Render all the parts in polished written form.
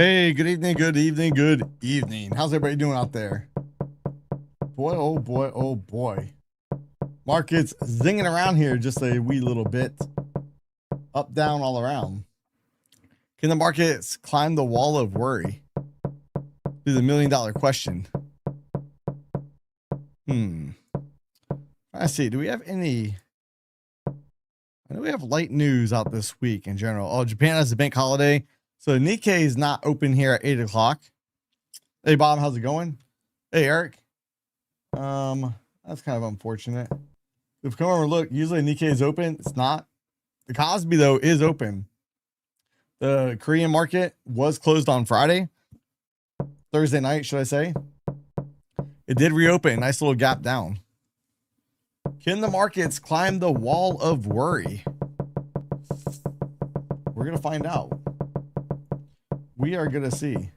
Hey, good evening, good evening, good evening. How's everybody doing out there? Boy, oh boy, oh boy. Markets zinging around here just a wee little bit. Up, down, all around. Can the markets climb the wall of worry? Be the $1 million question. Let's see. Do we have any? I know we have light news out this week in general. Oh, Japan has a bank holiday. So Nikkei is not open here at 8 o'clock. Hey, Bob, how's it going? Hey, Eric. That's kind of unfortunate. If you come over and look, usually Nikkei is open. It's not. The Kospi, though, is open. The Korean market was closed on Friday. Thursday night, should I say. It did reopen. Nice little gap down. Can the markets climb the wall of worry? We're going to find out. We are going to see.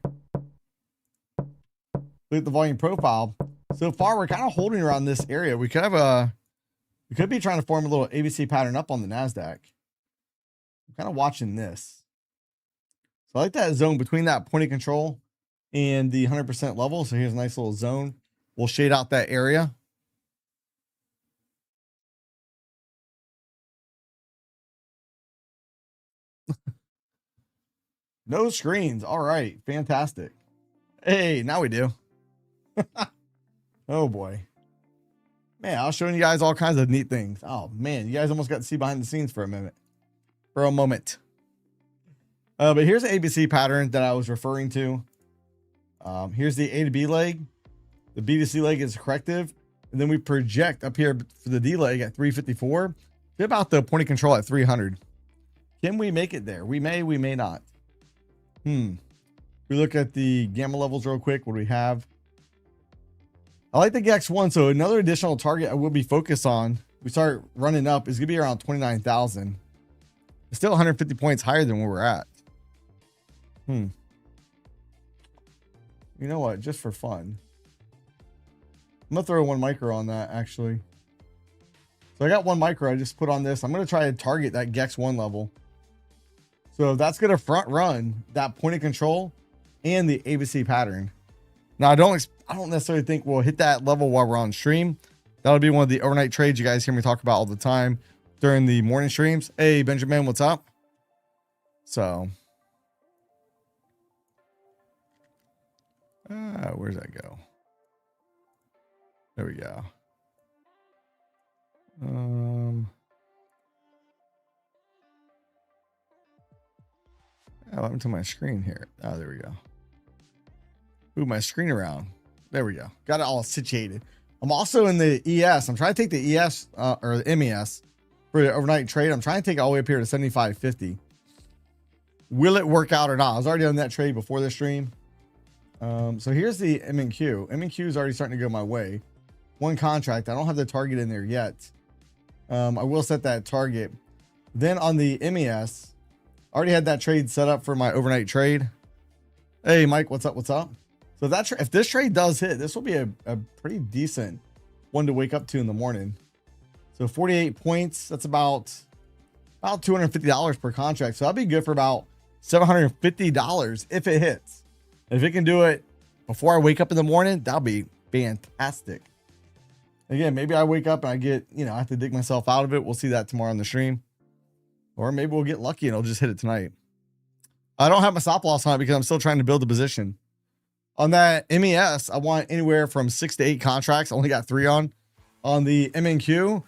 Look at the volume profile. So far, we're kind of holding around this area. We could have we could be trying to form a little ABC pattern up on the NASDAQ. I'm kind of watching this. So I like that zone between that point of control and the 100% level. So here's a nice little zone. We'll shade out that area. No screens. All right. Fantastic. Hey, now we do. Oh boy. Man, I was showing you guys all kinds of neat things. Oh man, you guys almost got to see behind the scenes for a minute. For a moment. But here's the ABC pattern that I was referring to. Here's the A to B leg. The B to C leg is corrective. And then we project up here for the D leg at 354. Get about the point of control at 300. Can we make it there? We may not. We look at the gamma levels real quick. What do we have? I like the GX1. So another additional target I will be focused on. We start running up is going to be around 29,000. It's still 150 points higher than where we're at. You know what? Just for fun, I'm going to throw one micro on that actually. So I got one micro I just put on this. I'm going to try to target that GX1 level. So that's going to front run that point of control and the ABC pattern. Now I don't necessarily think we'll hit that level while we're on stream. That'll be one of the overnight trades you guys hear me talk about all the time during the morning streams. Hey, Benjamin, what's up? So, where's that go? There we go. What happened to my screen here? Oh, there we go. Move my screen around. There we go. Got it all situated. I'm also in the ES. I'm trying to take the ES or the MES for the overnight trade. I'm trying to take it all the way up here to 75.50. Will it work out or not? I was already on that trade before the stream. So here's the MNQ. MNQ is already starting to go my way. One contract. I don't have the target in there yet. I will set that target. Then on the MES, I already had that trade set up for my overnight trade. Hey, Mike, what's up? What's up? So if this trade does hit, this will be a pretty decent one to wake up to in the morning. So 48 points. That's about $250 per contract. So that'd be good for about $750 if it hits. If it can do it before I wake up in the morning, that'll be fantastic. Again, maybe I wake up and I get, I have to dig myself out of it. We'll see that tomorrow on the stream. Or maybe we'll get lucky and I'll just hit it tonight. I don't have my stop loss on it because I'm still trying to build a position. On that MES, I want anywhere from 6 to 8 contracts. I only got 3 on. On the MNQ,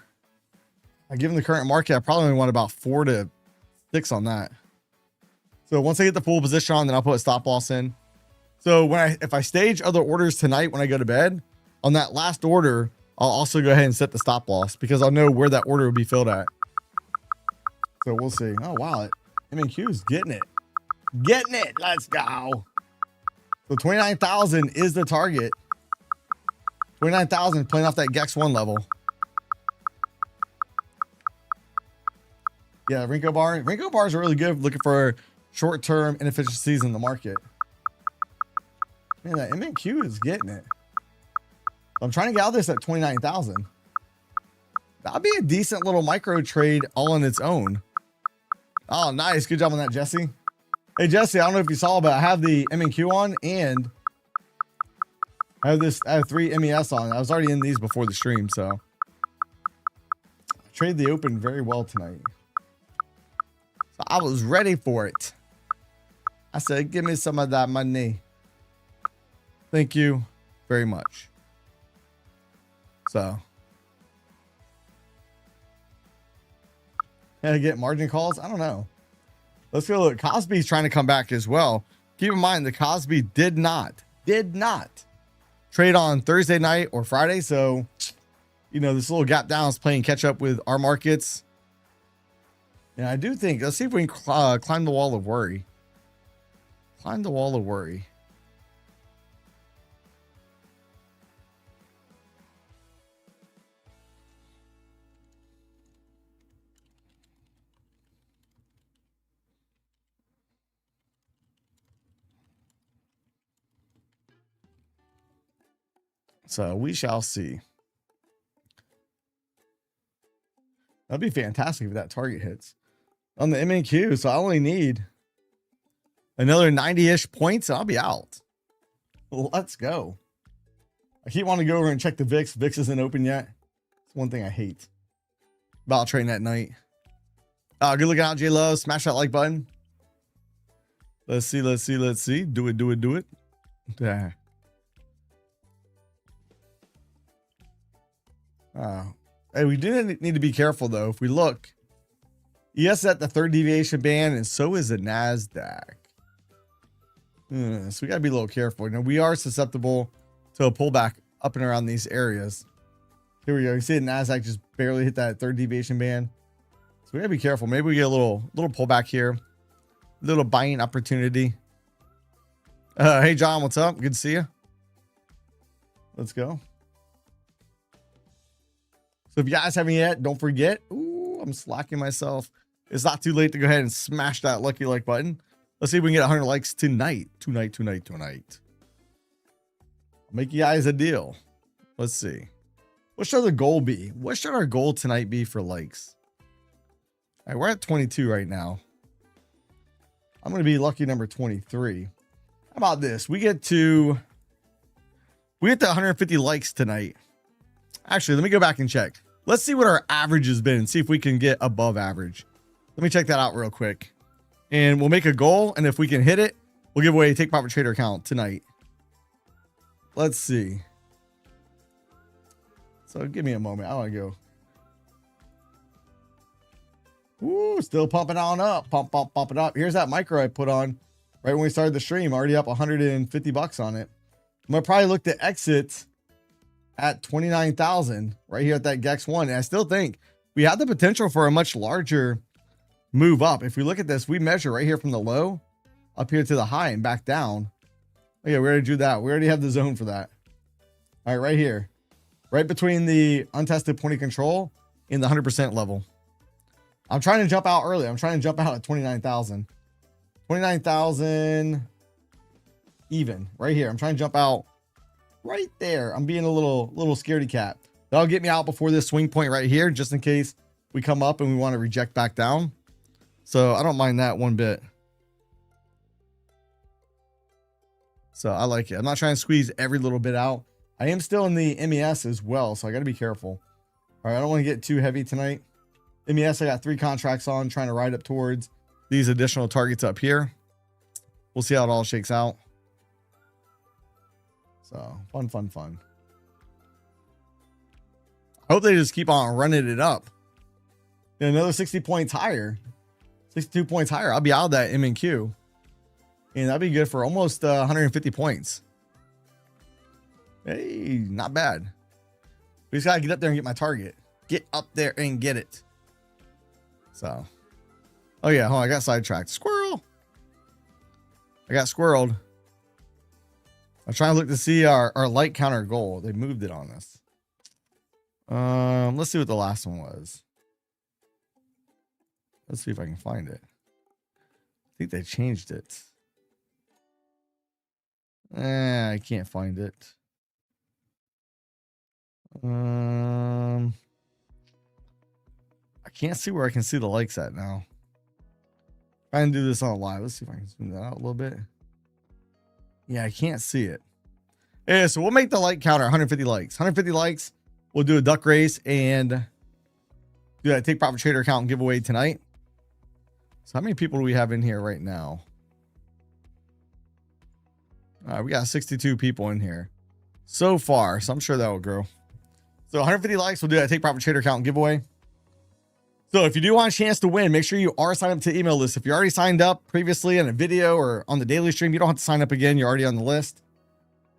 given the current market, I probably only want about 4 to 6 on that. So once I get the full position on, then I'll put a stop loss in. So if I stage other orders tonight when I go to bed, on that last order, I'll also go ahead and set the stop loss because I'll know where that order will be filled at. So we'll see. Oh, wow. MNQ is getting it. Getting it. Let's go. So 29,000 is the target. 29,000 playing off that GX1 level. Yeah, Rinko bar. Rinko bars are really good looking for short-term inefficiencies in the market. Man, that MNQ is getting it. I'm trying to get out of this at 29,000. That'd be a decent little micro trade all on its own. Oh, nice. Good job on that, Jesse. Hey Jesse, I don't know if you saw, but I have the M&Q on and I have 3 MES on. I was already in these before the stream, so I traded the open very well tonight. So I was ready for it. I said, give me some of that money. Thank you very much. So can I get margin calls? I don't know. Let's go look. Cosby's trying to come back as well. Keep in mind the Cosby did not trade on Thursday night or Friday. So, you know, this little gap down is playing catch up with our markets. And I do think, let's see if we can climb the wall of worry. Climb the wall of worry. So we shall see. That'd be fantastic if that target hits on the MNQ. So I only need another 90-ish points and I'll be out. Let's go. I keep wanting to go over and check the VIX. VIX isn't open yet. It's one thing I hate about trading at night. Good looking out, J Love. Smash that like button. Let's see. Do it. Yeah. Hey, we do need to be careful though. If we look, ES at the 3rd deviation band, and so is the NASDAQ. So we gotta be a little careful. You know, we are susceptible to a pullback up and around these areas. Here we go. You see the NASDAQ just barely hit that 3rd deviation band. So we gotta be careful. Maybe we get a little pullback here, a little buying opportunity. Hey John, what's up? Good to see you. Let's go. So if you guys haven't yet, don't forget. Ooh, I'm slacking myself. It's not too late to go ahead and smash that lucky like button. Let's see if we can get 100 likes tonight. Tonight. I'll make you guys a deal. Let's see. What should the goal be? What should our goal tonight be for likes? All right, we're at 22 right now. I'm going to be lucky number 23. How about this? We get to 150 likes tonight. Actually, let me go back and check. Let's see what our average has been and see if we can get above average. Let me check that out real quick. And we'll make a goal. And if we can hit it, we'll give away a Take Profit Trader account tonight. Let's see. So give me a moment. I want to go. Ooh, still pumping on up. Pump it up. Here's that micro I put on right when we started the stream. Already up 150 bucks on it. I'm going to probably look to exit at 29,000 right here at that GEX 1. And I still think we have the potential for a much larger move up. If we look at this, we measure right here from the low up here to the high and back down. Oh yeah, we already drew that. We already have the zone for that. All right, right here, right between the untested point of control and the 100% level. I'm trying to jump out early. I'm trying to jump out at 29,000. 29,000 even right here. I'm trying to jump out right there. I'm being a little scaredy cat. That'll get me out before this swing point right here, just in case we come up and we want to reject back down. So I don't mind that one bit. So I like it. I'm not trying to squeeze every little bit out. I am still in the MES as well, so I got to be careful. All right, I don't want to get too heavy tonight. MES, I got 3 contracts on, trying to ride up towards these additional targets up here. We'll see how it all shakes out. So fun. I hope they just keep on running it up. And another 60 points higher, 62 points higher. I'll be out of that M&Q. And that'd be good for almost 150 points. Hey, not bad. We just got to get up there and get my target. Get up there and get it. So, oh yeah, hold on, I got sidetracked. Squirrel. I got squirreled. I'm trying to look to see our light counter goal. They moved it on us. Let's see what the last one was. Let's see if I can find it. I think they changed it. I can't find it. I can't see where I can see the likes at now. Trying to do this on live. Let's see if I can zoom that out a little bit. Yeah, I can't see it. Yeah, so we'll make the like counter 150 likes. 150 likes. We'll do a duck race and do that take profit trader account giveaway tonight. So how many people do we have in here right now? We got 62 people in here so far. So I'm sure that will grow. So 150 likes. We'll do that take profit trader account giveaway. So if you do want a chance to win, make sure you are signed up to the email list. If you're already signed up previously in a video or on the daily stream, you don't have to sign up again. You're already on the list.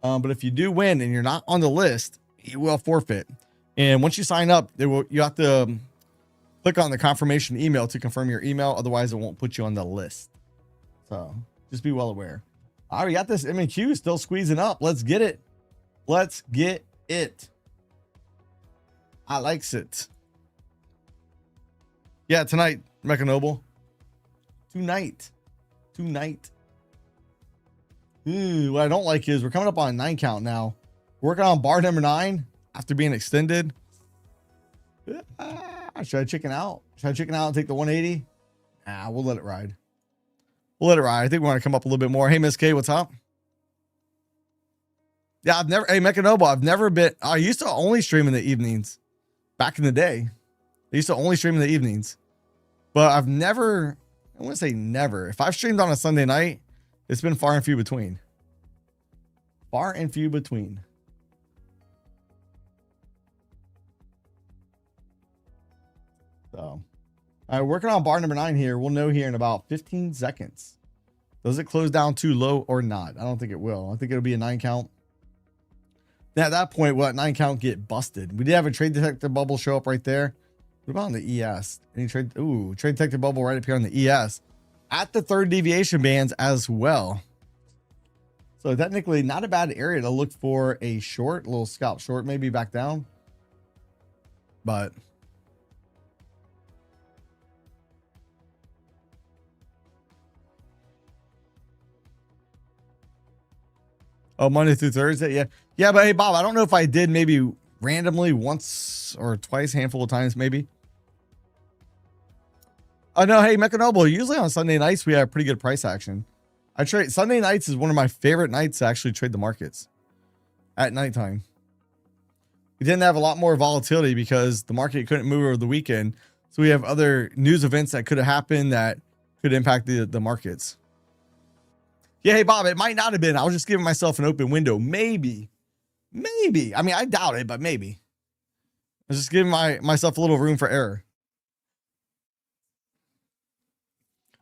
But if you do win and you're not on the list, you will forfeit. And once you sign up, you have to click on the confirmation email to confirm your email. Otherwise, it won't put you on the list. So just be well aware. All right, we got this M&Q still squeezing up. Let's get it. Let's get it. I likes it. Yeah, tonight, Mecca Noble. Tonight. Ooh, what I don't like is we're coming up on a 9 count now. Working on bar number 9 after being extended. Should I chicken out? Should I chicken out and take the 180? Nah, we'll let it ride. We'll let it ride. I think we want to come up a little bit more. Hey, Miss K, what's up? Yeah, hey, Mecca Noble, I've never been, I used to only stream in the evenings back in the day. I used to only stream in the evenings, but I've never, I want to say never. If I've streamed on a Sunday night, it's been far and few between. Far and few between. So, all right, working on bar number 9 here. We'll know here in about 15 seconds. Does it close down too low or not? I don't think it will. I think it'll be a 9 count. Then at that point, will that 9 count get busted? We did have a trade detector bubble show up right there. What about on the ES? Any trade? Ooh, trade detector bubble right up here on the ES at the 3rd deviation bands as well. So technically not a bad area to look for a short, a little scalp short, maybe back down. But oh, Monday through Thursday. Yeah. Yeah. But hey, Bob, I don't know if I did maybe randomly once or twice, handful of times, maybe. Oh no, hey, Mecca Noble, usually on Sunday nights we have pretty good price action. I trade Sunday nights is one of my favorite nights to actually trade the markets at nighttime. We didn't have a lot more volatility because the market couldn't move over the weekend. So we have other news events that could have happened that could impact the markets. Yeah, hey Bob, it might not have been. I was just giving myself an open window. Maybe. I mean, I doubt it, but maybe. I was just giving myself a little room for error.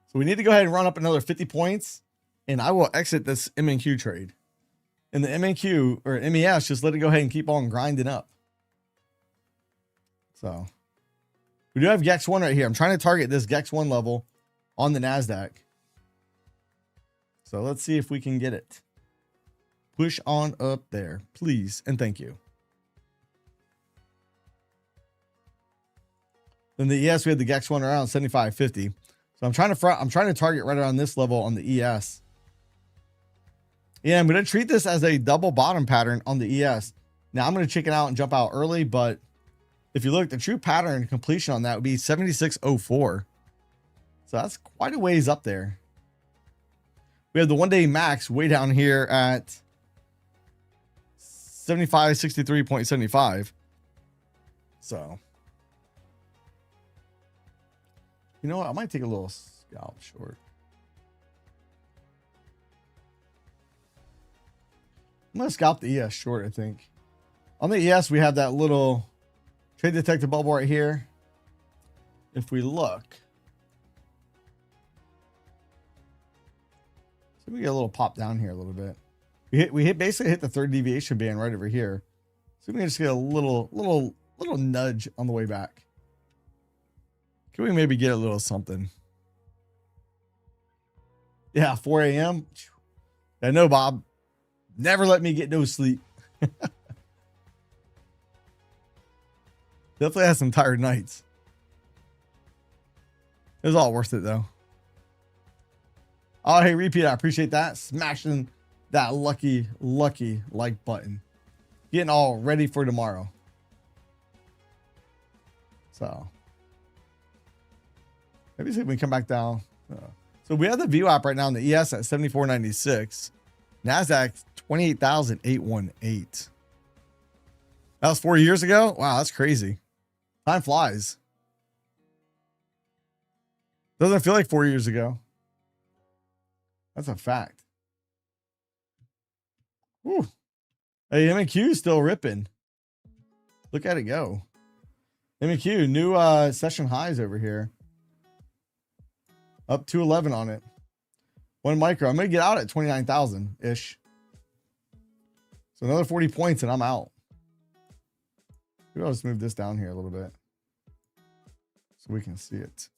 So we need to go ahead and run up another 50 points, and I will exit this M&Q trade. And the M&Q or MES, just let it go ahead and keep on grinding up. So we do have GEX1 right here. I'm trying to target this GEX1 level on the NASDAQ. So let's see if we can get it. Push on up there, please, and thank you. Then the ES, we had the GEX1 around 75.50. So I'm trying to target right around this level on the ES. Yeah, I'm going to treat this as a double bottom pattern on the ES. Now I'm going to chicken out and jump out early, but if you look, the true pattern completion on that would be 76.04. So that's quite a ways up there. We have the 1-day max way down here at 75.63.75. So you know what? I might take a little scalp short. I'm going to scalp the ES short, I think. On the ES, we have that little trade detector bubble right here. If we look, so we get a little pop down here a little bit. We basically hit the 3rd deviation band right over here. So we can just get a little nudge on the way back. Can we maybe get a little something? Yeah, 4 a.m. I know, Bob. Never let me get no sleep. Definitely had some tired nights. It was all worth it, though. Oh, hey, repeat. I appreciate that. Smashing that lucky like button. Getting all ready for tomorrow. So maybe see if we come back down. So we have the VWAP right now in the ES at 74.96. NASDAQ 28,818. That was 4 years ago. Wow, that's crazy. Time flies. Doesn't feel like 4 years ago. That's a fact. Whew. Hey, M&Q is still ripping. Look at it go. M&Q, new session highs over here. Up 211 on it. One micro. I'm going to get out at 29,000-ish. So another 40 points and I'm out. Maybe I'll just move this down here a little bit so we can see it.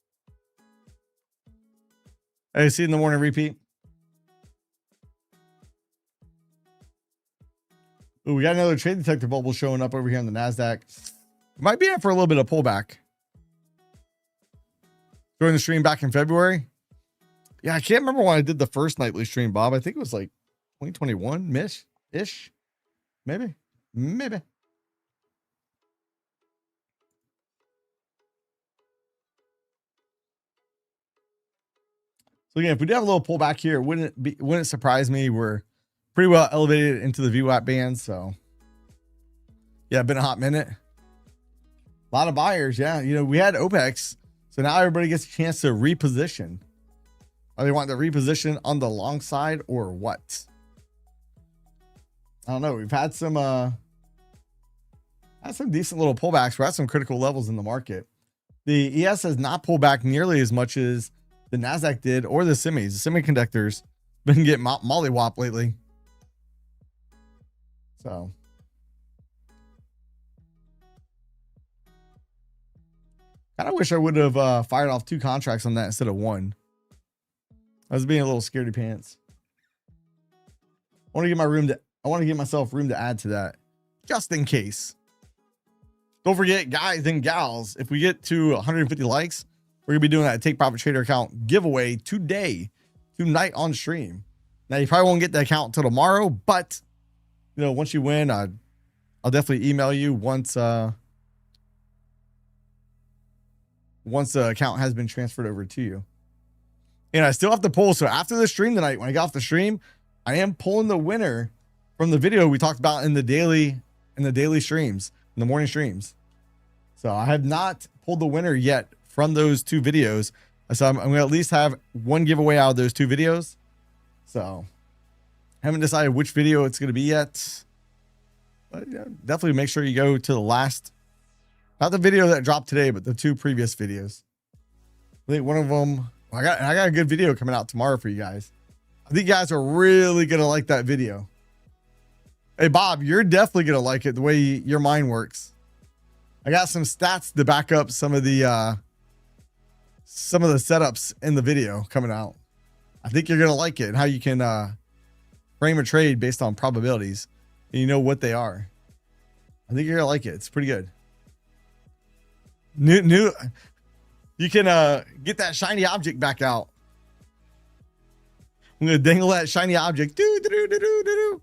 Hey, see you in the morning repeat. Ooh, we got another trade detector bubble showing up over here on the NASDAQ. Might be in for a little bit of pullback. During the stream back in February. Yeah, I can't remember when I did the first nightly stream, Bob. I think it was like 2021-ish. Maybe. So again, if we do have a little pullback here, wouldn't surprise me. We're pretty well elevated into the VWAP band. So yeah, been a hot minute. A lot of buyers. Yeah. You know, we had OPEX. So now everybody gets a chance to reposition. Are they want to reposition on the long side or what? I don't know. We've had some decent little pullbacks. We're at some critical levels in the market. The ES has not pulled back nearly as much as the NASDAQ did or the semis. The semiconductors been getting mollywop lately. So kind of wish I would have fired off 2 contracts on that instead of 1. I was being a little scaredy pants. I want to give myself room to add to that just in case. Don't forget, guys and gals, if we get to 150 likes, we're gonna be doing that Take Profit Trader account giveaway tonight on stream. Now you probably won't get the account until tomorrow, but you know, once you win, I'll definitely email you once the account has been transferred over to you. And I still have to pull. So after the stream tonight, when I got off the stream, I am pulling the winner from the video we talked about in the daily streams, in the morning streams. So I have not pulled the winner yet from those 2 videos. So I'm going to at least have 1 giveaway out of those 2 videos. So haven't decided which video it's going to be yet. But yeah, definitely make sure you go to the last, not the video that dropped today, but the 2 previous videos. I think one of them, I got a good video coming out tomorrow for you guys. I think you guys are really going to like that video. Hey, Bob, you're definitely going to like it the way your mind works. I got some stats to back up some of the setups in the video coming out. I think you're going to like it and how you can frame a trade based on probabilities. And you know what they are. I think you're going to like it. It's pretty good. New. You can get that shiny object back out. I'm going to dangle that shiny object. Do, do, do, do, do, do.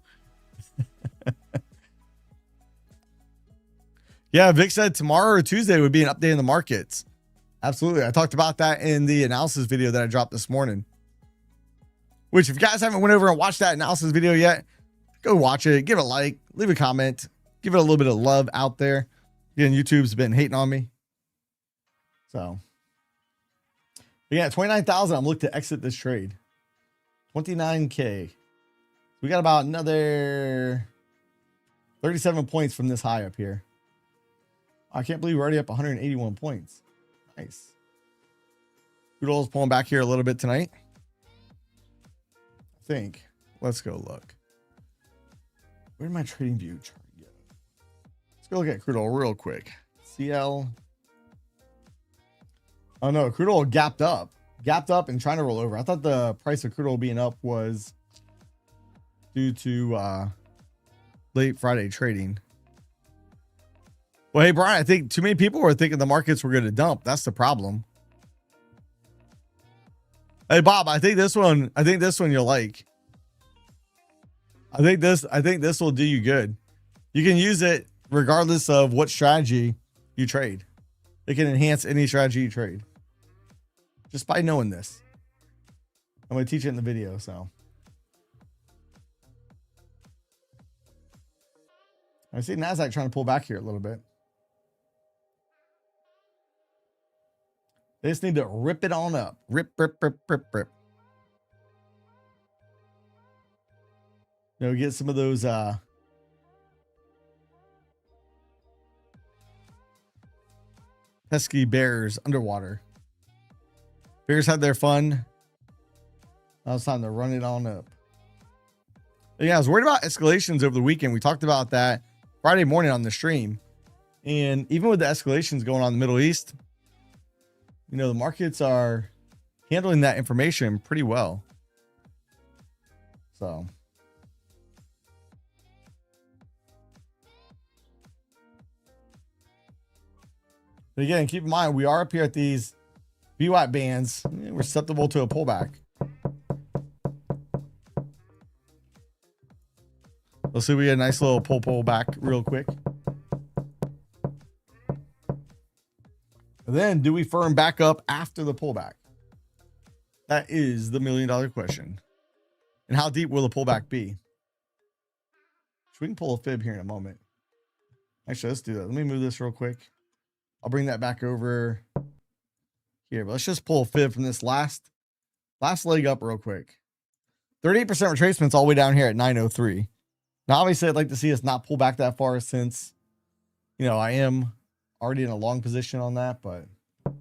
Yeah, Vic said tomorrow or Tuesday would be an update in the markets. Absolutely. I talked about that in the analysis video that I dropped this morning. Which, if you guys haven't went over and watched that analysis video yet, go watch it. Give it a like. Leave a comment. Give it a little bit of love out there. Again, YouTube's been hating on me. So, but yeah, 29,000. I'm looking to exit this trade. 29K. We got about another 37 points from this high up here. I can't believe we're already up 181 points. Nice. Crude oil's pulling back here a little bit tonight. I think. Let's go look. Where'd my trading view chart go? Let's go look at crude oil real quick. CL. Oh no, crude oil gapped up and trying to roll over. I thought the price of crude oil being up was due to late Friday trading. Well, hey, Brian, I think too many people were thinking the markets were going to dump. That's the problem. Hey, Bob, I think this one you'll like. I think this will do you good. You can use it regardless of what strategy you trade. It can enhance any strategy you trade. Just by knowing this. I'm going to teach it in the video. So I see NASDAQ trying to pull back here a little bit. They just need to rip it on up. Rip, rip, rip, rip, rip. You know, get some of those pesky bears underwater. Bears had their fun. Now it's time to run it on up. But yeah, I was worried about escalations over the weekend. We talked about that Friday morning on the stream. And even with the escalations going on in the Middle East, you know, the markets are handling that information pretty well. So but again, keep in mind, we are up here at these VWAP bands. We're susceptible to a pullback. Let's see, we get a nice little pull back real quick. And then do we firm back up after the pullback? That is the $1 million question. And how deep will the pullback be? So we can pull a fib here in a moment. Actually, let's do that. Let me move this real quick. I'll bring that back over here. But let's just pull a fib from this last leg up real quick. 38% retracements all the way down here at 903. Now, obviously, I'd like to see us not pull back that far since, you know, I am already in a long position on that, but you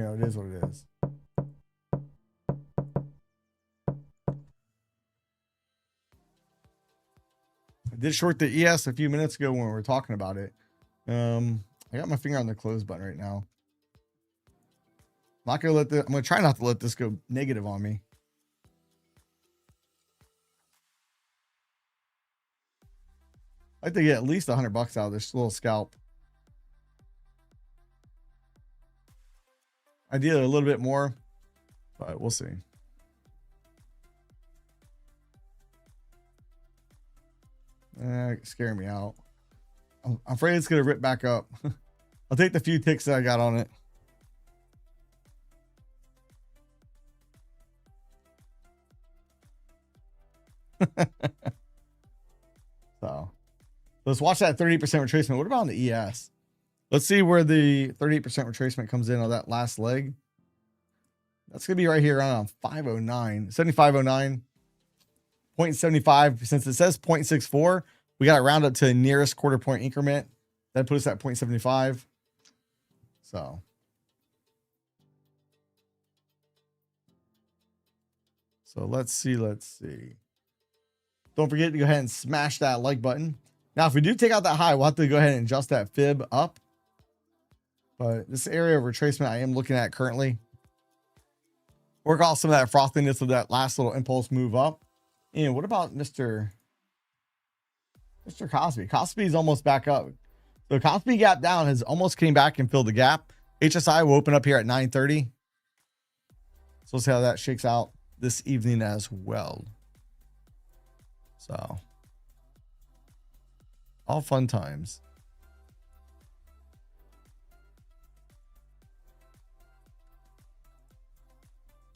know, it is what it is. I did short the ES a few minutes ago when we were talking about it. I got my finger on the close button right now. I'm not gonna let this, I'm gonna try not to let this go negative on me. I'd like to get at least $100 out of this little scalp. Ideally a little bit more, but we'll see. Scaring me out. I'm afraid it's gonna rip back up. I'll take the few ticks that I got on it. So let's watch that 30% retracement. What about on the ES? Let's see where the 38% retracement comes in on that last leg. That's going to be right here around 509, 7509, 0.75. Since it says 0.64, we got to round up to the nearest quarter point increment. That puts us at 0.75. So let's see. Don't forget to go ahead and smash that like button. Now, if we do take out that high, we'll have to go ahead and adjust that fib up. But this area of retracement I am looking at currently. Work off some of that frothiness of that last little impulse move up. And what about Mr. Cosby? Cosby is almost back up. So Cosby gap down has almost came back and filled the gap. HSI will open up here at 930. So we'll see how that shakes out this evening as well. So all fun times.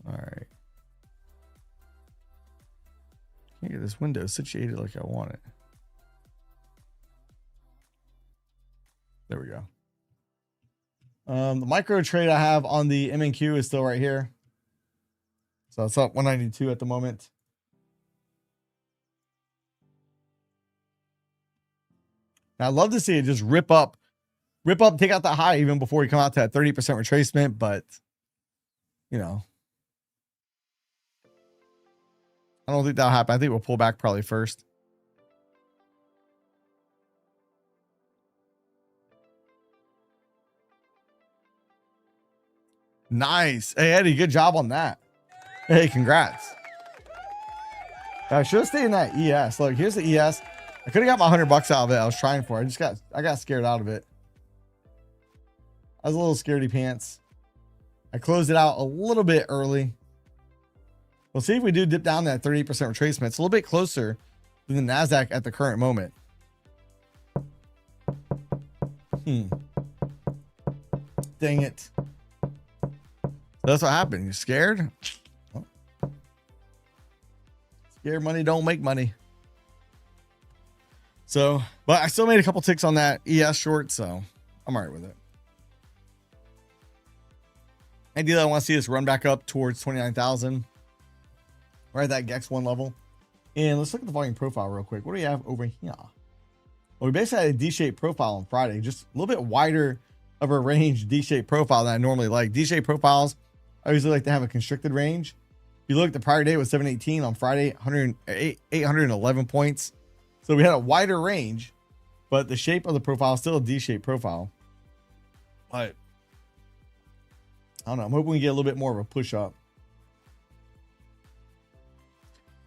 All right. Can't get this window situated like I want it. There we go. The micro trade I have on the MNQ is still right here. So it's up 192 at the moment. Now, I'd love to see it just rip up, take out that high even before we come out to that 30% retracement. But, you know, I don't think that'll happen. I think we'll pull back probably first. Nice. Hey, Eddie, good job on that. Hey, congrats. I should have stayed in that ES. Look, here's the ES. I could have got my $100 out of it. I was trying for it. I got scared out of it. I was a little scaredy pants. I closed it out a little bit early. We'll see if we do dip down that 38% retracement. It's a little bit closer than the NASDAQ at the current moment. Dang it. That's what happened. You're scared? Well, scared money don't make money. So, but I still made a couple ticks on that ES short, so I'm all right with it. Ideally, I want to see this run back up towards 29,000. Right at that GEX1 level. And let's look at the volume profile real quick. What do we have over here? Well, we basically had a D-shaped profile on Friday, just a little bit wider of a range D-shaped profile than I normally like. D-shaped profiles, I usually like to have a constricted range. If you look at the prior day, it was 718. On Friday, 811 points. So we had a wider range, but the shape of the profile is still a D-shaped profile. But I don't know. I'm hoping we get a little bit more of a push up.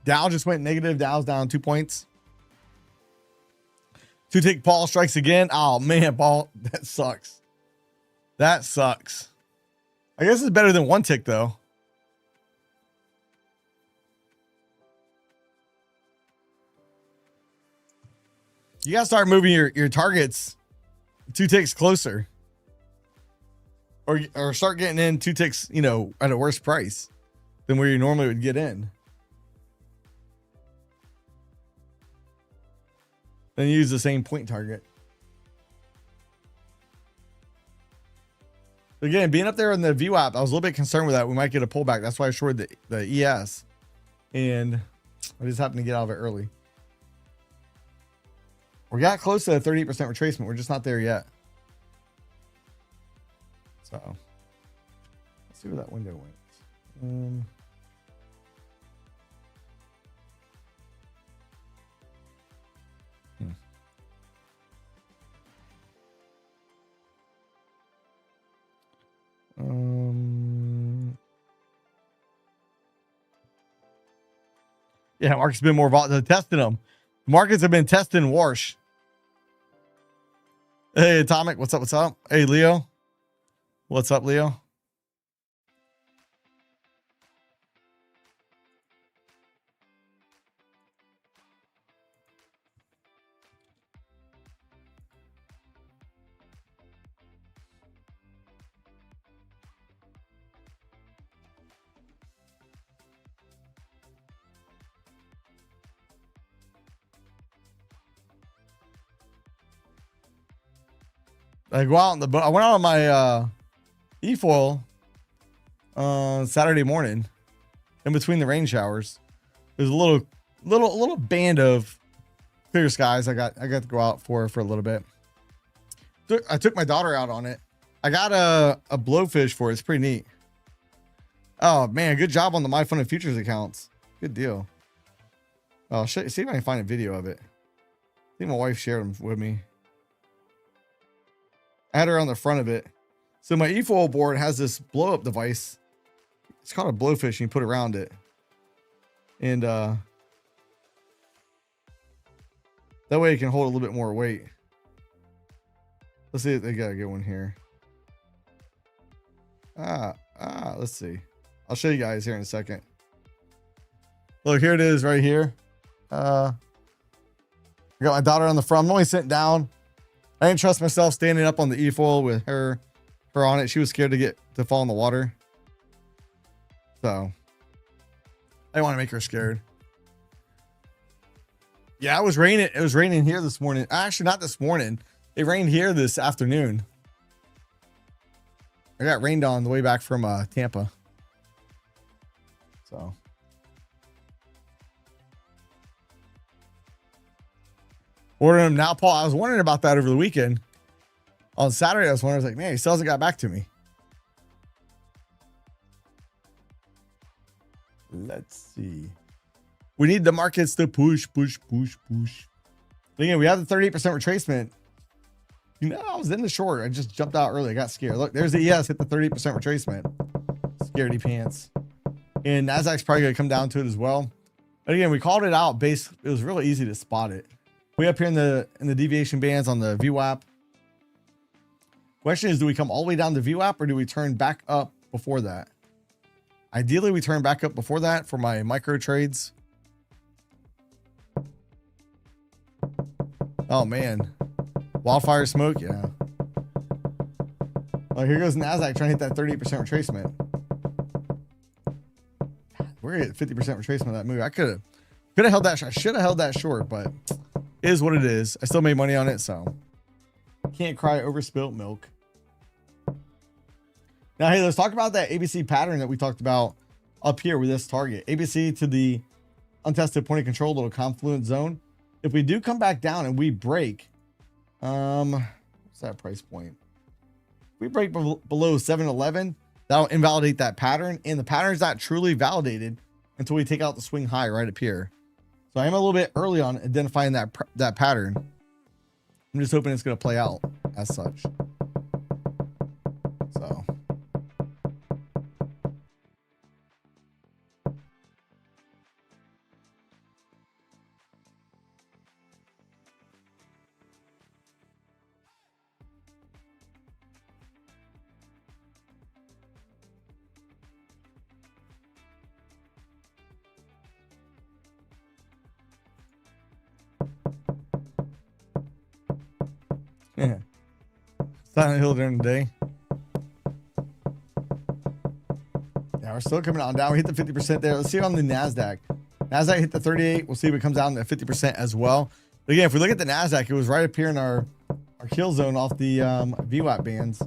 Dow just went negative. Dow's down 2 points. 2-tick Paul strikes again. Oh man, Paul, that sucks. That sucks. I guess it's better than 1 tick though. You gotta start moving your targets 2 ticks closer. Or start getting in 2 ticks, you know, at a worse price than where you normally would get in. Then use the same point target. Again, being up there in the VWAP, I was a little bit concerned with that. We might get a pullback. That's why I shorted the ES. And I just happened to get out of it early. We got close to a 38% retracement. We're just not there yet. So let's see where that window went. Yeah, market's been more volatile. Testing them. Markets have been testing Warsh. Hey, Atomic, what's up? What's up? Hey, Leo. What's up, Leo? I go out on the boat. I went out on my e-foil on Saturday morning in between the rain showers. There's a little band of clear skies I got to go out for a little bit. I took my daughter out on it. I got a blowfish for it. It's pretty neat. Oh man, good job on the My Fun and Futures accounts. Good deal. Oh, see if I can find a video of it. I think my wife shared them with me. I had her on the front of it. So my e-foil board has this blow up device. It's called a blowfish and you put it around it. And that way it can hold a little bit more weight. Let's see if they got a good one here. Let's see. I'll show you guys here in a second. Look, here it is right here. I got my daughter on the front. I'm only sitting down. I didn't trust myself standing up on the e-foil with her on it. She was scared to fall in the water. So I didn't want to make her scared. Yeah, it was raining. It was raining here this morning. Actually, not this morning. It rained here this afternoon. I got rained on the way back from Tampa. So ordering them now, Paul. I was wondering about that over the weekend. On Saturday, I was wondering, I was like, man, he still hasn't got back to me. Let's see. We need the markets to push. Again, we have the 38% retracement. You know, I was in the short. I just jumped out early. I got scared. Look, there's the ES hit the 30% retracement. Scaredy pants. And NASDAQ's probably going to come down to it as well. But again, we called it out. It was really easy to spot it. Way up here in the deviation bands on the VWAP. Question is, do we come all the way down to VWAP or do we turn back up before that? Ideally, we turn back up before that for my micro trades. Oh man, wildfire smoke, yeah. Oh, here goes NASDAQ trying to hit that 30% retracement. We're at 50% retracement of that move. I could have held that. I should have held that short, but it is what it is. I still made money on it, so can't cry over spilt milk. Now, hey, let's talk about that ABC pattern that we talked about up here with this target. ABC to the untested point of control, little confluence zone. If we do come back down and we break, what's that price point? If we break below 711, that'll invalidate that pattern, and the pattern is not truly validated until we take out the swing high right up here. So I am a little bit early on identifying that pattern. I'm just hoping it's going to play out as such. So. Yeah. Silent Hill during the day. Yeah, we're still coming on down. We hit the 50% there. Let's see it on the NASDAQ. NASDAQ hit the 38. We'll see if it comes down to 50% as well. But again, if we look at the NASDAQ, it was right up here in our kill zone off the VWAP bands.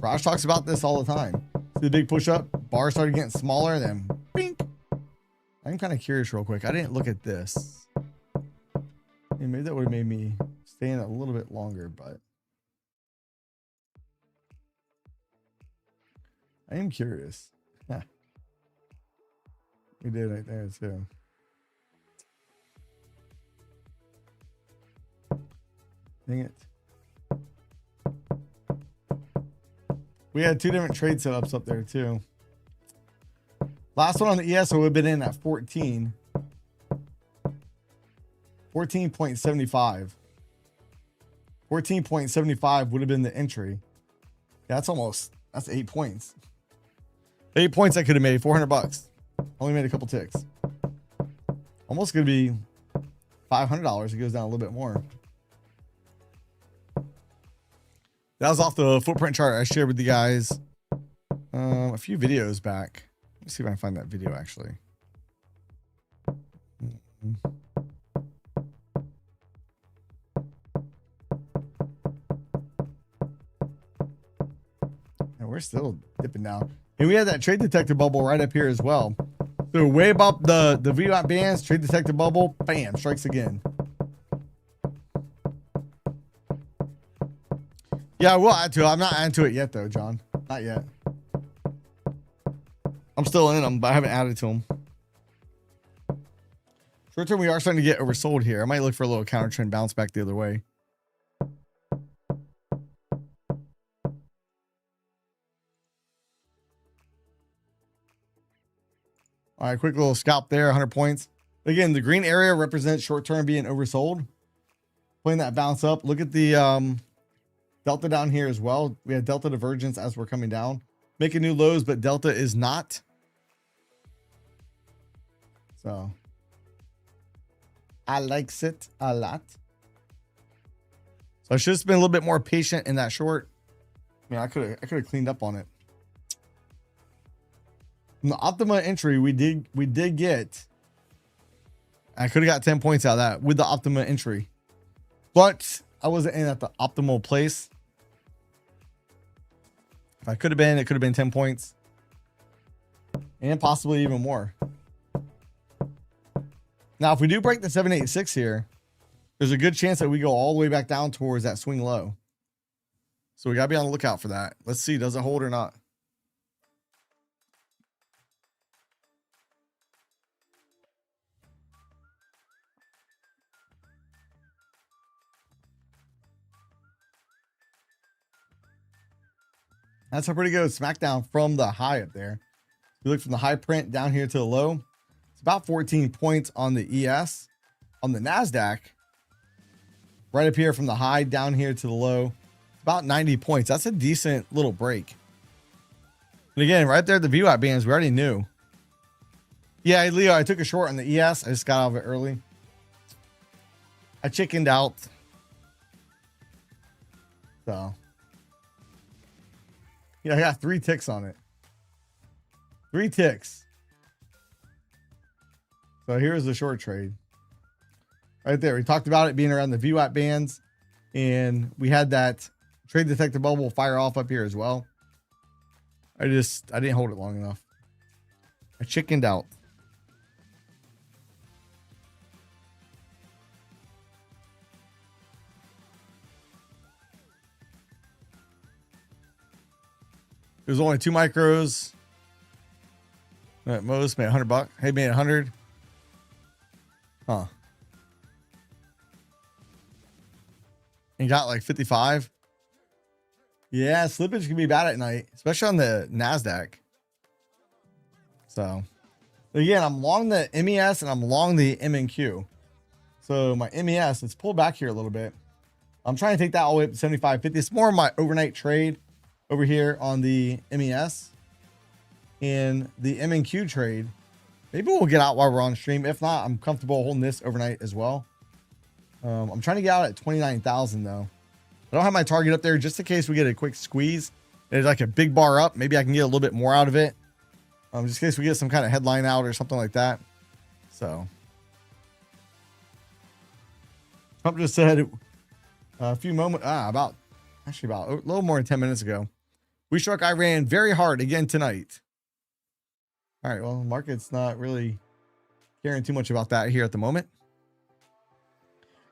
Raj talks about this all the time. See the big push up? Bar started getting smaller, then bink. I'm kind of curious real quick. I didn't look at this. Yeah, maybe that would have made me stay in a little bit longer, but I am curious. We did right there too. Dang it. We had two different trade setups up there too. Last one on the ES would have been in at 14. 14.75. 14.75 would have been the entry. Yeah, that's 8 points. 8 points I could have made, $400. Only made a couple ticks. Almost gonna be $500. It goes down a little bit more. That was off the footprint chart I shared with you guys a few videos back. Let's see if I can find that video actually. And we're still dipping down. And we had that trade detector bubble right up here as well. So way above the VWAP bands, trade detector bubble, bam, strikes again. Yeah, we'll add to it. I'm not adding to it yet though, John. Not yet. I'm still in them, but I haven't added to them. Short term, we are starting to get oversold here. I might look for a little counter trend bounce back the other way. All right, quick little scalp there, 100 points. Again, the green area represents short term being oversold. Playing that bounce up. Look at the delta down here as well. We had delta divergence as we're coming down, making new lows, but delta is not. So I likes it a lot. So I should have been a little bit more patient in that short. I mean, I could have cleaned up on it. From the Optima entry, we did get. I could have got 10 points out of that with the Optima entry, but I wasn't in at the optimal place. If I could have been, it could have been 10 points and possibly even more. Now, if we do break the 786 here, there's a good chance that we go all the way back down towards that swing low. So we got to be on the lookout for that. Let's see, does it hold or not? That's a pretty good smackdown from the high up there. You look from the high print down here to the low. It's about 14 points on the ES. On the NASDAQ, right up here from the high down here to the low, it's about 90 points. That's a decent little break. And again, right there at the VWAP bands, we already knew. Yeah, Leo, I took a short on the ES. I just got out of it early. I chickened out. So. Yeah, I got 3 ticks on it. 3 ticks. So here's the short trade right there. We talked about it being around the VWAP bands, and we had that trade detector bubble fire off up here as well. I didn't hold it long enough. I chickened out. It was only 2 micros. At most, made $100. Hey, made 100. Huh. And got like 55. Yeah, slippage can be bad at night, especially on the NASDAQ. So, again, I'm long the MES and I'm long the MNQ. So my MES, it's pulled back here a little bit. I'm trying to take that all the way up to 75.50. It's more of my overnight trade over here on the MES. And the MNQ trade, maybe we'll get out while we're on stream. If not, I'm comfortable holding this overnight as well. I'm trying to get out at 29,000 though. I don't have my target up there just in case we get a quick squeeze. It's like a big bar up. Maybe I can get a little bit more out of it. Just in case we get some kind of headline out or something like that. So Trump just said a few moments, about a little more than 10 minutes ago, we struck Iran very hard again tonight. All right, well, the market's not really caring too much about that here at the moment.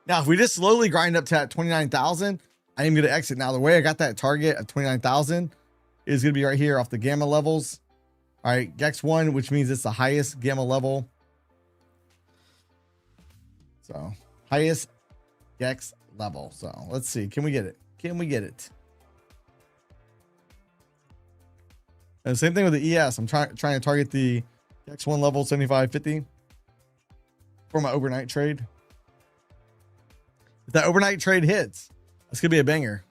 Now, if we just slowly grind up to that 29,000, I am going to exit. Now, the way I got that target of 29,000 is going to be right here off the gamma levels. All right, GEX1, which means it's the highest gamma level. So, highest GEX level. So, let's see. Can we get it? Can we get it? And same thing with the ES. I'm trying to target the GEX1 level 75.50 for my overnight trade. If that overnight trade hits, it's going to be a banger.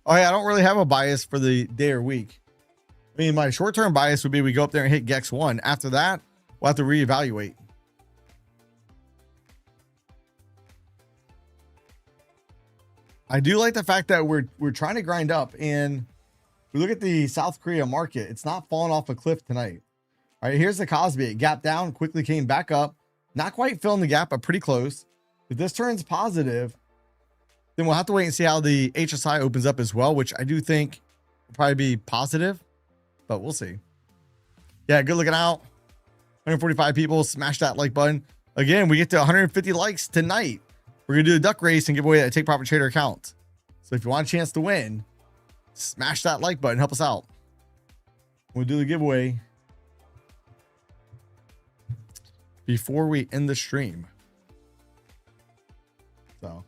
Oh, yeah, I don't really have a bias for the day or week. I mean, my short-term bias would be we go up there and hit GEX1. After that, we'll have to reevaluate. I do like the fact that we're trying to grind up, and we look at the South Korea market. It's not falling off a cliff tonight. All right, here's the Cosby. It gapped down, quickly came back up. Not quite filling the gap, but pretty close. If this turns positive, then we'll have to wait and see how the HSI opens up as well, which I do think will probably be positive, but we'll see. Yeah, good looking out. 145 people. Smash that like button. Again, we get to 150 likes tonight. We're going to do a duck race and give away a Take Profit Trader account. So if you want a chance to win, smash that like button. Help us out. We'll do the giveaway before we end the stream. So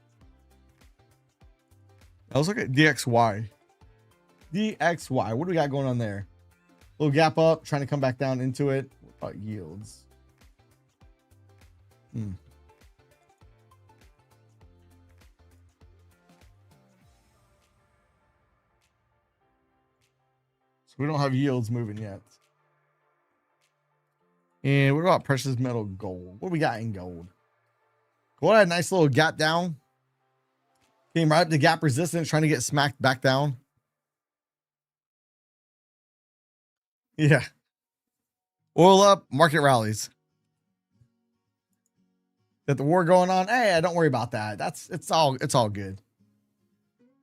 now let's look at DXY. DXY. What do we got going on there? Little gap up, trying to come back down into it. What about yields? So we don't have yields moving yet. And what about precious metal gold? What do we got in gold? Gold had a nice little gap down. Came right up to gap resistance, trying to get smacked back down. Yeah. Oil up, market rallies. Got the war going on. Hey, don't worry about that. It's all good.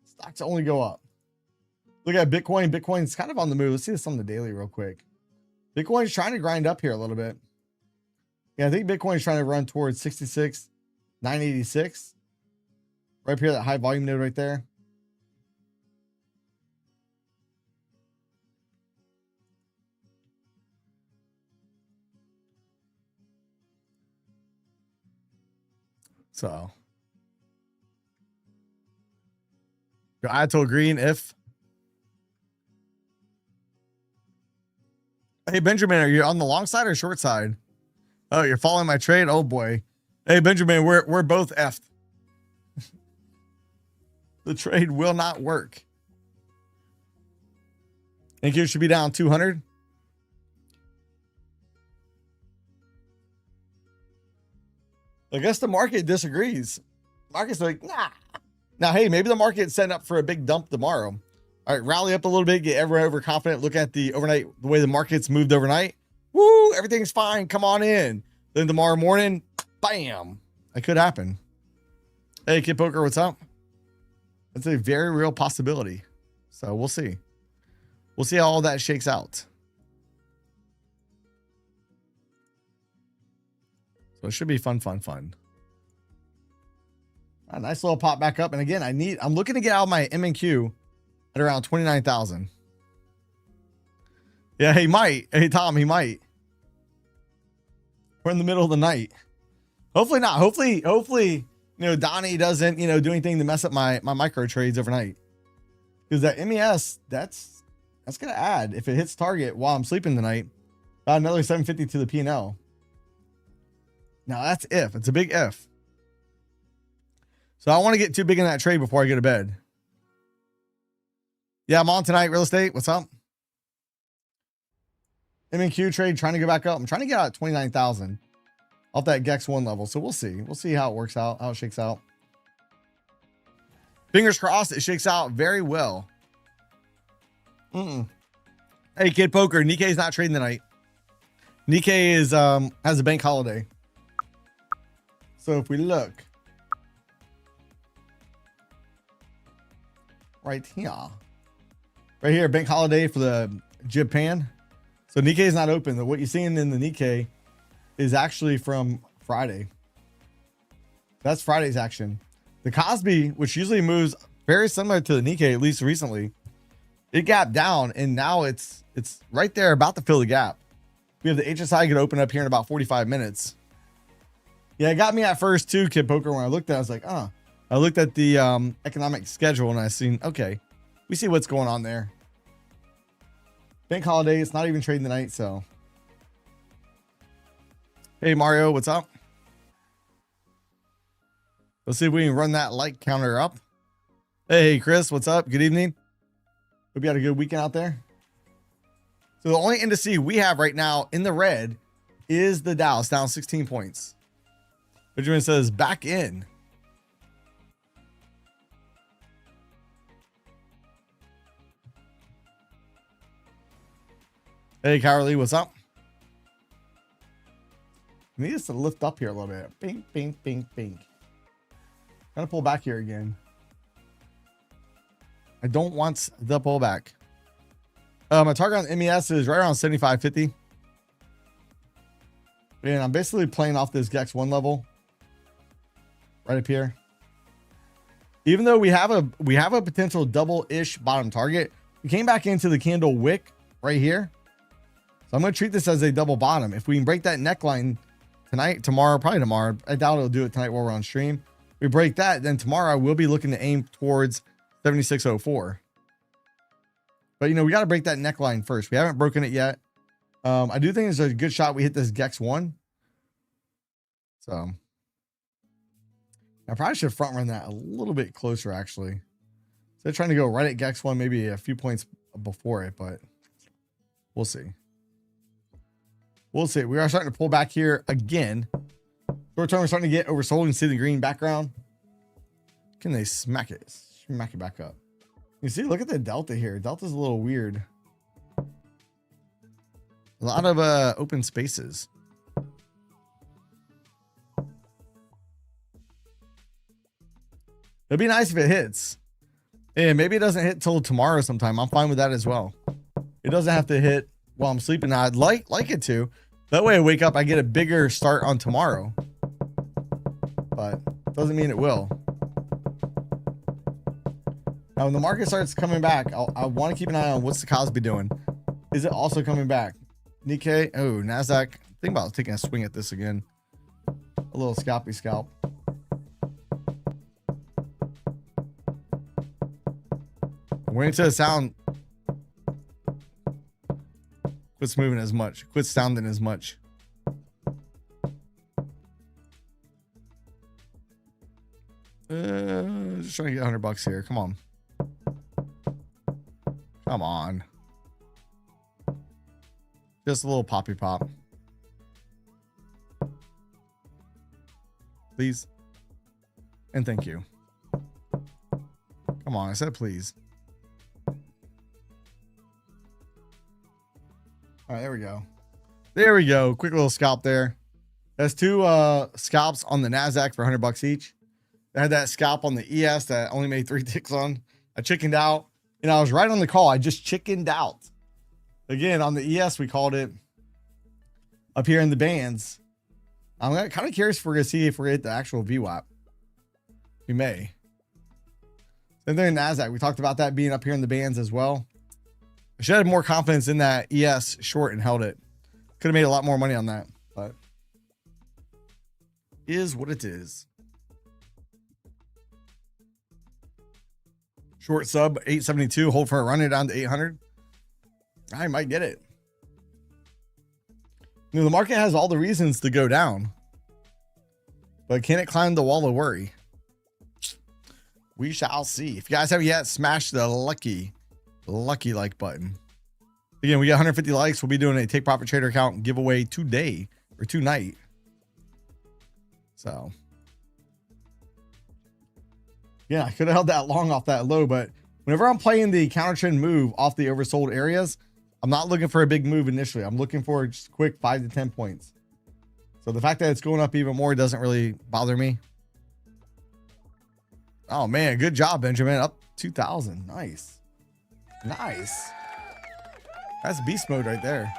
Stocks only go up. Look at Bitcoin. Bitcoin's kind of on the move. Let's see this on the daily real quick. Bitcoin's trying to grind up here a little bit. Yeah, I think Bitcoin's trying to run towards 66,986. Right up here, that high volume node right there. So I told green if. Hey, Benjamin, are you on the long side or short side? Oh, you're following my trade? Oh boy. Hey, Benjamin, we're both effed. The trade will not work. Think you should be down 200? I guess the market disagrees. Market's like, nah. Now, hey, maybe the market's setting up for a big dump tomorrow. All right, rally up a little bit, get everyone overconfident. Look at the overnight, the way the market's moved overnight. Woo! woo, everything's fine. Come on in. Then tomorrow morning, bam, that could happen. Hey, Kid Poker, what's up? That's a very real possibility. So we'll see. We'll see how all that shakes out. So it should be fun. A nice little pop back up. And again, I'm looking to get out of my M&Q at around 29,000. Yeah, he might. Hey, Tom, he might. We're in the middle of the night. Hopefully not. Hopefully, you know, Donnie doesn't, you know, do anything to mess up my micro trades overnight. Because that MES, that's going to add, if it hits target while I'm sleeping tonight, about another 750 to the P&L. Now that's if. It's a big if. So I don't want to get too big in that trade before I go to bed. Yeah, I'm on tonight. Real estate. What's up? M&Q trade trying to go back up. I'm trying to get out at 29,000 off that GEX 1 level. So we'll see. We'll see how it works out, how it shakes out. Fingers crossed it shakes out very well. Hey, Kid Poker. Nikkei's not trading tonight. Nikkei is has a bank holiday. So if we look right here, bank holiday for the Japan. So Nikkei is not open. What you're seeing in the Nikkei is actually from Friday. That's Friday's action. The Kospi, which usually moves very similar to the Nikkei, at least recently, it gapped down and now it's right there about to fill the gap. We have the HSI could open up here in about 45 minutes. Yeah, it got me at first too, Kid Poker. When I looked at it, I was like, I looked at the economic schedule and I seen, okay, we see what's going on there. Bank holiday, it's not even trading tonight, so. Hey, Mario, what's up? Let's see if we can run that like counter up. Hey, Chris, what's up? Good evening. Hope you had a good weekend out there. So the only indice we have right now in the red is the Dow. It's down 16 points. Benjamin says back in. Hey, Carly, what's up? I need us to lift up here a little bit. Bink, bink, bink, bink. Gotta pull back here again. I don't want the pullback. My target on MES is right around 75.50. And I'm basically playing off this GEX 1 level. Right up here. Even though we have a potential double-ish bottom target, we came back into the candle wick right here. So I'm going to treat this as a double bottom. If we can break that neckline tonight, tomorrow, probably tomorrow. I doubt it'll do it tonight while we're on stream. We break that, then tomorrow I will be looking to aim towards 76.04. But, you know, we got to break that neckline first. We haven't broken it yet. I do think there's a good shot we hit this GEX 1. So I probably should front run that a little bit closer, actually. So trying to go right at GEX 1, maybe a few points before it, but we'll see. We'll see. We are starting to pull back here again. Short term, we're starting to get oversold and see the green background. Can they smack it? Smack it back up. You see, look at the delta here. Delta's a little weird. A lot of open spaces. It'd be nice if it hits. And maybe it doesn't hit till tomorrow sometime. I'm fine with that as well. It doesn't have to hit while I'm sleeping. I'd like it to. That way I wake up, I get a bigger start on tomorrow. But doesn't mean it will. Now, when the market starts coming back, I want to keep an eye on what's the Kospi doing. Is it also coming back? Nikkei. Oh, NASDAQ. Think about taking a swing at this again. A little scalpy scalp. Waiting to the sound. Quits moving as much. Quits sounding as much. Just trying to get $100 here. Come on. Come on. Just a little poppy pop. Please. And thank you. Come on. I said please. All right, there we go. There we go. Quick little scalp there. That's two scalps on the NASDAQ for $100 each. I had that scalp on the ES that only made 3 ticks on. I chickened out, and I was right on the call. I just chickened out. Again, on the ES, we called it up here in the bands. I'm kind of curious if we're going to see if we're going to hit the actual VWAP. We may. Same thing in NASDAQ. We talked about that being up here in the bands as well. I should have had more confidence in that ES short and held it. Could have made a lot more money on that, but is what it is. Short sub 872, hold for a run it down to 800. I might get it. You know, the market has all the reasons to go down, but can it climb the wall of worry? We shall see. If you guys haven't yet, smash the lucky like button. Again, we got 150 likes. We'll be doing a Take Profit Trader account giveaway today or tonight. So yeah, I could have held that long off that low, but whenever I'm playing the counter trend move off the oversold areas, I'm not looking for a big move initially. I'm looking for just quick 5 to 10 points. So the fact that it's going up even more doesn't really bother me. Oh man, good job, Benjamin. Up 2,000. Nice. Nice. That's beast mode right there.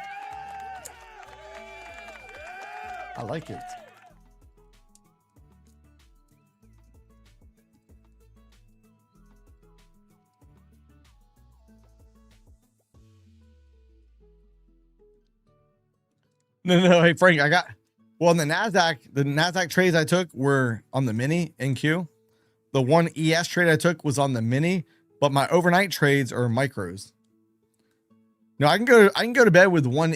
I like it. No. Hey, Frank, well, on the NASDAQ trades I took were on the mini NQ. The one ES trade I took was on the mini, but my overnight trades are micros. No, I can go to bed with one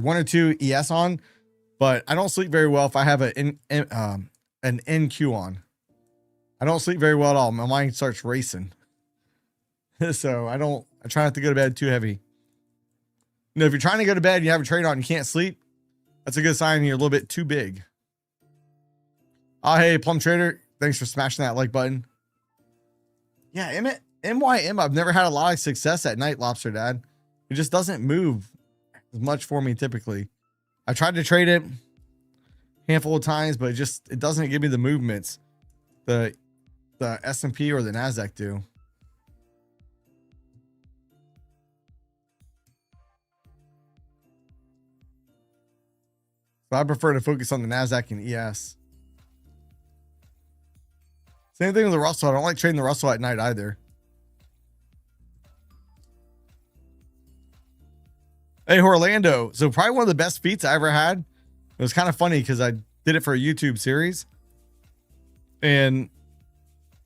or two ES on, but I don't sleep very well if I have an NQ on. I don't sleep very well at all. My mind starts racing. So I try not to go to bed too heavy. You know, if you're trying to go to bed and you have a trade on and you can't sleep, that's a good sign you're a little bit too big. Oh, hey, Plum Trader. Thanks for smashing that like button. Yeah, MYM, I've never had a lot of success at night, Lobster Dad. It just doesn't move as much for me typically. I tried to trade it a handful of times, but it doesn't give me the movements the S&P or the NASDAQ do. So I prefer to focus on the NASDAQ and ES. Same thing with the Russell. I don't like trading the Russell at night either. Hey, Orlando. So probably one of the best feats I ever had. It was kind of funny because I did it for a YouTube series. And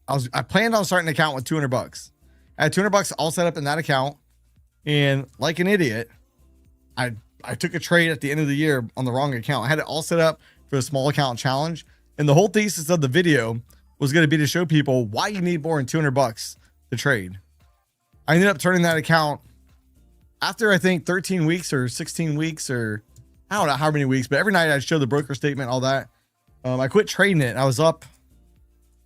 I planned on starting an account with $200. I had $200 all set up in that account. And like an idiot, I took a trade at the end of the year on the wrong account. I had it all set up for a small account challenge. And the whole thesis of the video was going to be to show people why you need more than $200 to trade. I ended up turning that account after I think 13 weeks or 16 weeks, or I don't know how many weeks, but every night I'd show the broker statement, all that. I quit trading it. I was up,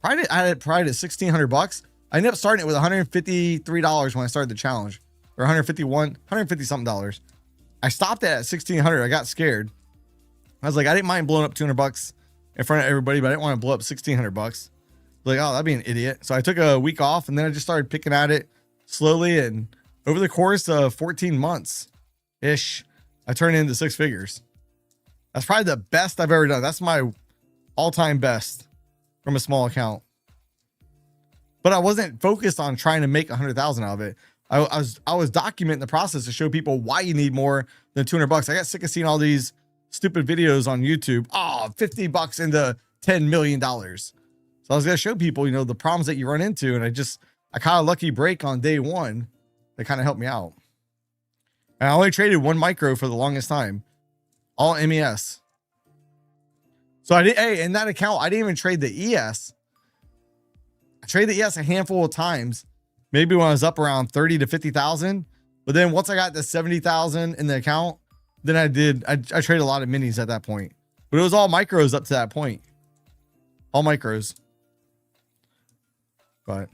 I had it probably at $1,600. I ended up starting it with $153 when I started the challenge, or $150 something dollars. I stopped at $1,600. I got scared. I was like, I didn't mind blowing up $200 in front of everybody, but I didn't want to blow up $1,600. Like, oh, that'd be an idiot. So I took a week off, and then I just started picking at it slowly. And over the course of 14 months ish, I turned into 6 figures. That's probably the best I've ever done. That's my all-time best from a small account. But I wasn't focused on trying to make 100,000 out of it. I was documenting the process to show people why you need more than $200. I got sick of seeing all these stupid videos on YouTube. Oh, $50 into $10 million. So I was going to show people, you know, the problems that you run into. And I caught a lucky break on day one that kind of helped me out. And I only traded one micro for the longest time, all MES. So in that account, I didn't even trade the ES. I traded the ES a handful of times, maybe when I was up around 30 to 50,000. But then once I got to 70,000 in the account, then I traded a lot of minis at that point, but it was all micros up to that point, all micros. But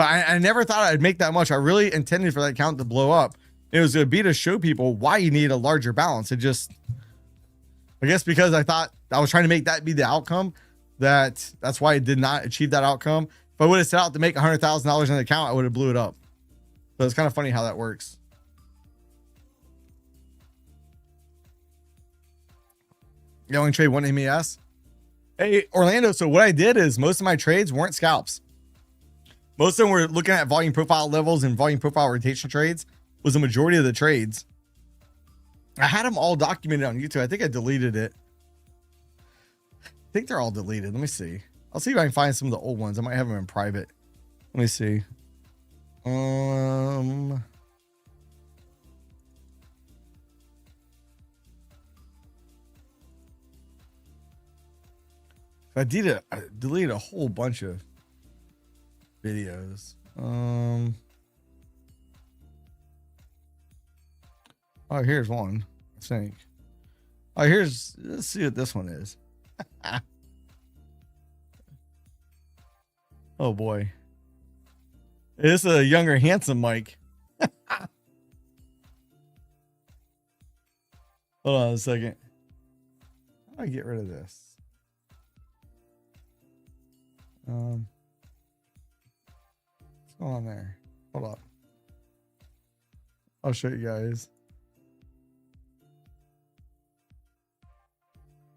But I never thought I'd make that much. I really intended for that account to blow up. It was going to be to show people why you need a larger balance. It just, I guess because I thought I was trying to make that be the outcome, that's why I did not achieve that outcome. If I would have set out to make $100,000 in the account, I would have blew it up. So it's kind of funny how that works. You only trade one MES? Hey, Orlando. So what I did is most of my trades weren't scalps. Most of them were looking at volume profile levels and volume profile rotation trades was the majority of the trades. I had them all documented on YouTube. I think I deleted it. I think they're all deleted. Let me see. I'll see if I can find some of the old ones. I might have them in private. Let me see. I deleted a whole bunch of videos. Oh, here's one, I think. Oh, let's see what this one is. Oh boy. It's a younger, handsome Mike. Hold on a second. How do I get rid of this? What's going on there? Hold up. I'll show you guys.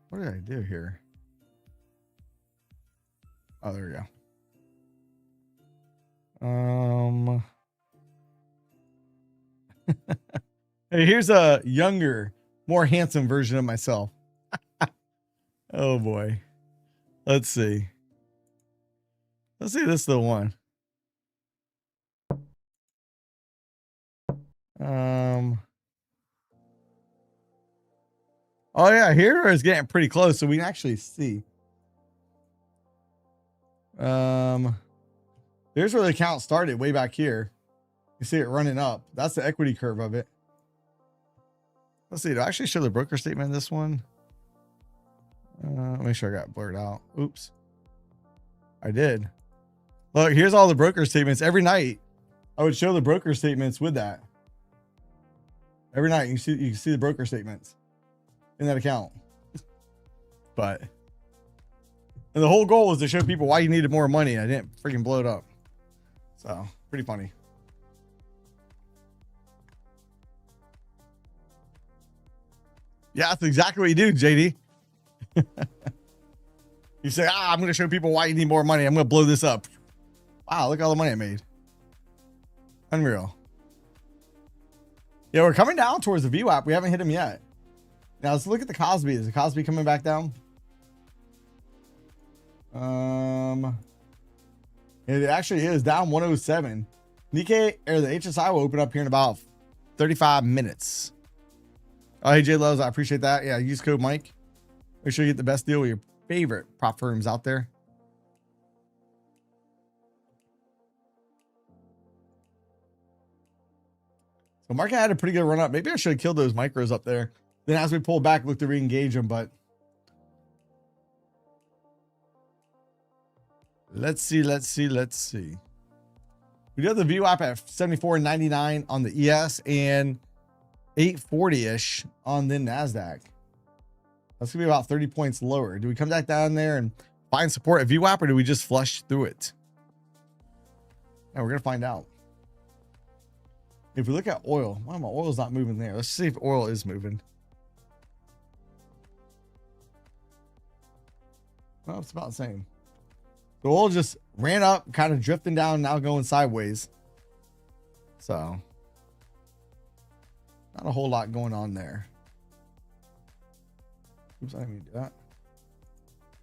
What did I do here? Oh, there we go. Hey, here's a younger, more handsome version of myself. Oh boy. Let's see. Let's see, this is the one. Oh yeah, here is getting pretty close, so we can actually see. There's where the account started, way back here. You see it running up. That's the equity curve of it. Let's see. Do I actually show the broker statement in this one? Make sure I got blurred out. Oops. I did. Look, here's all the broker statements. Every night, I would show the broker statements with that. Every night, you can see the broker statements in that account. But and the whole goal was to show people why you needed more money. I didn't freaking blow it up. So pretty funny. Yeah, that's exactly what you do, JD. You say, I'm going to show people why you need more money. I'm going to blow this up. Wow, look at all the money I made. Unreal. Yeah, we're coming down towards the VWAP. We haven't hit him yet. Now let's look at the Cosby. Is the Cosby coming back down? It actually is down 107. Nikkei or the HSI will open up here in about 35 minutes. Oh, hey, J Loves, I appreciate that. Yeah, use code Mike. Make sure you get the best deal with your favorite prop firms out there. So market had a pretty good run up. Maybe I should have killed those micros up there. Then as we pull back, look to re-engage them, but let's see. We do have the VWAP at 74.99 on the ES and 840-ish on the NASDAQ. That's gonna be about 30 points lower. Do we come back down there and find support at VWAP, or do we just flush through it? And we're gonna find out. If we look at oil, why my oil's not moving there? Let's see if oil is moving. Well, it's about the same. The oil just ran up, kind of drifting down, now going sideways. So not a whole lot going on there. Oops, I didn't mean to do that.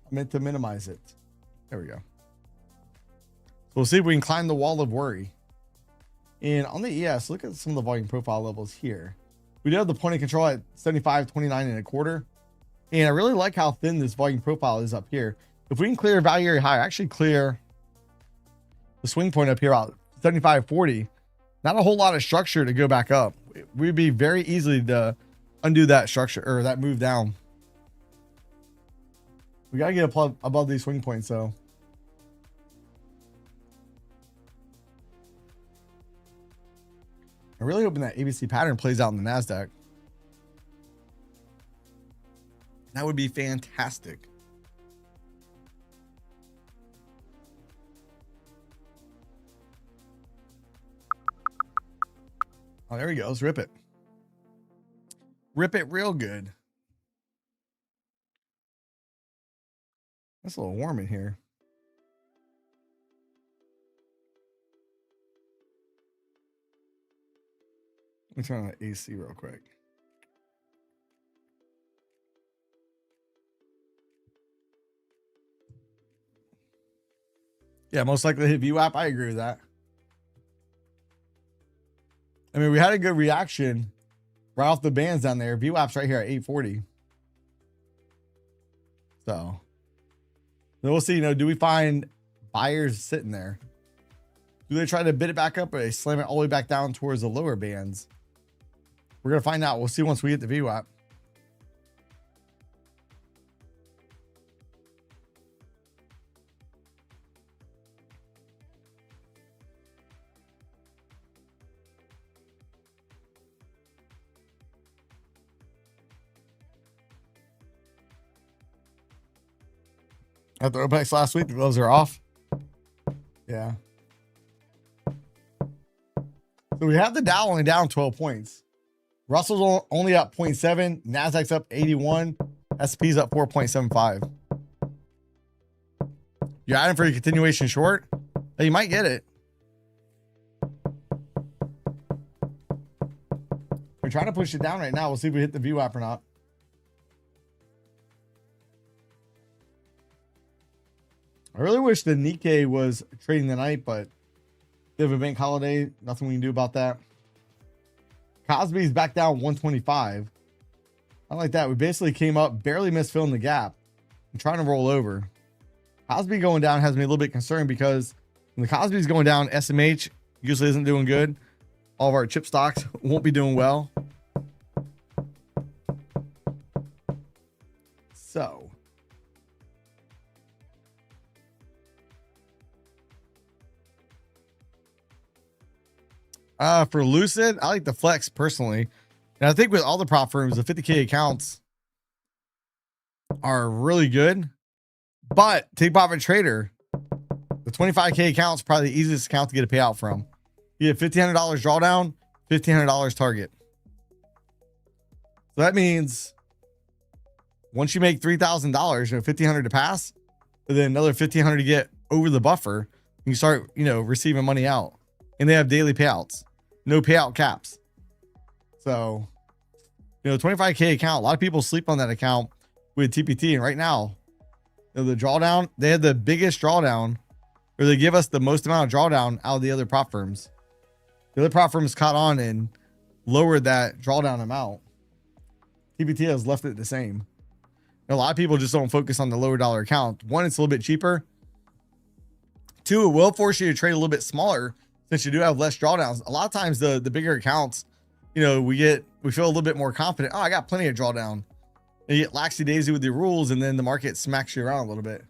I meant to minimize it. There we go. So we'll see if we can climb the wall of worry. And on the ES, look at some of the volume profile levels here. We do have the point of control at 75.29 and I really like how thin this volume profile is up here. If we can clear a value area high, actually clear the swing point up here out 75.40, not a whole lot of structure to go back up. We'd be very easily to undo that structure or that move down. We got to get above these swing points though. I'm really hoping that ABC pattern plays out in the NASDAQ. That would be fantastic. Oh, there we go. Let's rip it. Rip it real good. It's a little warm in here. Let me turn on the AC real quick. Yeah, most likely hit VWAP. I agree with that. I mean, we had a good reaction right off the bands down there. VWAP's right here at 840. So then we'll see, you know, do we find buyers sitting there? Do they try to bid it back up, or they slam it all the way back down towards the lower bands? We're going to find out. We'll see once we hit the VWAP. At the OPEX last week, the gloves are off. Yeah. So we have the Dow only down 12 points. Russell's only up 0.7. NASDAQ's up 81. S&P's up 4.75. You're adding for a continuation short? Hey, you might get it. We're trying to push it down right now. We'll see if we hit the VWAP or not. I really wish the Nikkei was trading tonight, but they have a bank holiday. Nothing we can do about that. Cosby's back down 125. I like that. We basically came up, barely missed filling the gap. I'm trying to roll over. Cosby going down has me a little bit concerned because when the Cosby's going down, SMH usually isn't doing good. All of our chip stocks won't be doing well. So for Lucid, I like the flex personally. And I think with all the prop firms, the 50K accounts are really good. But Take Profit Trader, the 25K account is probably the easiest account to get a payout from. You get $1,500 drawdown, $1,500 target. So that means once you make $3,000, you know, $1,500 to pass, and then another $1,500 to get over the buffer, you start, you know, receiving money out. And they have daily payouts, no payout caps. So, you know, 25K account, a lot of people sleep on that account with TPT. And right now, you know, the drawdown, they had the biggest drawdown, or they give us the most amount of drawdown out of the other prop firms. The other prop firms caught on and lowered that drawdown amount. TPT has left it the same. And a lot of people just don't focus on the lower dollar account. One, it's a little bit cheaper. Two, it will force you to trade a little bit smaller since you do have less drawdowns. A lot of times the bigger accounts, you know, we feel a little bit more confident. Oh, I got plenty of drawdown. And you get laxy-daisy with the rules, and then the market smacks you around a little bit.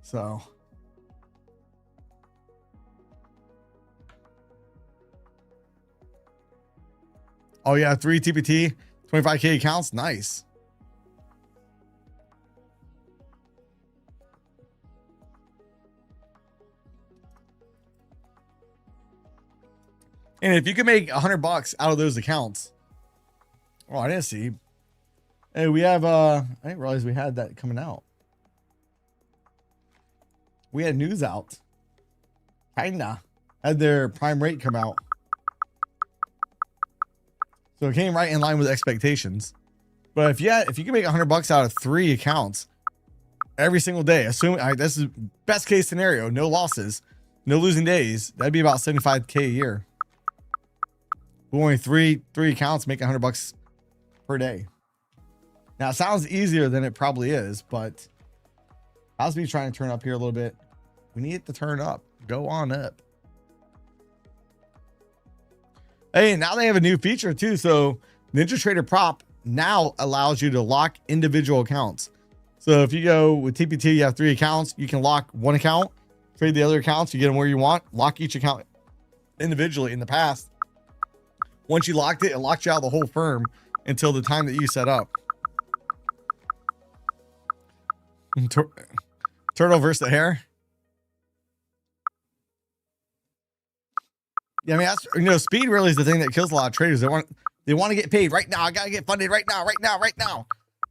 So oh yeah, 3 TPT, 25K accounts. Nice. And if you can make $100 out of those accounts. Oh, I didn't see. Hey, we have, I didn't realize we had that coming out. We had news out. China had their prime rate come out. So it came right in line with expectations. But if you can make $100 out of 3 accounts every single day, assuming this is best case scenario, no losses, no losing days, that'd be about 75K a year. Only three accounts make $100 per day. Now it sounds easier than it probably is, but Cosby's trying to turn up here a little bit. We need it to turn up. Go on up. Hey, now they have a new feature too. So Ninja Trader Prop now allows you to lock individual accounts. So if you go with TPT, you have 3 accounts, you can lock one account, trade the other accounts, you get them where you want, lock each account individually in the past. Once you locked it, it locked you out of the whole firm until the time that you set up. Turtle versus the hare. Yeah, I mean, that's, you know, speed really is the thing that kills a lot of traders. They want to get paid right now. I gotta get funded right now, right now, right now.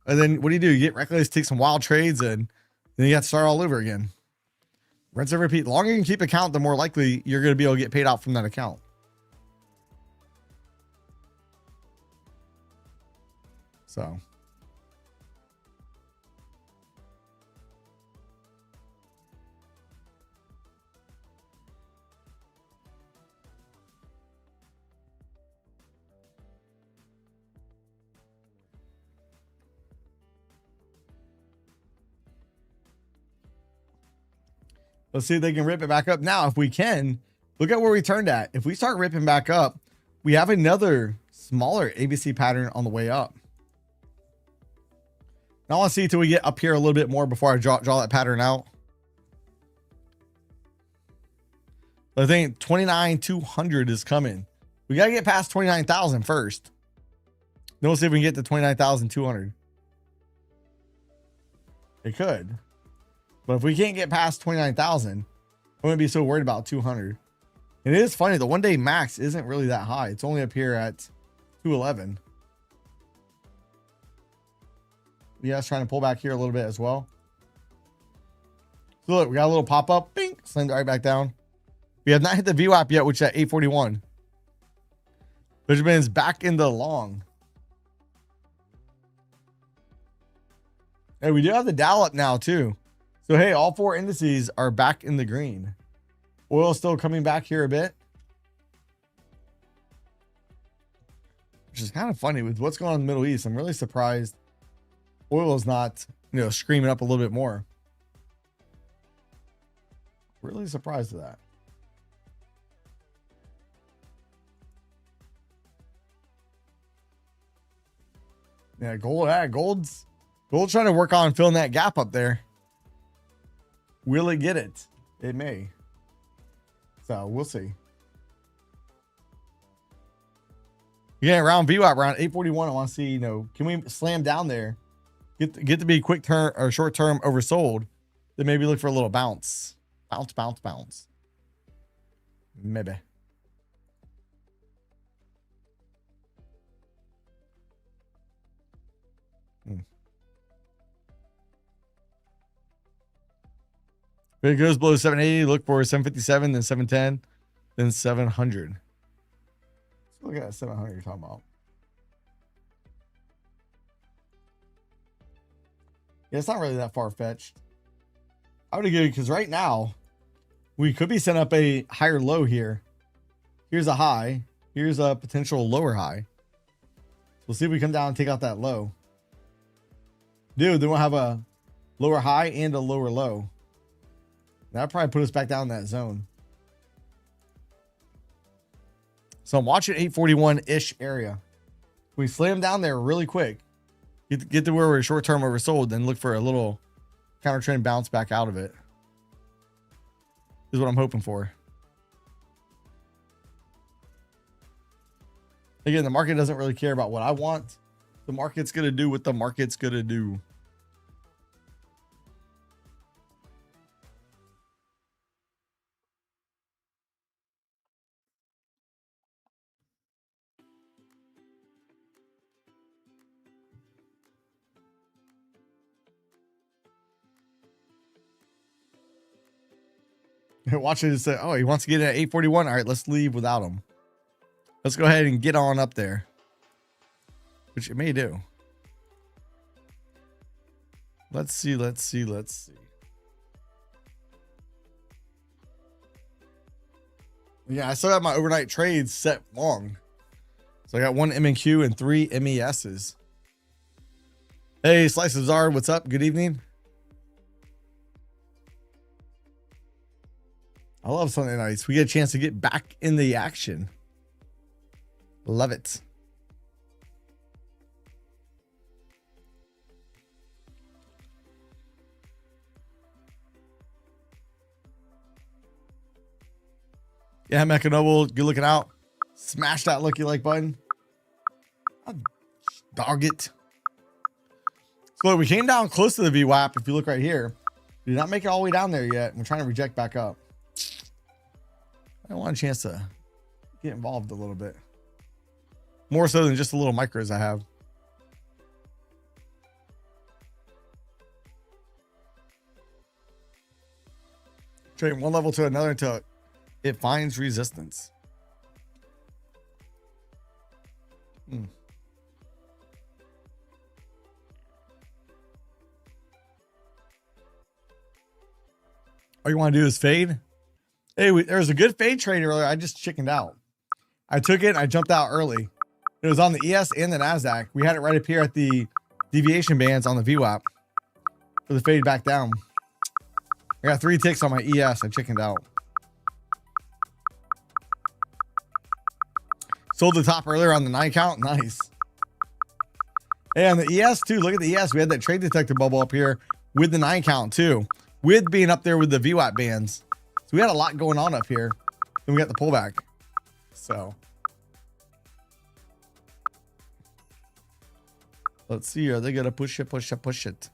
And then what do? You get reckless, take some wild trades, and then you got to start all over again. Rinse and repeat. The longer you can keep account, the more likely you're going to be able to get paid out from that account. So. Let's see if they can rip it back up. Now, if we can, look at where we turned at. If we start ripping back up, we have another smaller ABC pattern on the way up. Now I want to see until we get up here a little bit more before I draw that pattern out. I think 29,200 is coming. We got to get past 29,000 first. Then we'll see if we can get to 29,200. It could. But if we can't get past 29,000, I wouldn't be so worried about 200. And it is funny, the one day max isn't really that high. It's only up here at 211. Yeah, it's trying to pull back here a little bit as well. So look, we got a little pop up, bing, slammed right back down. We have not hit the VWAP yet, which is at 841. Benjamin's back in the long. Hey, we do have the Dow up now too. So, hey, all four indices are back in the green. Oil still coming back here a bit. Which is kind of funny with what's going on in the Middle East. I'm really surprised oil is not, you know, screaming up a little bit more. Really surprised at that. Yeah, gold's trying to work on filling that gap up there. Will it get it? It may. So we'll see. Yeah, around VWAP around 841. I want to see, you know, can we slam down there? Get to be quick term or short term oversold. Then maybe look for a little bounce. Bounce. Maybe. If it goes below 780, look for 757, then 710, then 700. Let's look at 700 you're talking about. Yeah, it's not really that far-fetched. I would agree, because right now, we could be setting up a higher low here. Here's a high. Here's a potential lower high. We'll see if we come down and take out that low. Dude, then we'll have a lower high and a lower low. That'll probably put us back down in that zone. So I'm watching 841-ish area. We slam down there really quick. Get to where we're short-term oversold, then look for a little counter trend bounce back out of it. This is what I'm hoping for. Again, the market doesn't really care about what I want. The market's going to do what the market's going to do. Watch it say, oh, he wants to get it at 841. All right, let's leave without him. Let's go ahead and get on up there, which it may do. Let's see. Yeah, I still have my overnight trades set long. So I got one MNQ and 3 MESs. Hey, Slice of Zard, what's up? Good evening. I love Sunday nights. We get a chance to get back in the action. Love it. Yeah, Mecha Noble, good looking out. Smash that looky like button. Dog it. So we came down close to the VWAP. If you look right here, we did not make it all the way down there yet. We're trying to reject back up. I want a chance to get involved a little bit. More so than just the little micros I have. Trading one level to another until it finds resistance. All you want to do is fade. Hey, there was a good fade trade earlier. I just chickened out. I took it. I jumped out early. It was on the ES and the NASDAQ. We had it right up here at the deviation bands on the VWAP for the fade back down. I got 3 ticks on my ES. I chickened out. Sold the top earlier on the 9 count. Nice. Hey, on the ES too. Look at the ES. We had that trade detector bubble up here with the 9 count too. With being up there with the VWAP bands. So we had a lot going on up here. Then we got the pullback. So let's see. Are they gonna push it, push it, push it?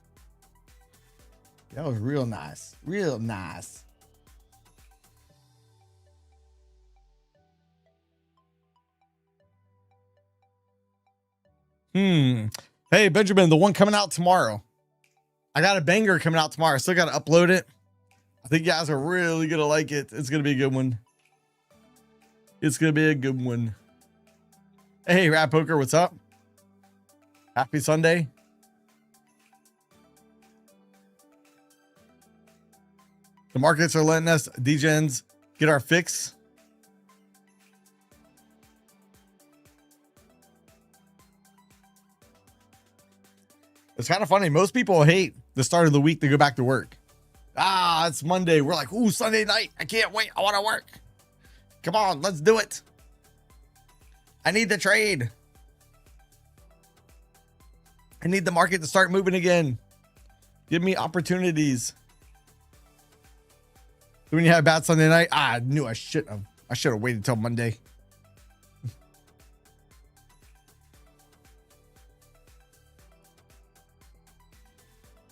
That was real nice. Real nice. Hey, Benjamin, the one coming out tomorrow. I got a banger coming out tomorrow. I still got to upload it. I think you guys are really going to like it. It's going to be a good one. It's going to be a good one. Hey, Rat Poker, what's up? Happy Sunday. The markets are letting us degens get our fix. It's kind of funny. Most people hate the start of the week to go back to work. It's Monday. We're like, ooh, Sunday night. I can't wait. I want to work. Come on, let's do it. I need the trade. I need the market to start moving again. Give me opportunities. When you have a bad Sunday night, I knew I shouldn't have. I should have waited till Monday.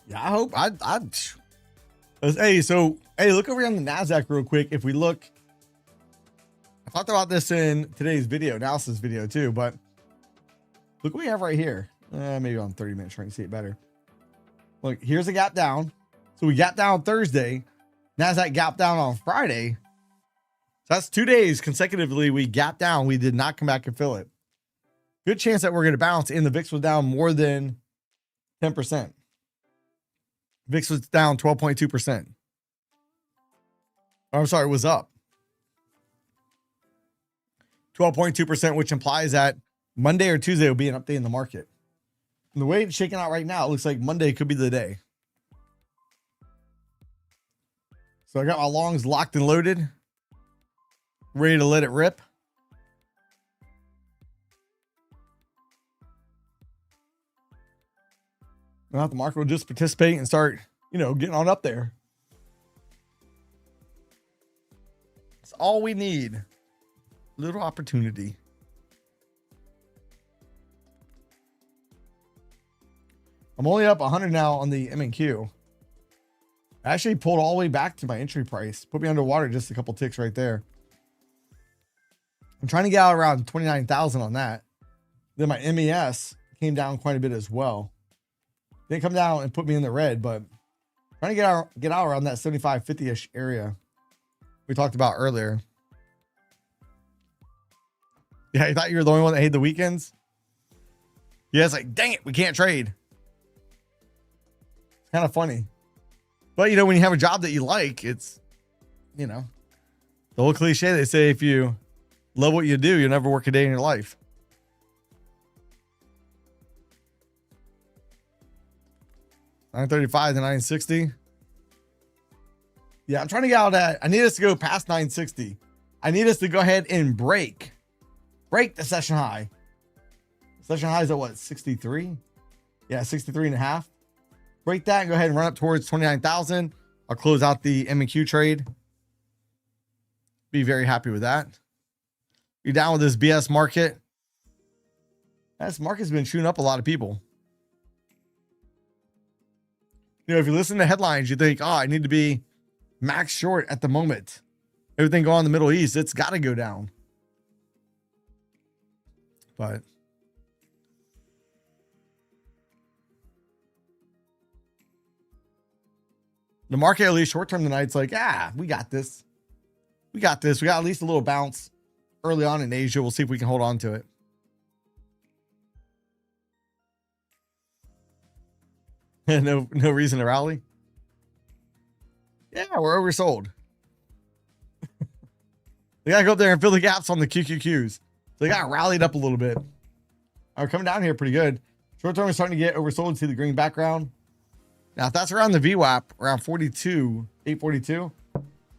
Yeah, I hope hey, look over here on the NASDAQ real quick. If we look, I talked about this in today's video, analysis video too, but look what we have right here. Maybe on 30-minute chart, you see it better. Look, here's a gap down. So we gap down Thursday. NASDAQ gap down on Friday. So that's 2 days consecutively. We gap down. We did not come back and fill it. Good chance that we're going to bounce, and the VIX was down more than 10%. VIX was down 12.2%. I'm sorry, it was up 12.2%, which implies that Monday or Tuesday will be an update in the market. And the way it's shaking out right now, it looks like Monday could be the day. So I got my longs locked and loaded, ready to let it rip. Now the market will just participate and start, getting on up there. That's all we need. Little opportunity. I'm only up 100 now on the M&Q. I actually pulled all the way back to my entry price. Put me underwater just a couple ticks right there. I'm trying to get out around 29,000 on that. Then my MES came down quite a bit as well. Didn't come down and put me in the red, but trying to get out around that 75-50-ish area we talked about earlier. Yeah, you thought you were the only one that hated the weekends? Yeah, it's like, dang it, we can't trade. It's kind of funny. But, when you have a job that you like, it's, the whole cliche. They say if you love what you do, you'll never work a day in your life. $935 to $960. Yeah, I'm trying to get out of that. I need us to go past $960. I need us to go ahead and break the session high. Session high is at what, 63? Yeah, 63 and a half. Break that and go ahead and run up towards 29,000. I'll close out the M&Q trade. Be very happy with that. You're down with this BS market. This market's been chewing up a lot of people. You know, if you listen to headlines, you think, oh, I need to be max short at the moment. Everything going on in the Middle East, it's got to go down. But the market, at least short term tonight, it's like, we got this. We got this. We got at least a little bounce early on in Asia. We'll see if we can hold on to it. no reason to rally. Yeah, we're oversold. They got to go up there and fill the gaps on the QQQs. So they got rallied up a little bit. We're coming down here pretty good. Short term is starting to get oversold. See the green background. Now, if that's around the VWAP, around 42, 842,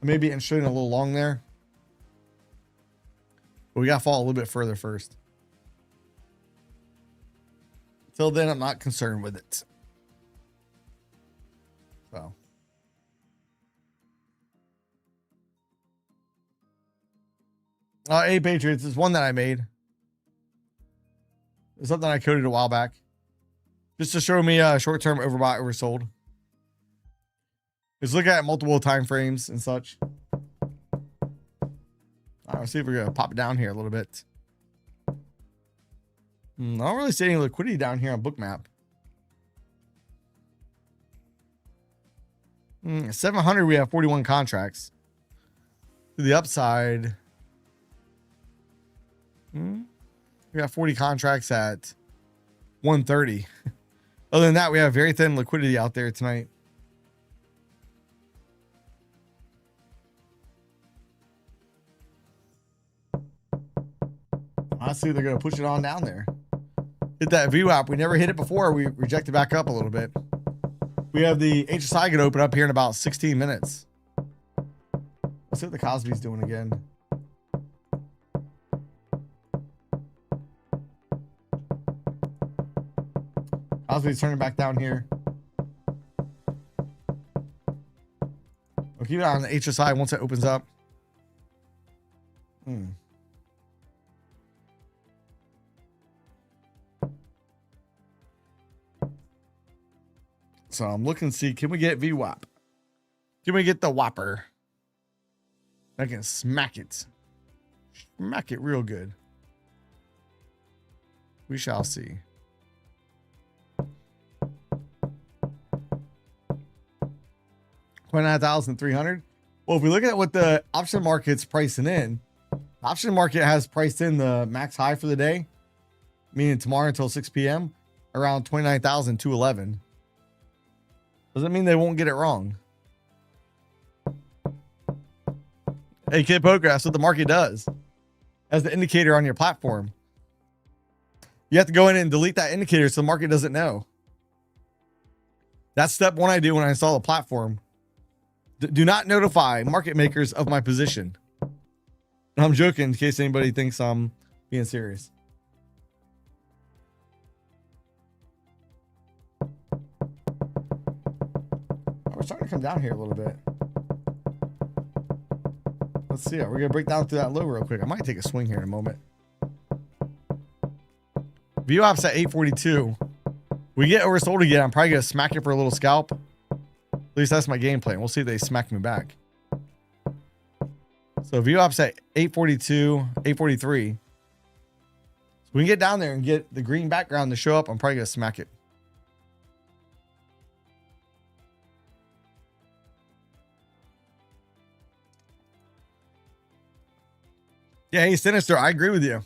maybe interested in a little long there. But we got to fall a little bit further first. Till then, I'm not concerned with it. So. Hey, Patriots, is one that I made. It's something I coded a while back. Just to show me short-term overbought, oversold. Just look at multiple time frames and such. Let's see if we're going to pop it down here a little bit. I don't really see any liquidity down here on Bookmap. 700, we have 41 contracts. To the upside, we got 40 contracts at 130. Other than that, we have very thin liquidity out there tonight. Honestly, they're going to push it on down there. Hit that VWAP. We never hit it before. We rejected back up a little bit. We have the HSI going to open up here in about 16 minutes. Let's see what the Cosby's doing again. Cosby's turning back down here. We'll keep it on the HSI once it opens up. So I'm looking to see, can we get VWAP? Can we get the Whopper? I can smack it. Smack it real good. We shall see. $29,300. Well, if we look at what the option market's pricing in, the option market has priced in the max high for the day, meaning tomorrow until 6 p.m., around 29,211. Doesn't mean they won't get it wrong. Hey, Kid Poker, that's what the market does. As the indicator on your platform. You have to go in and delete that indicator so the market doesn't know. That's step one I do when I install a platform. Do not notify market makers of my position. I'm joking in case anybody thinks I'm being serious. We're starting to come down here a little bit. Let's see. We're going to break down through that low real quick. I might take a swing here in a moment. VWAP's at 842. We get oversold again. I'm probably going to smack it for a little scalp. At least that's my game plan. We'll see if they smack me back. So VWAP's at 842, 843. So we can get down there and get the green background to show up. I'm probably going to smack it. Yeah, hey, Sinister, I agree with you.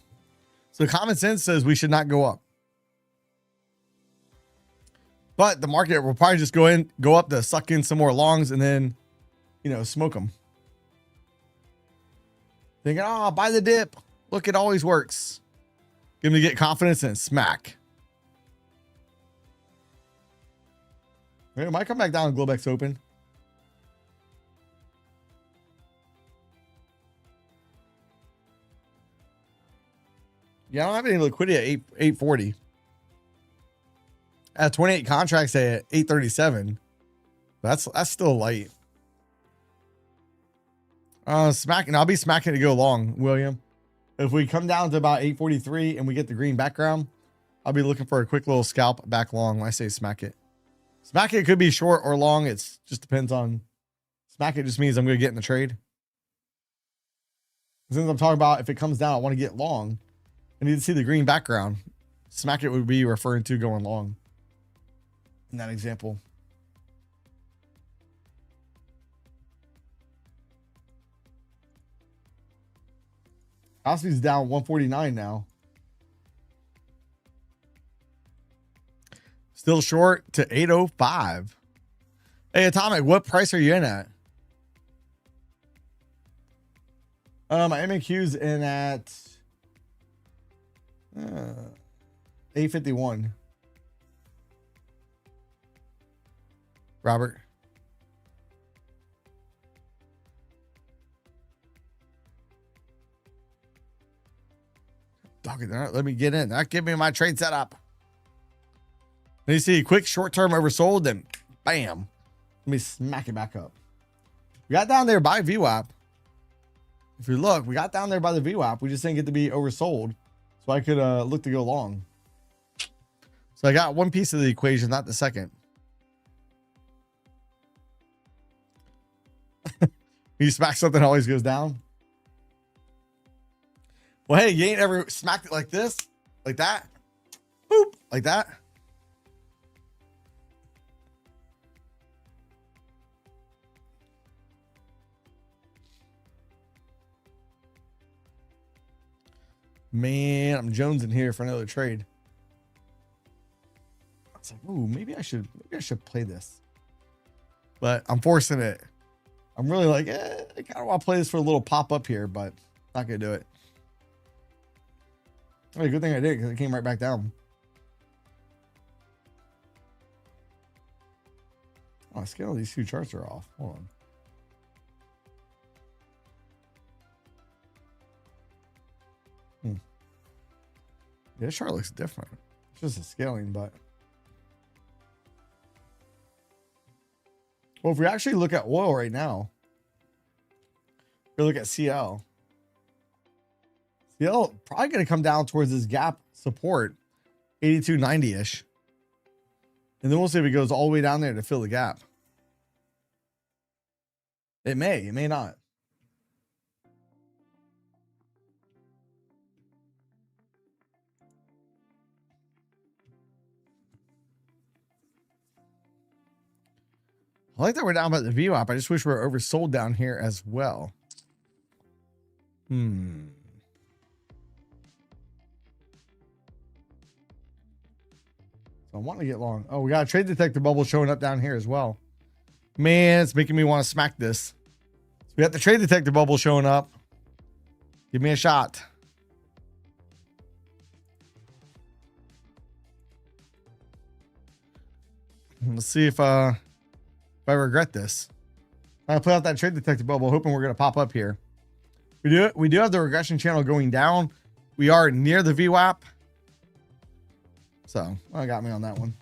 So common sense says we should not go up. But the market will probably just go up to suck in some more longs and then, smoke them. Thinking, oh, buy the dip. Look, it always works. Give me to get confidence and smack. It might come back down and Globex open. Yeah, I don't have any liquidity at 840. At 28 contracts at 837. That's still light. Smacking. I'll be smacking to go long, William. If we come down to about 843 and we get the green background, I'll be looking for a quick little scalp back long when I say smack it. Smack it could be short or long. It's just depends on. Smack it just means I'm going to get in the trade. Since I'm talking about if it comes down, I want to get long. I need to see the green background. Smack it would be referring to going long in that example. Osby's down 149 now. Still short to 805. Hey, Atomic, what price are you in at? My MAQ's in at 851. Robert. Dog, they're not let me get in. They're not giving me my trade setup. And you see quick short-term oversold, then bam. Let me smack it back up. We got down there by VWAP. If you look, we got down there by the VWAP. We just didn't get to be oversold. So I could look to go long. So I got one piece of the equation, not the second. You smack something, always goes down. Well, hey, you ain't ever smacked it like this, like that, boop, like that. Man, I'm jonesing here for another trade. I was like, ooh, maybe I should play this, but I'm forcing it. I'm really like, I kind of want to play this for a little pop up here, but not gonna do it. Hey, good thing I did because it came right back down. Oh, scale these two charts are off. Hold on. Yeah, this chart looks different. It's just a scaling, but. Well, if we actually look at oil right now, we look at CL. CL probably going to come down towards this gap support, 82.90-ish. And then we'll see if it goes all the way down there to fill the gap. It may not. I like that we're down by the VWAP. I just wish we were oversold down here as well. So I want to get long. Oh, we got a trade detector bubble showing up down here as well. Man, it's making me want to smack this. So we got the trade detector bubble showing up. Give me a shot. Let's see if I regret this. I play out that trade detector bubble, hoping we're going to pop up here. We do have the regression channel going down. We are near the VWAP. So, well, got me on that one.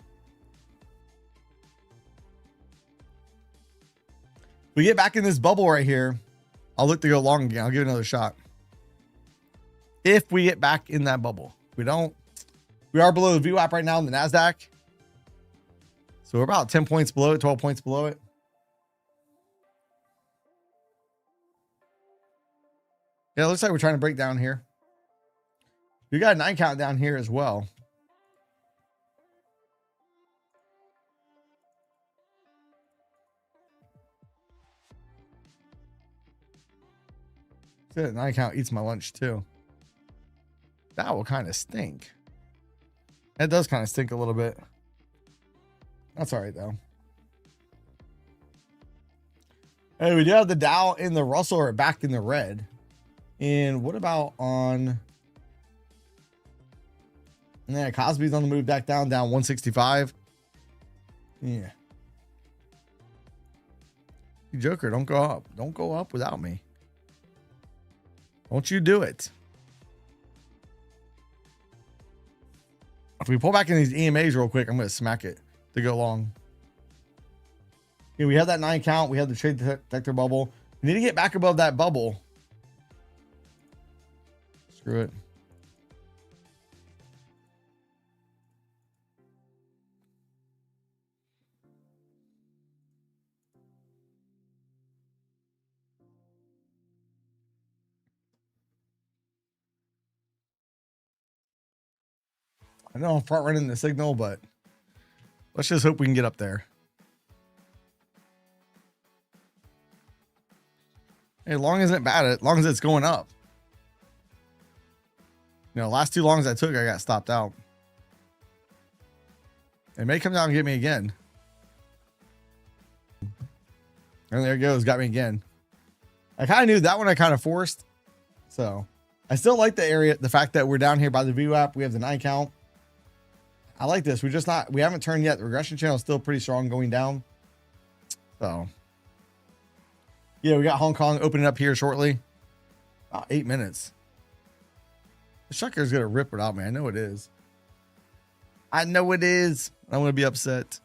If we get back in this bubble right here, I'll look to go long again. I'll give it another shot. If we get back in that bubble. If we don't, we are below the VWAP right now in the NASDAQ. So we're about 10 points below it, 12 points below it. Yeah, it looks like we're trying to break down here. We got a 9 count down here as well. That 9 count eats my lunch too. That will kind of stink. It does kind of stink a little bit. That's all right though. Hey, we do have the Dow and the Russell are back in the red. And what about on? And then Cosby's on the move back down 165. Yeah. You Joker, don't go up. Don't go up without me. Don't you do it. If we pull back in these EMAs real quick, I'm going to smack it to go long. Yeah, we have that 9 count. We have the trade detector bubble. We need to get back above that bubble. Screw it. I know I'm front running the signal, but let's just hope we can get up there. Hey, long isn't bad, as long as it's going up. You know, last two longs I took, I got stopped out. It may come down and get me again. And there it goes, got me again. I kind of knew that one I kind of forced. So I still like the area, the fact that we're down here by the VWAP. We have the 9 count. I like this. We haven't turned yet. The regression channel is still pretty strong going down. So yeah, we got Hong Kong opening up here shortly. About 8 minutes. The sucker is going to rip it out, man. I know it is. I know it is. I'm going to be upset.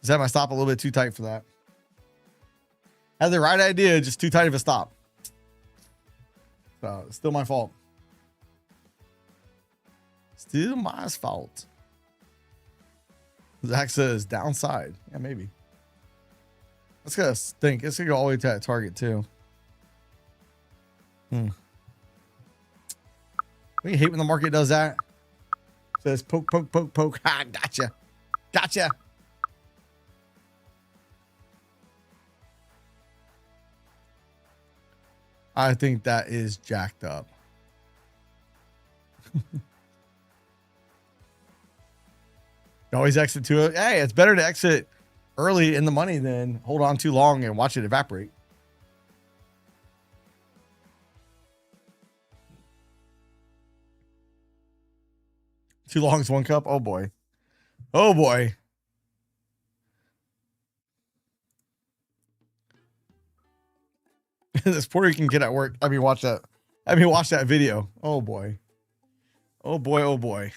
Just had my stop a little bit too tight for that. Had the right idea, just too tight of a stop. So it's still my fault. Still my fault. Zach says downside. Yeah, maybe. Let's go think. It's gonna go all the way to that target too. We hate when the market does that. Says poke, poke, poke, poke. Ha, gotcha. Gotcha. I think that is jacked up. You always exit to it. Hey, it's better to exit early in the money than hold on too long and watch it evaporate. Two longs, 1 cup. Oh boy. Oh boy. This Puerto Rican kid at work. Let me watch that video. Oh boy. Oh boy. Oh boy.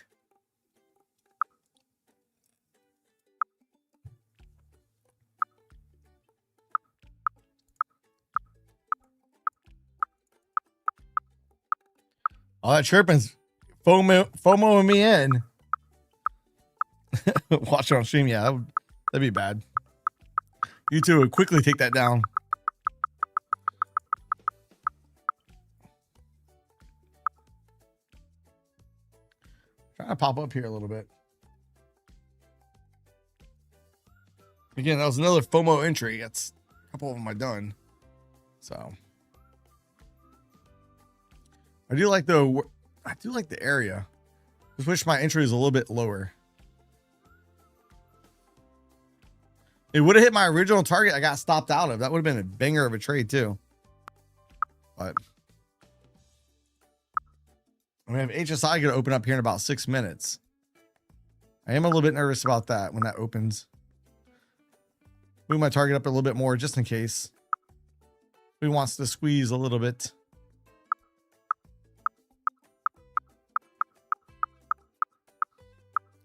All that chirping's FOMOing me in. Watch it on stream. Yeah, that'd be bad. YouTube would quickly take that down. Trying to pop up here a little bit. Again, that was another FOMO entry. That's a couple of them I done. So I do like the area. Just wish my entry was a little bit lower. It would have hit my original target I got stopped out of. That would have been a banger of a trade too. But we have HSI going to open up here in about 6 minutes. I am a little bit nervous about that when that opens. Move my target up a little bit more just in case. He wants to squeeze a little bit.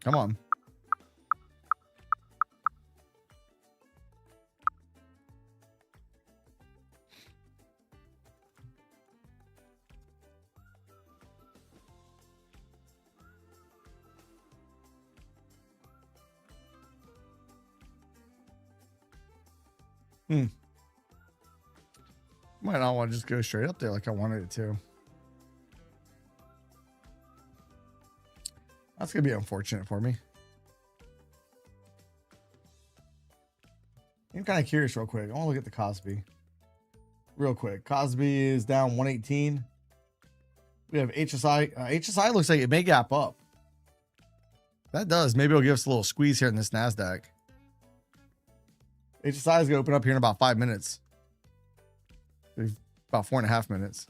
Come on. Might not want to just go straight up there like I wanted it to. That's going to be unfortunate for me. I'm kind of curious real quick. I want to look at the Cosby. Real quick. Cosby is down 118. We have HSI. HSI looks like it may gap up. That does. Maybe it'll give us a little squeeze here in this NASDAQ. HSI is going to open up here in about 5 minutes. About 4.5 minutes.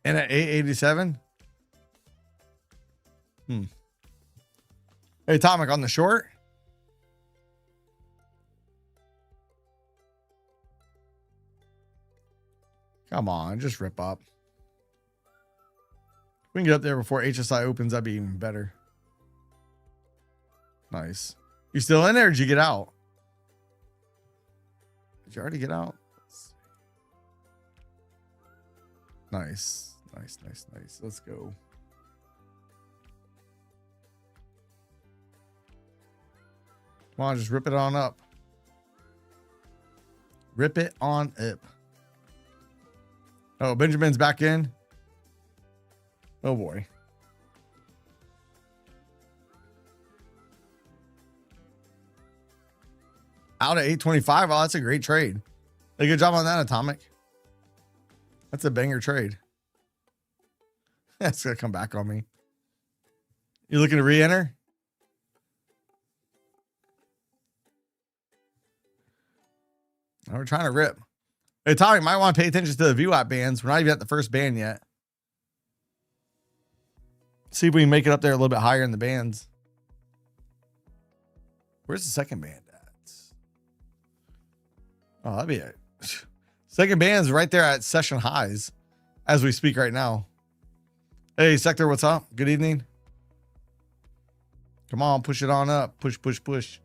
And at 887. Hey, Tomic, on the short. Come on, just rip up. If we can get up there before HSI opens, that'd be even better. Nice. You still in there or did you get out? Did you already get out? Nice. Nice, nice, nice. Let's go. Come on, just rip it on up. Rip it on up. Oh, Benjamin's back in. Oh boy. Out at 825. Oh, that's a great trade. Hey, good job on that, Atomic. That's a banger trade. That's gonna come back on me. You looking to re-enter? We're trying to rip. Hey, Tommy, might want to pay attention to the VWAP bands. We're not even at the first band yet. See if we can make it up there a little bit higher in the bands. Where's the second band at? Oh, that'd be it. Second band's right there at session highs as we speak right now. Hey, Sector, what's up? Good evening. Come on, push it on up. Push, push, push.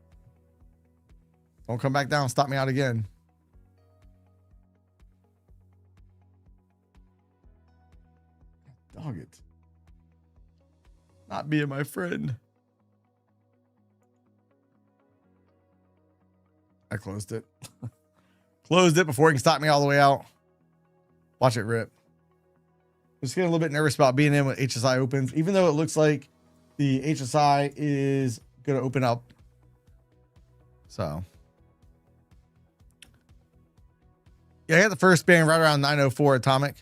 Don't come back down. Stop me out again. Dog it. Not being my friend. I closed it. Closed it before it can stop me all the way out. Watch it rip. I'm just getting a little bit nervous about being in when HSI opens, even though it looks like the HSI is going to open up. So, yeah, I got the first band right around 904 Atomic.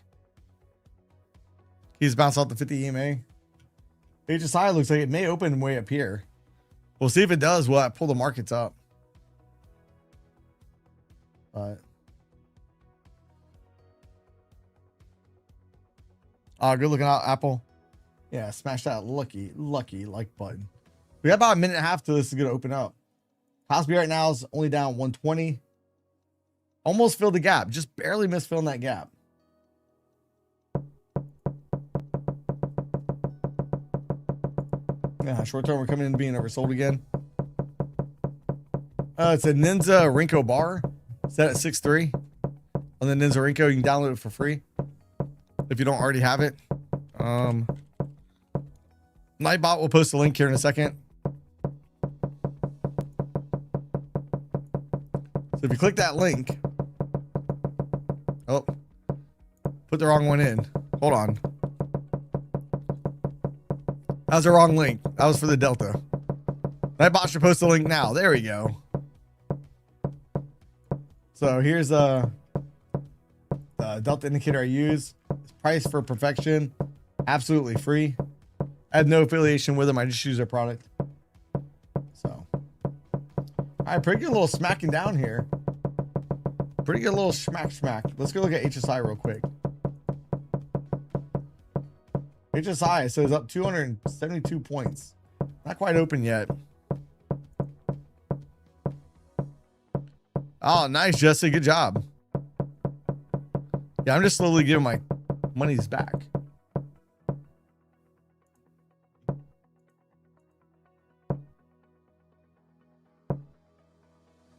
He's bounced off the 50 EMA. HSI looks like it may open way up here. We'll see if it does. We'll pull the markets up. But good looking out, Apple. Yeah, smash that lucky like button. We got about a minute and a half till this is gonna open up. Possibly right now is only down 120. Almost filled the gap. Just barely missed filling that gap. Yeah, short term, we're coming in being oversold again. It's a Ninja Rinko bar. Set at 6.3 on the Ninja Rinko. You can download it for free if you don't already have it. Nightbot will post a link here in a second. So if you click that link, oh, put the wrong one in. Hold on. That was the wrong link. That was for the Delta. Nightbot should post a link now. There we go. So here's the Delta indicator I use. It's priced for perfection. Absolutely free. I have no affiliation with them. I just use their product. So, all right, pretty good little smacking down here. Pretty good little smack. Let's go look at HSI real quick. HSI says up 272 points. Not quite open yet. Oh, nice, Jesse. Good job. Yeah, I'm just slowly giving my monies back.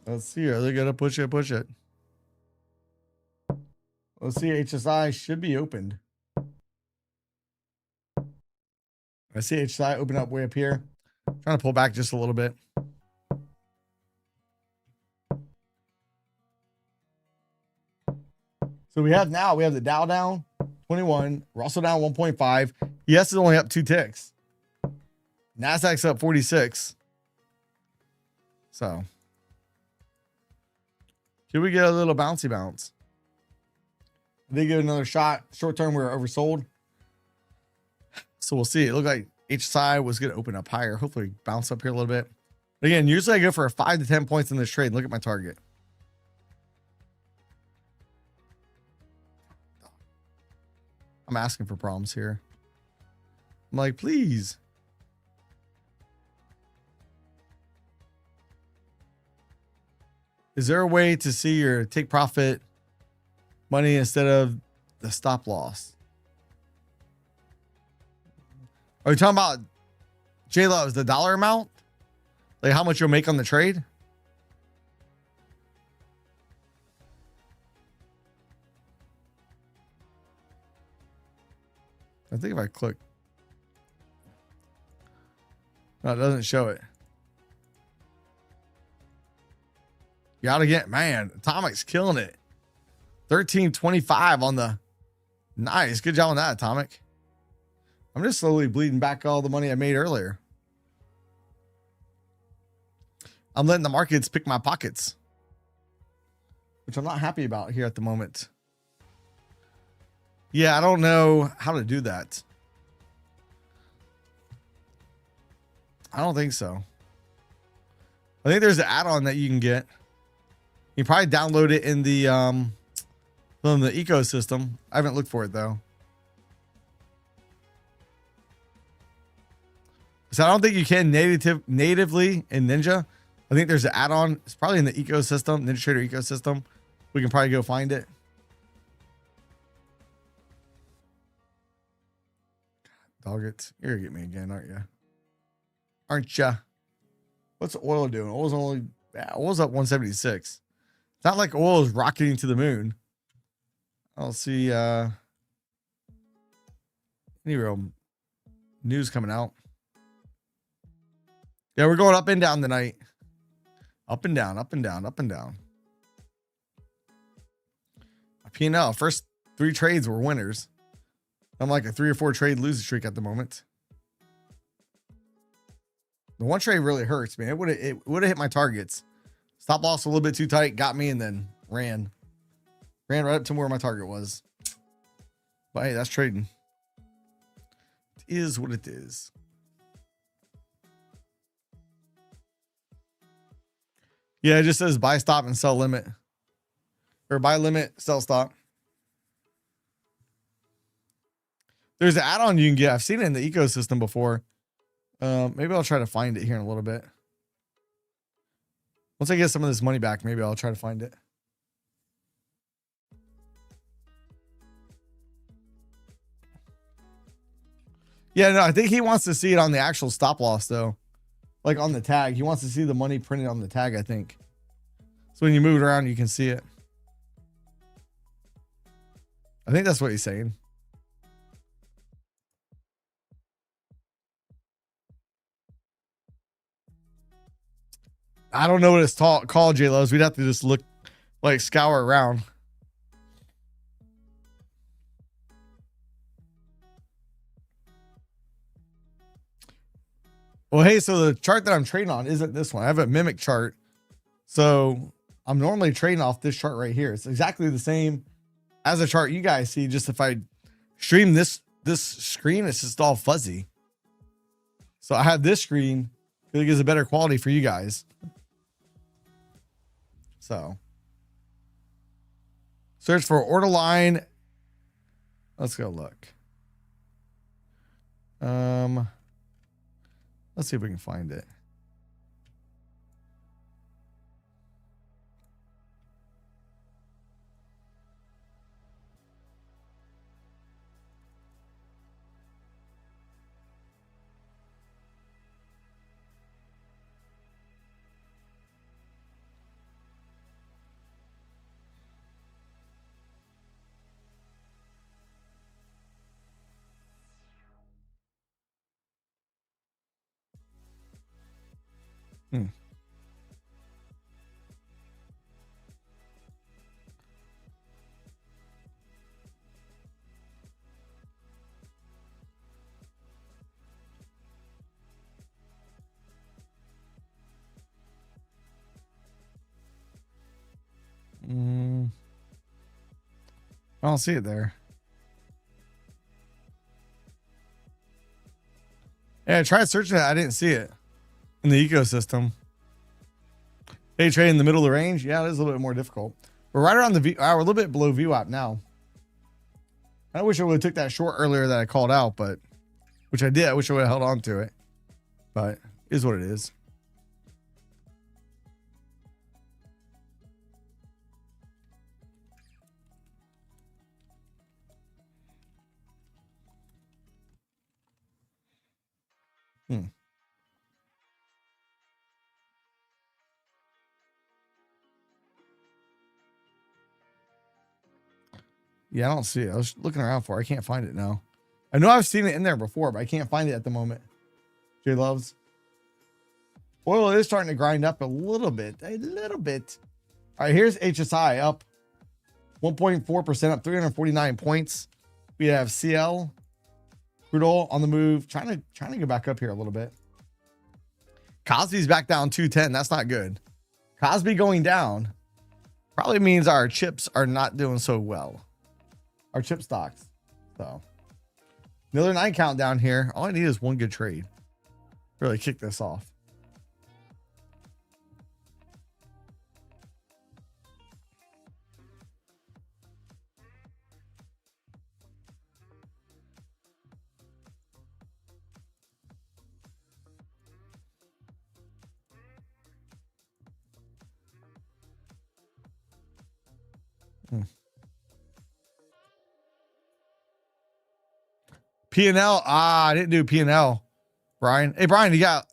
Let's see. Are they going to push it? Push it. Let's see. HSI should be opened. I see HSI open up way up here. Trying to pull back just a little bit. So we have the Dow down 21, Russell down 1.5. ES is only up 2 ticks. NASDAQ's up 46. So should we get a little bouncy bounce? They give another shot. Short term, we're oversold. So we'll see. It looked like HSI was going to open up higher. Hopefully bounce up here a little bit. Again, usually I go for 5 to 10 points in this trade. Look at my target. I'm asking for problems here. I'm like, please. Is there a way to see your take profit money instead of the stop loss? Are you talking about J-Loves, the dollar amount? Like how much you'll make on the trade? I think if I click. No, it doesn't show it. You gotta get, man, Atomic's killing it. 1325 on the, nice. Good job on that, Atomic. I'm just slowly bleeding back all the money I made earlier. I'm letting the markets pick my pockets, which I'm not happy about here at the moment. Yeah, I don't know how to do that. I don't think so. I think there's an add-on that you can get. You can probably download it in the from the ecosystem. I haven't looked for it though. So I don't think you can natively in Ninja. I think there's an add-on. It's probably in the ecosystem, Ninja Trader ecosystem. We can probably go find it. Dog it. You're gonna get me again, aren't you? Aren't ya? What's oil doing? Oil's only, yeah, oil's up 176. It's not like oil is rocketing to the moon. I don't see any real news coming out. Yeah, we're going up and down tonight. Up and down, up and down, up and down. P&L, first 3 trades were winners. I'm like a 3 or 4 trade losing streak at the moment. The one trade really hurts, man. It would have hit my targets. Stop loss a little bit too tight, got me, and then ran right up to where my target was. But hey, that's trading. It is what it is. Yeah, it just says buy stop and sell limit, or buy limit, sell stop. There's an add-on you can get. I've seen it in the ecosystem before. Maybe I'll try to find it here in a little bit. Once I get some of this money back, maybe I'll try to find it. Yeah, no, I think he wants to see it on the actual stop loss though. Like on the tag. He wants to see the money printed on the tag, I think. So when you move it around, you can see it. I think that's what he's saying. I don't know what it's called, J-Lows. We'd have to just look, like, scour around. Well, hey, so the chart that I'm trading on isn't this one. I have a mimic chart. So I'm normally trading off this chart right here. It's exactly the same as the chart you guys see. Just if I stream this screen, it's just all fuzzy. So I have this screen. I think it's a better quality for you guys. So search for order line. Let's go look. Let's see if we can find it. I don't see it there. Yeah, I tried searching it. I didn't see it in the ecosystem. Day trade in the middle of the range. Yeah, it is a little bit more difficult. We're right around the we're a little bit below VWAP now. I wish I would have took that short earlier that I called out, but which I did. I wish I would have held on to it, but it is what it is. Yeah, I don't see it. I was looking around for it. I can't find it now. I know I've seen it in there before, but I can't find it at the moment. J Loves. Oil is starting to grind up a little bit. A little bit. All right, here's HSI up 1.4%, up 349 points. We have CL, crude oil on the move, trying to go back up here a little bit. Cosby's back down 210. That's not good. Cosby going down probably means our chips are not doing so well. Our chip stocks. So another 9 count down here. All I need is one good trade. Really kick this off. P&L. I didn't do P&L. Brian. Hey, Brian, you got...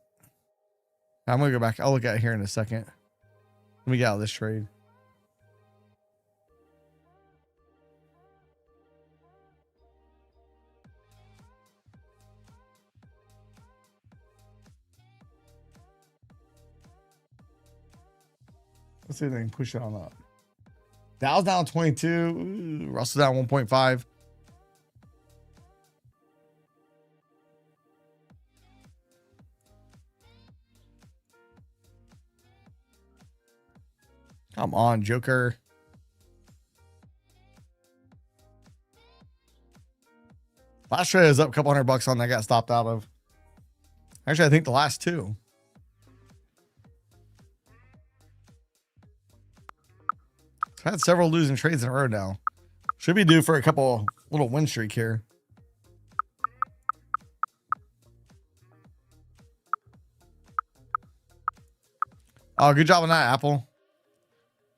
I'm going to go back. I'll look at it here in a second. Let me get out of this trade. Let's see if they can push it on up. Dow's down 22. Ooh, Russell down 1.5. Come on, Joker. Last trade is up a couple $100 on that. Got stopped out of. Actually, I think the last two. I've had several losing trades in a row now. Should be due for a couple little win streak here. Oh, good job on that, Apple.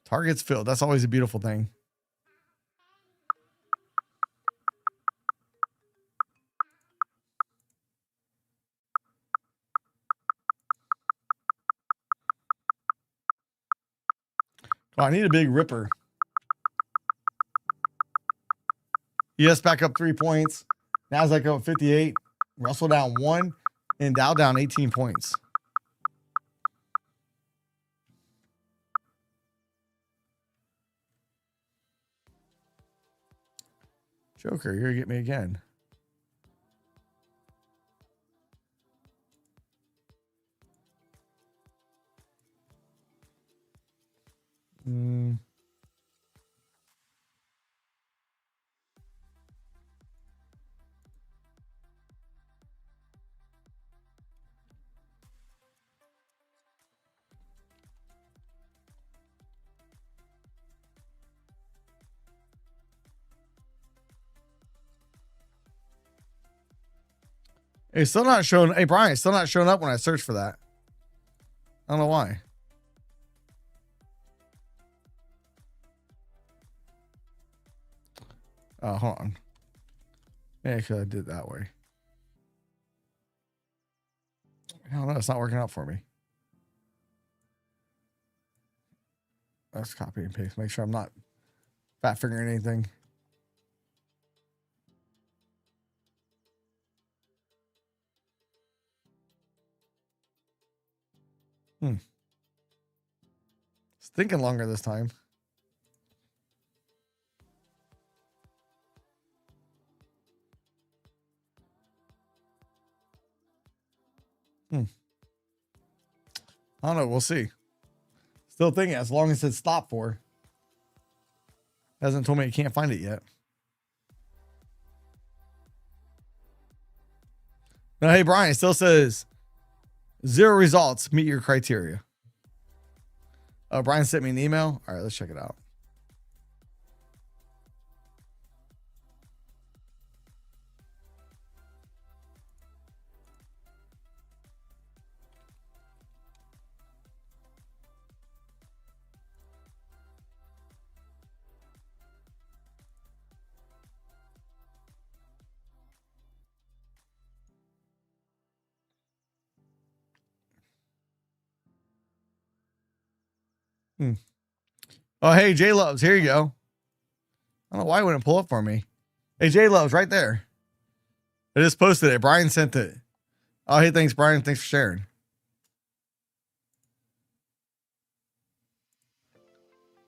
Targets filled. That's always a beautiful thing. Oh, I need a big ripper. ES back up 3 points. NASDAQ up 58. Russell down 1. And Dow down 18 points. Joker, you're going to get me again. It's still not showing. Hey, Brian, it's still not showing up when I search for that. I don't know why. Oh, hold on. Yeah, because I did it that way. I don't know. It's not working out for me. Let's copy and paste. Make sure I'm not fat fingering anything. It's thinking longer this time. I don't know. We'll see. Still thinking as long as it's stopped for. Hasn't told me you can't find it yet. No, hey, Brian, it still says 0 results meet your criteria. Brian sent me an email. All right, let's check it out. Oh, hey, J Loves, here you go. I don't know why it wouldn't pull up for me. Hey, J Love's right there. I just posted it. Brian sent it. Oh, hey, thanks, Brian. Thanks for sharing.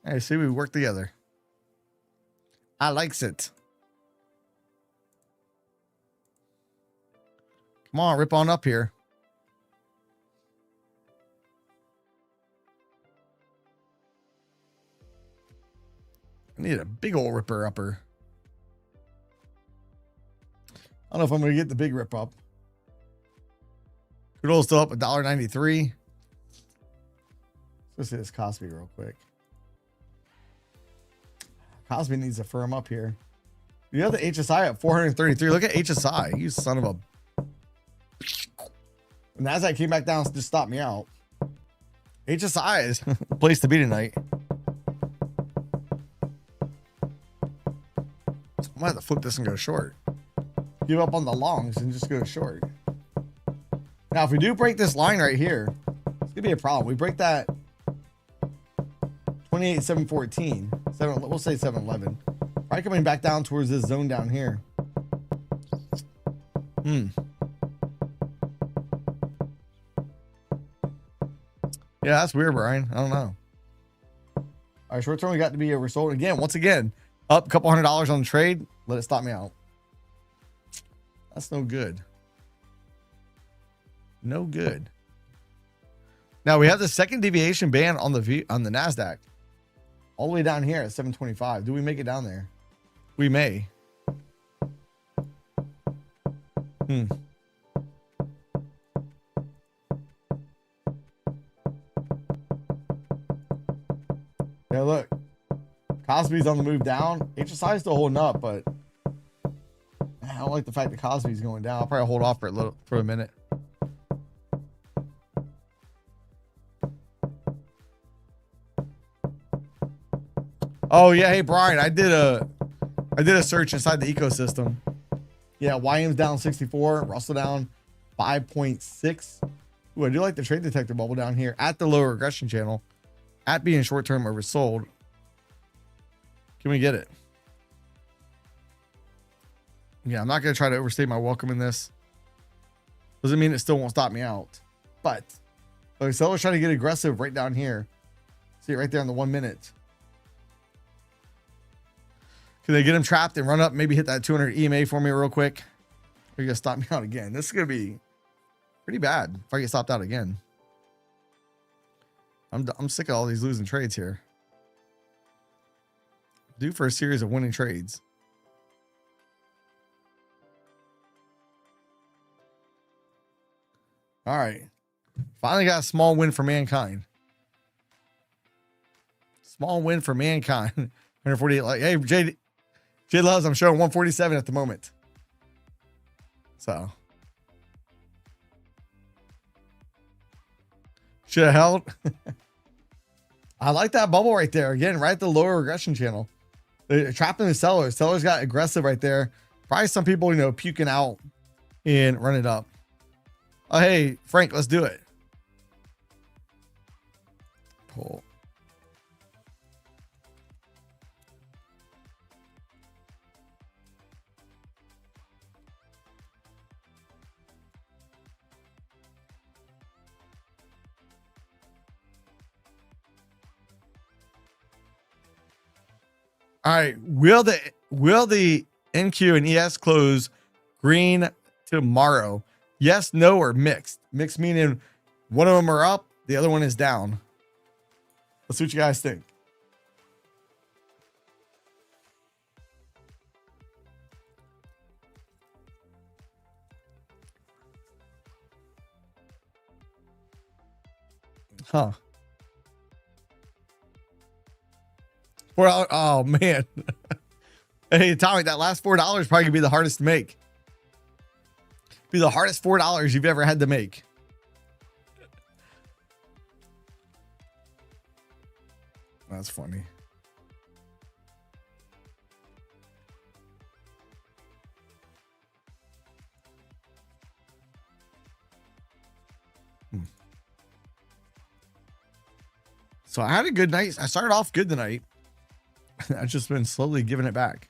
Hey, see, we work together. I likes it. Come on, rip on up here. I need a big old ripper upper. I don't know if I'm going to get the big rip up. Crude oil's still up $1.93. Let's see this Cosby real quick. Cosby needs to firm up here. You have the HSI at 433. Look at HSI. You son of a... NASDAQ came back down to just stop me out. HSI is the place to be tonight. I might have to flip this and go short. Give up on the longs and just go short. Now, if we do break this line right here, it's going to be a problem. We break that 28,714. We'll say 711. Probably coming back down towards this zone down here. Yeah, that's weird, Brian. I don't know. All right, short term, we got to be oversold again. Once again, up a couple $100 on the trade. Let it stop me out. That's no good. No good. Now we have the second deviation band on the NASDAQ. All the way down here at 725. Do we make it down there? We may. Yeah, look. Cosby's on the move down. HSI is still holding up, but I don't like the fact that Cosby's going down. I'll probably hold off for a minute. Oh yeah, hey Brian, I did a search inside the ecosystem. Yeah, YM's down 64, Russell down 5.6. Ooh, I do like the trade detector bubble down here at the lower regression channel, at being short term oversold. Can we get it? Yeah, I'm not gonna try to overstay my welcome in this. Doesn't mean it still won't stop me out, but like sellers trying to get aggressive right down here. See it right there in the 1 minute. Can they get him trapped and run up? Maybe hit that 200 EMA for me real quick. Or you gonna stop me out again? This is gonna be pretty bad if I get stopped out again. I'm sick of all these losing trades here. Due for a series of winning trades. All right, finally got a small win for mankind. Small win for mankind. 148. Like, hey, J Loves, I'm showing 147 at the moment. So should have held. I like that bubble right there. Again, right at the lower regression channel. They're trapping the sellers. Sellers got aggressive right there. Probably some people, puking out and run it up. Oh, hey, Frank, let's do it. Pull. All right. Will the NQ and ES close green tomorrow? Yes, no, or mixed? Mixed meaning one of them are up, the other one is down. Let's see what you guys think. Huh. $4. Oh man. Hey Tommy, that last $4 probably gonna be the hardest to make. Be the hardest $4 you've ever had to make. That's funny. So I had a good night. I started off good tonight. I've just been slowly giving it back.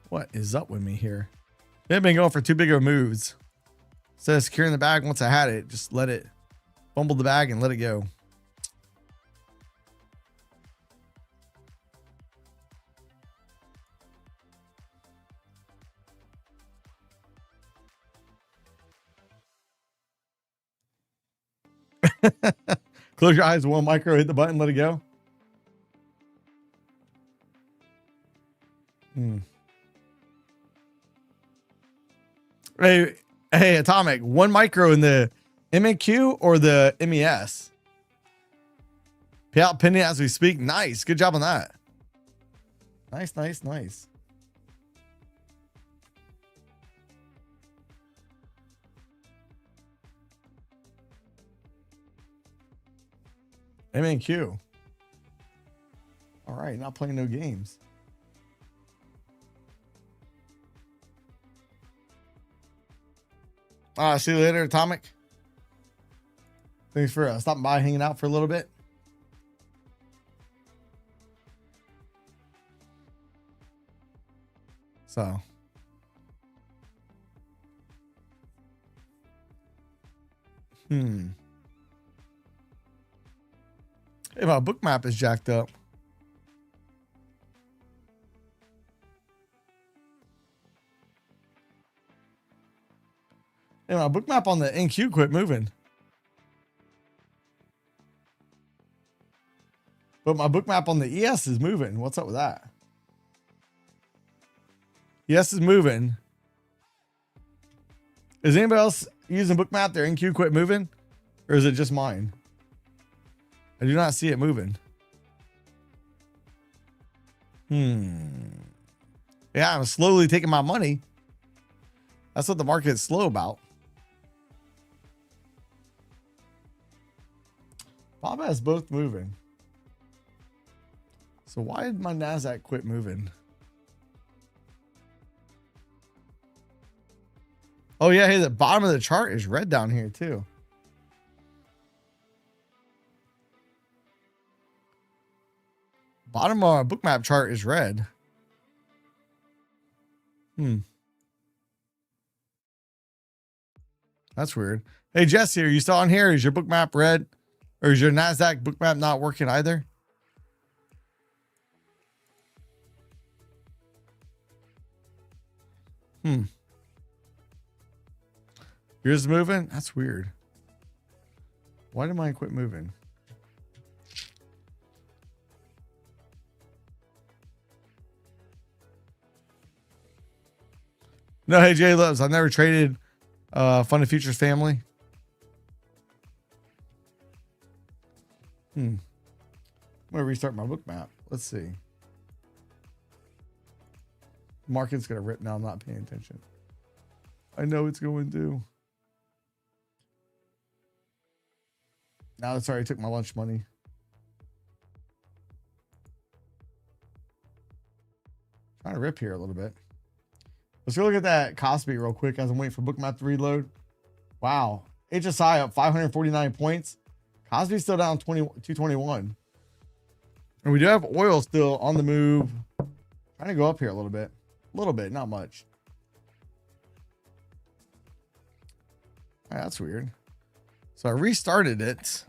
What is up with me here? They've been going for too big of moves. Instead of securing the bag once I had it, just let it fumble the bag and let it go. Close your eyes, one micro, hit the button, let it go. Hey, Atomic, one micro in the MNQ or the MES? Payout pending as we speak. Nice. Good job on that. Nice. MNQ. All right, not playing no games. See you later, Atomic. Thanks for stopping by, hanging out for a little bit. So. Hey, my Bookmap is jacked up. Hey, my Bookmap on the NQ quit moving. But my Bookmap on the ES is moving. What's up with that? ES is moving. Is anybody else using Bookmap? Their NQ quit moving? Or is it just mine? I do not see it moving. Yeah, I'm slowly taking my money. That's what the market's slow about. Bob has both moving. So why did my NASDAQ quit moving? Oh yeah, hey, the bottom of the chart is red down here too. Bottom of our Bookmap chart is red. That's weird. Hey, Jesse, are you still on here? Is your Bookmap red? Or is your NASDAQ Bookmap not working either? Yours is moving? That's weird. Why did mine quit moving? No, hey, Jay Loves. I've never traded Funded Futures Family. I'm going to restart my Bookmap. Let's see. Market's going to rip now. I'm not paying attention. I know it's going to. Now it's already took my lunch money. Trying to rip here a little bit. Let's go look at that Cosby real quick as I'm waiting for Bookmap to reload. Wow. HSI up 549 points. Cosby's still down 221. And we do have oil still on the move. Trying to go up here a little bit. A little bit, not much. All right, that's weird. So I restarted it.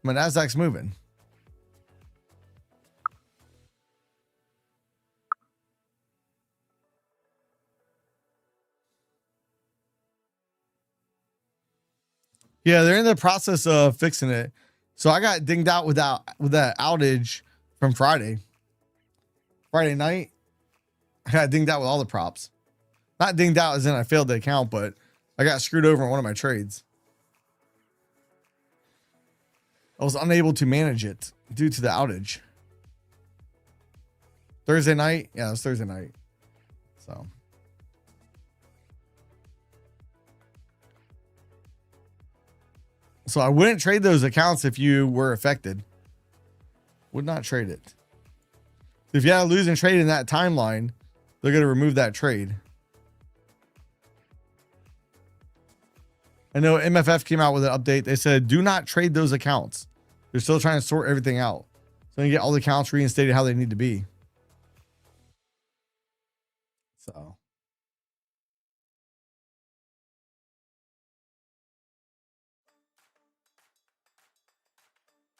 My NASDAQ's moving. Yeah, they're in the process of fixing it. So I got dinged out with that outage from Friday. Friday night, I got dinged out with all the props. Not dinged out as in I failed the account, but I got screwed over in one of my trades. I was unable to manage it due to the outage. Thursday night? Yeah, it was Thursday night. So I wouldn't trade those accounts if you were affected. Would not trade it. If you had a losing trade in that timeline, they're going to remove that trade. I know MFF came out with an update. They said, do not trade those accounts. They're still trying to sort everything out. So you get all the accounts reinstated how they need to be. So.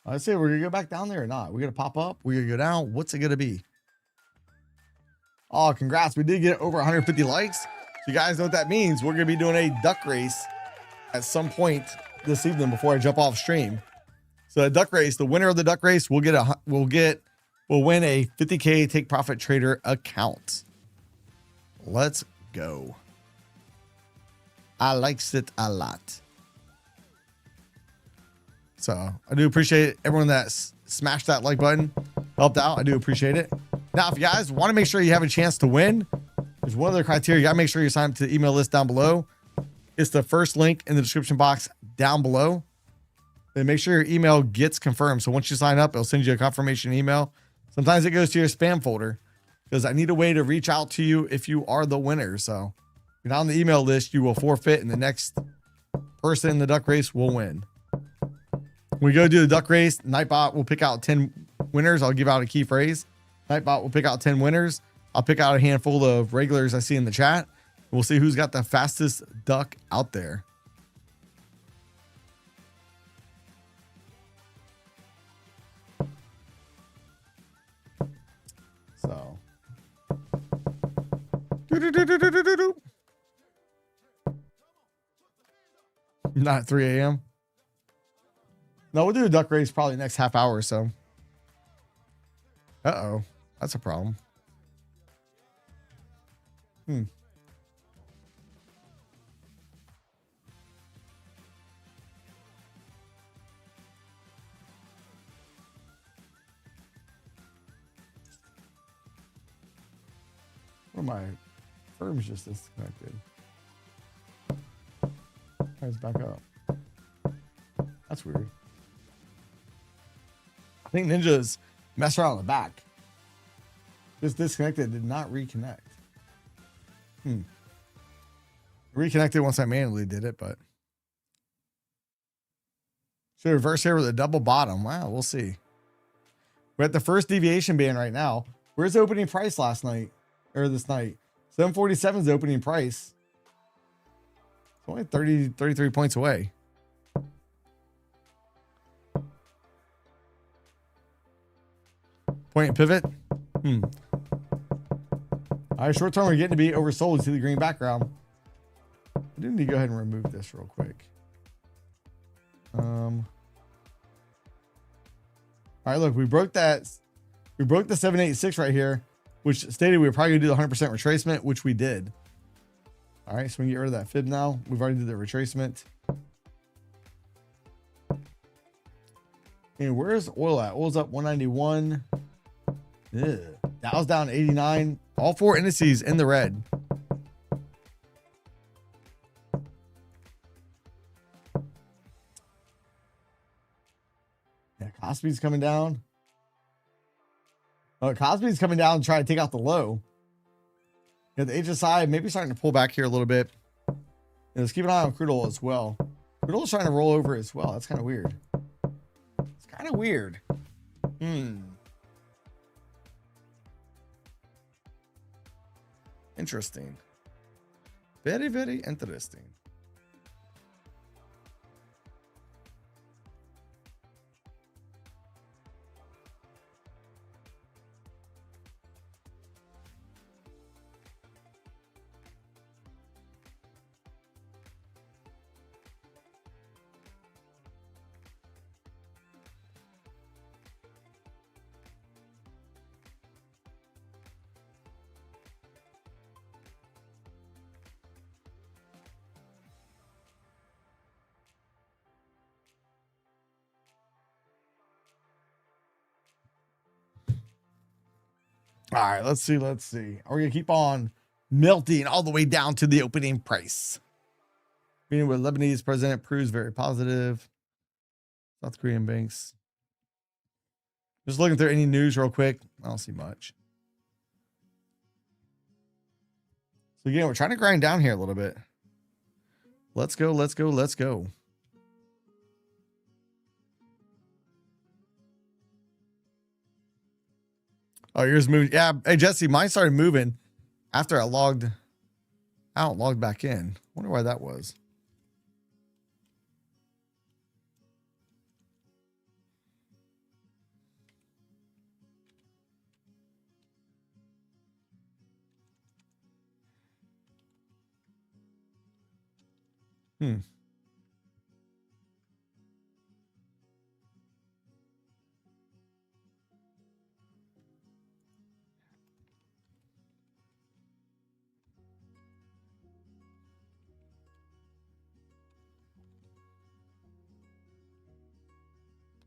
Let's see, we're gonna go back down there or not. We're gonna pop up, we're gonna go down. What's it gonna be? Oh, congrats. We did get over 150 likes. So you guys know what that means. We're gonna be doing a duck race at some point this evening before I jump off stream. So a duck race, the winner of the duck race will win a 50K take profit trader account. Let's go. I likes it a lot. So I do appreciate everyone that smashed that like button, helped out. I do appreciate it. Now, if you guys want to make sure you have a chance to win, there's one other criteria. You got to make sure you sign up to the email list down below. It's the first link in the description box down below. Then make sure your email gets confirmed. So once you sign up, it'll send you a confirmation email. Sometimes it goes to your spam folder because I need a way to reach out to you if you are the winner. So if you're not on the email list, you will forfeit, and the next person in the duck race will win. When we go do the duck race, Nightbot will pick out 10 winners. I'll give out a key phrase. Nightbot will pick out 10 winners. I'll pick out a handful of regulars I see in the chat. We'll see who's got the fastest duck out there. So. Not at 3 a.m. No, we'll do a duck race probably next half hour or so. Uh-oh. That's a problem. Well, my firm's just disconnected. It's back up. That's weird. I think Ninja's messed around on the back. Just disconnected, did not reconnect. Reconnected once I manually did it, but. So reverse here with a double bottom. Wow, we'll see. We're at the first deviation band right now. Where's the opening price last night? Or this night? 747 is the opening price. It's only 33 points away. Point and pivot. All right, short term, we're getting to be oversold. You see the green background. I do need to go ahead and remove this real quick. All right, look, we broke that. We broke the 786 right here, which stated we were probably gonna do the 100% retracement, which we did. All right, so we can get rid of that fib now. We've already did the retracement. And where's oil at? Oil's up 191. Ugh. Dow's down 89. All four indices in the red. Yeah, Cosby's coming down. Oh, Cosby's coming down and trying to take out the low. Yeah, the HSI maybe starting to pull back here a little bit. And let's keep an eye on crude oil as well. Crude oil's trying to roll over as well. That's kind of weird. It's kind of weird. Interesting. Very, very interesting. All right, let's see. We're going to keep on melting all the way down to the opening price. Meeting with Lebanese president proves very positive. South Korean banks. Just looking through any news real quick. I don't see much. So again, we're trying to grind down here a little bit. Let's go. Oh, yours moved. Yeah. Hey, Jesse, mine started moving after I logged out, logged back in. Wonder why that was. Hmm.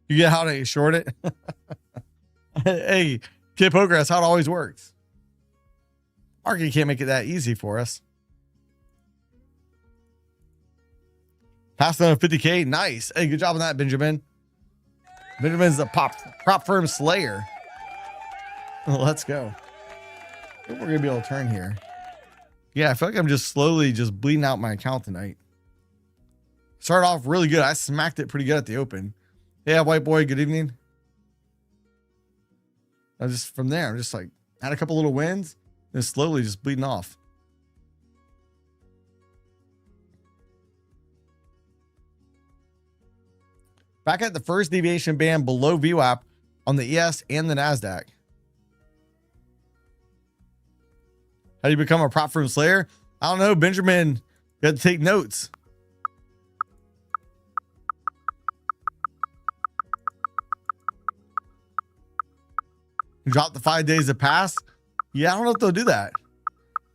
You get how to short it? Hey, Kid Poker, that's how it always works. Market can't make it that easy for us. Passed on 50K. Nice. Hey, good job on that, Benjamin. Benjamin's a prop firm slayer. Let's go. I think we're going to be able to turn here. Yeah, I feel like I'm just slowly just bleeding out my account tonight. Started off really good. I smacked it pretty good at the open. Yeah, white boy, good evening. I just from there, I'm just like had a couple little wins and slowly just bleeding off. Back at the first deviation band below VWAP on the ES and the NASDAQ. How do you become a prop firm slayer? I don't know, Benjamin. You have to take notes. Drop the 5 days to pass. Yeah, I don't know if they'll do that.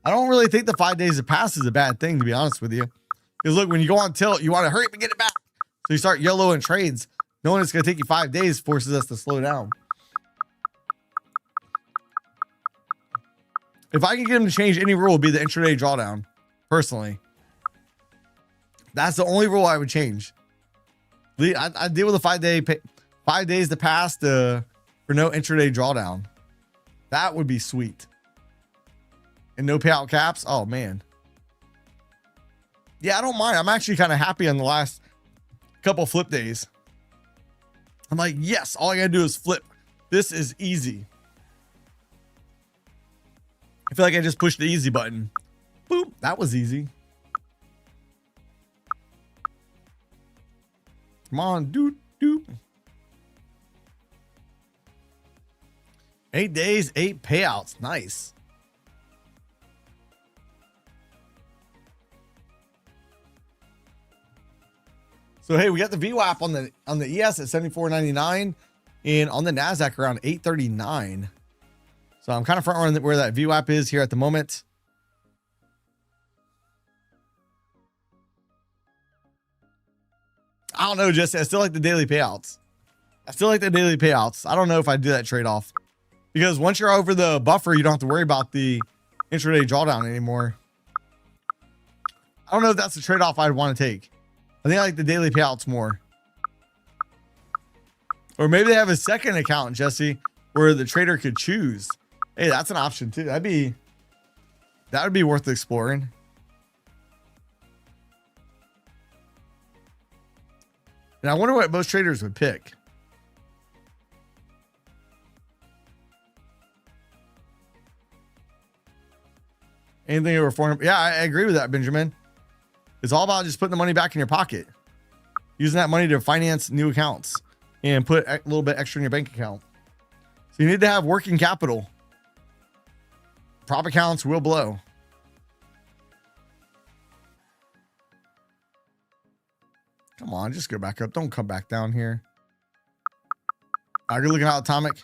I don't really think the 5 days to pass is a bad thing, to be honest with you. Because look, when you go on tilt, you want to hurry up and get it back. So you start YOLOing trades. Knowing it's going to take you 5 days forces us to slow down. If I can get them to change any rule, it would be the intraday drawdown. Personally. That's the only rule I would change. I deal with a 5 days to pass for no intraday drawdown. That would be sweet. And no payout caps. Oh, man. Yeah, I don't mind. I'm actually kind of happy on the last couple flip days. I'm like, yes, all I got to do is flip. This is easy. I feel like I just pushed the easy button. Boop. That was easy. Come on. Doot, doot. 8 days, 8 payouts. Nice. So hey, we got the VWAP on the ES at 74.99 and on the NASDAQ around 839. So I'm kind of front running where that VWAP is here at the moment. I don't know, Jesse. I still like the daily payouts. I don't know if I do that trade-off. Because once you're over the buffer, you don't have to worry about the intraday drawdown anymore. I don't know if that's the trade-off I'd want to take. I think I like the daily payouts more. Or maybe they have a second account, Jesse, where the trader could choose. Hey, that's an option too. That would be worth exploring. And I wonder what most traders would pick. Anything over 400? Yeah, I agree with that, Benjamin. It's all about just putting the money back in your pocket, using that money to finance new accounts and put a little bit extra in your bank account. So you need to have working capital. Prop accounts will blow. Come on, just go back up. Don't come back down here. You're looking at Atomic.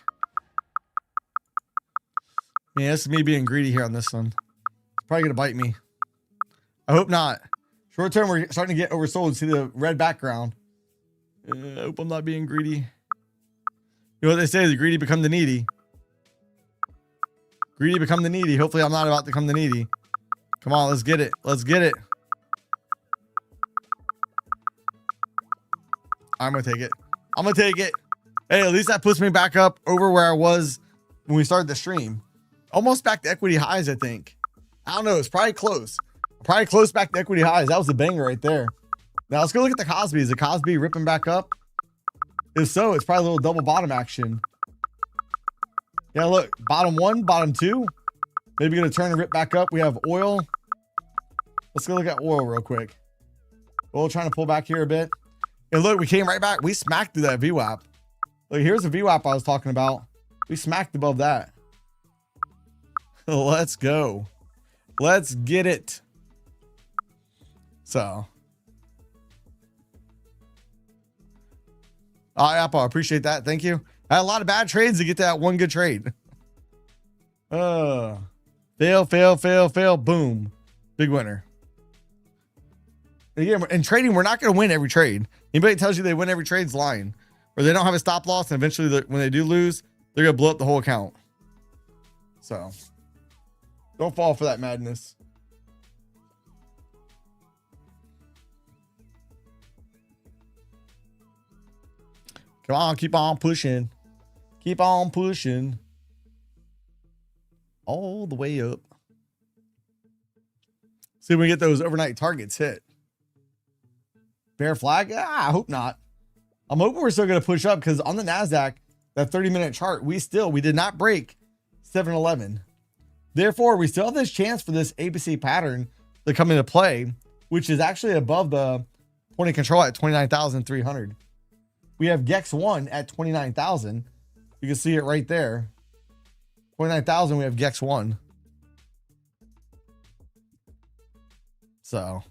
Yeah, this is me being greedy here on this one. It's probably going to bite me. I hope not. Short term, we're starting to get oversold. See the red background. I hope I'm not being greedy. You know what they say, the greedy become the needy. Greedy become the needy. Hopefully I'm not about to become the needy. Come on, let's get it. Let's get it. I'm going to take it. I'm going to take it. Hey, at least that puts me back up over where I was when we started the stream. Almost back to equity highs, I think. I don't know. It's probably close. Probably close back to equity highs. That was a banger right there. Now let's go look at the Cosby. Is the Cosby ripping back up? If so, it's probably a little double bottom action. Yeah, look, bottom one, bottom two. Maybe gonna turn and rip back up. We have oil. Let's go look at oil real quick. Oil trying to pull back here a bit. And look, we came right back. We smacked through that VWAP. Look, here's the VWAP I was talking about. We smacked above that. Let's go. Let's get it. So. Apple, I appreciate that. Thank you. I had a lot of bad trades to get that one good trade. Fail, fail, fail, fail. Boom. Big winner. Again, in trading, we're not going to win every trade. Anybody that tells you they win every trade's lying. Or they don't have a stop loss, and eventually when they do lose, they're going to blow up the whole account. So, don't fall for that madness. Come on, keep on pushing. Keep on pushing. All the way up. See if we get those overnight targets hit. Bear flag? I hope not. I'm hoping we're still going to push up because on the NASDAQ, that 30-minute chart, we did not break 711. Therefore, we still have this chance for this ABC pattern to come into play, which is actually above the point of control at 29,300. We have GEX1 at 29,000. You can see it right there. 29,000, we have GEX1. So.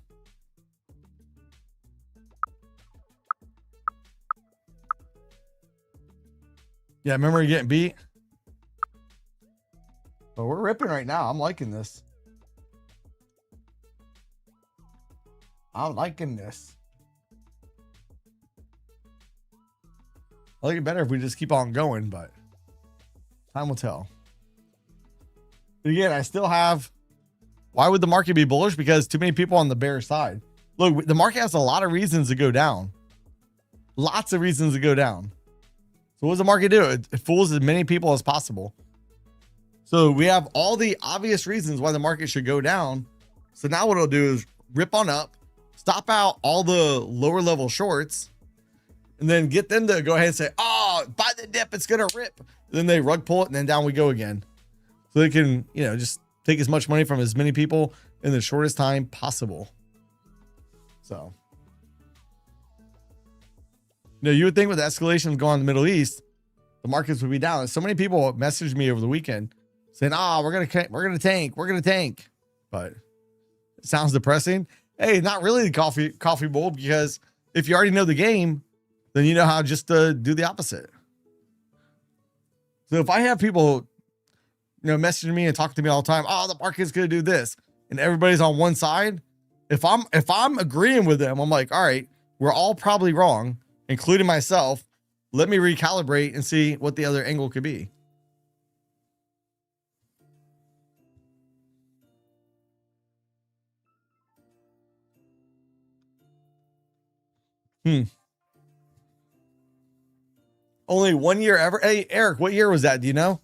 Yeah, remember you getting beat? But we're ripping right now. I'm liking this. I'm liking this. I like it better if we just keep on going, but time will tell. But again, I still have, why would the market be bullish? Because too many people on the bear side. Look, the market has a lot of reasons to go down. Lots of reasons to go down. So what does the market do? It fools as many people as possible. So we have all the obvious reasons why the market should go down. So now what it'll do is rip on up, stop out all the lower level shorts, and then get them to go ahead and say, oh, buy the dip, it's going to rip. And then they rug pull it, and then down we go again. So they can, just take as much money from as many people in the shortest time possible. So, you would think with the escalation going on in the Middle East, the markets would be down. So many people messaged me over the weekend saying, we're going to tank. But it sounds depressing. Hey, not really the coffee bowl, because if you already know the game, then you know how just to do the opposite. So if I have people, messaging me and talking to me all the time, the market's going to do this, and everybody's on one side, if I'm agreeing with them, I'm like, all right, we're all probably wrong, including myself. Let me recalibrate and see what the other angle could be. Only 1 year ever. Hey, Eric, what year was that? Do you know?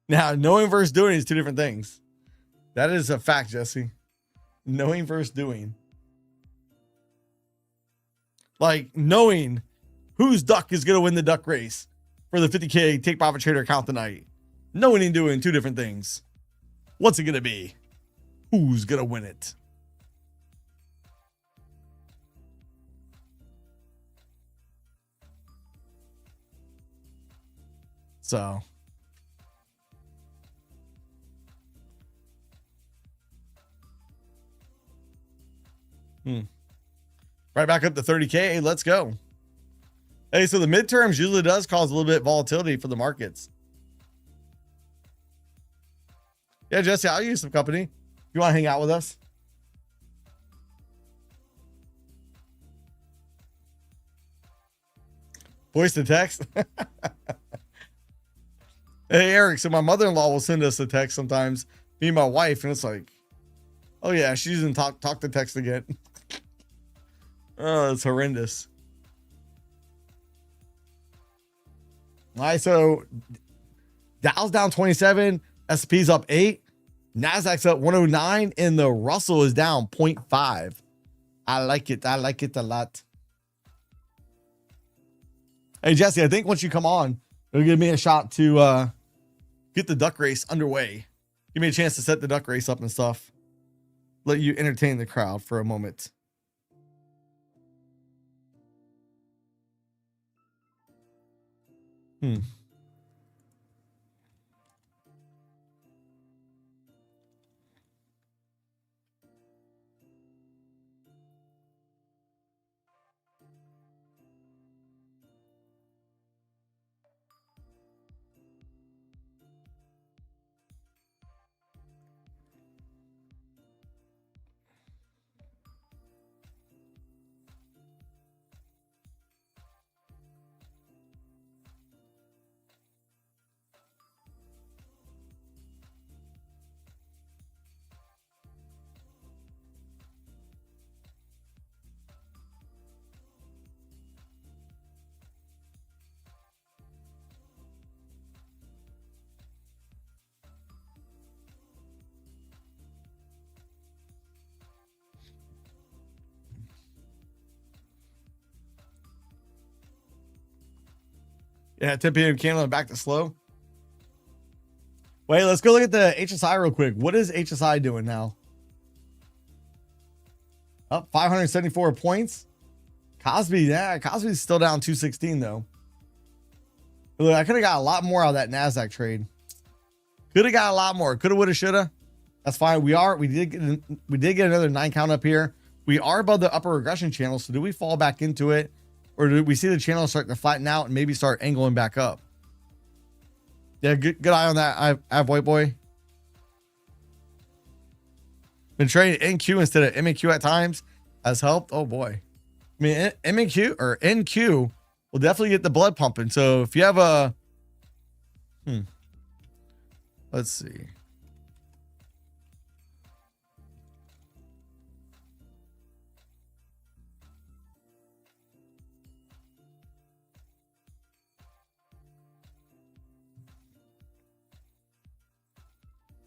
Now, knowing versus doing is two different things. That is a fact, Jesse. Knowing versus doing. Like knowing whose duck is going to win the duck race for the 50K take profit trader account tonight. Knowing and doing two different things. What's it going to be? Who's going to win it? So. Right back up to 30K. Let's go. Hey, so the midterms usually does cause a little bit of volatility for the markets. Yeah, Jesse, I'll use some company. You want to hang out with us? Voice to text. Hey, Eric, so my mother-in-law will send us a text sometimes, me and my wife, and it's like, oh yeah, she's using talk to text again. Oh, it's horrendous. All right, so Dow's down 27, S&P's up 8, NASDAQ's up 109, and the Russell is down 0.5. I like it. I like it a lot. Hey, Jesse, I think once you come on, it'll give me a shot to get the duck race underway. Give me a chance to set the duck race up and stuff. Let you entertain the crowd for a moment. Yeah, 10 p.m. candle and back to slow. Wait, let's go look at the HSI real quick. What is HSI doing now? Up 574 points. Cosby, yeah, Cosby's still down 216 though. Look, I could have got a lot more out of that NASDAQ trade. Could have got a lot more. Coulda, woulda, shoulda. That's fine. We did get another 9 count up here. We are above the upper regression channel. So do we fall back into it? Or do we see the channel start to flatten out and maybe start angling back up? Yeah, good eye on that. I have white boy. Been trading NQ instead of MQ at times has helped. Oh boy. I mean, MQ or NQ will definitely get the blood pumping. So if you have a, let's see.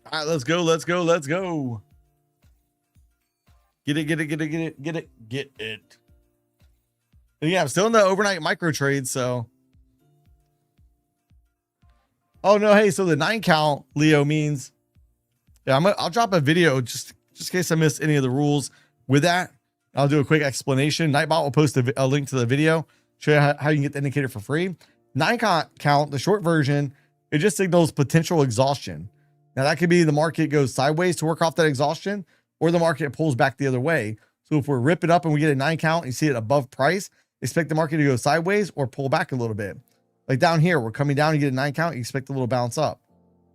All right, let's go. Let's go. Let's go. Get it. Get it. Get it. Get it. Get it. Get it. And yeah, I'm still in the overnight micro trade. So, oh no, hey, so the 9 count Leo means, yeah, I'll drop a video just in case I missed any of the rules with that. I'll do a quick explanation. Nightbot will post a link to the video, show you how you can get the indicator for free. 9 count, the short version, it just signals potential exhaustion. Now that could be the market goes sideways to work off that exhaustion, or the market pulls back the other way. So if we're ripping up and we get a 9 count and you see it above price, expect the market to go sideways or pull back a little bit. Like down here, we're coming down, you get a 9 count, you expect a little bounce up.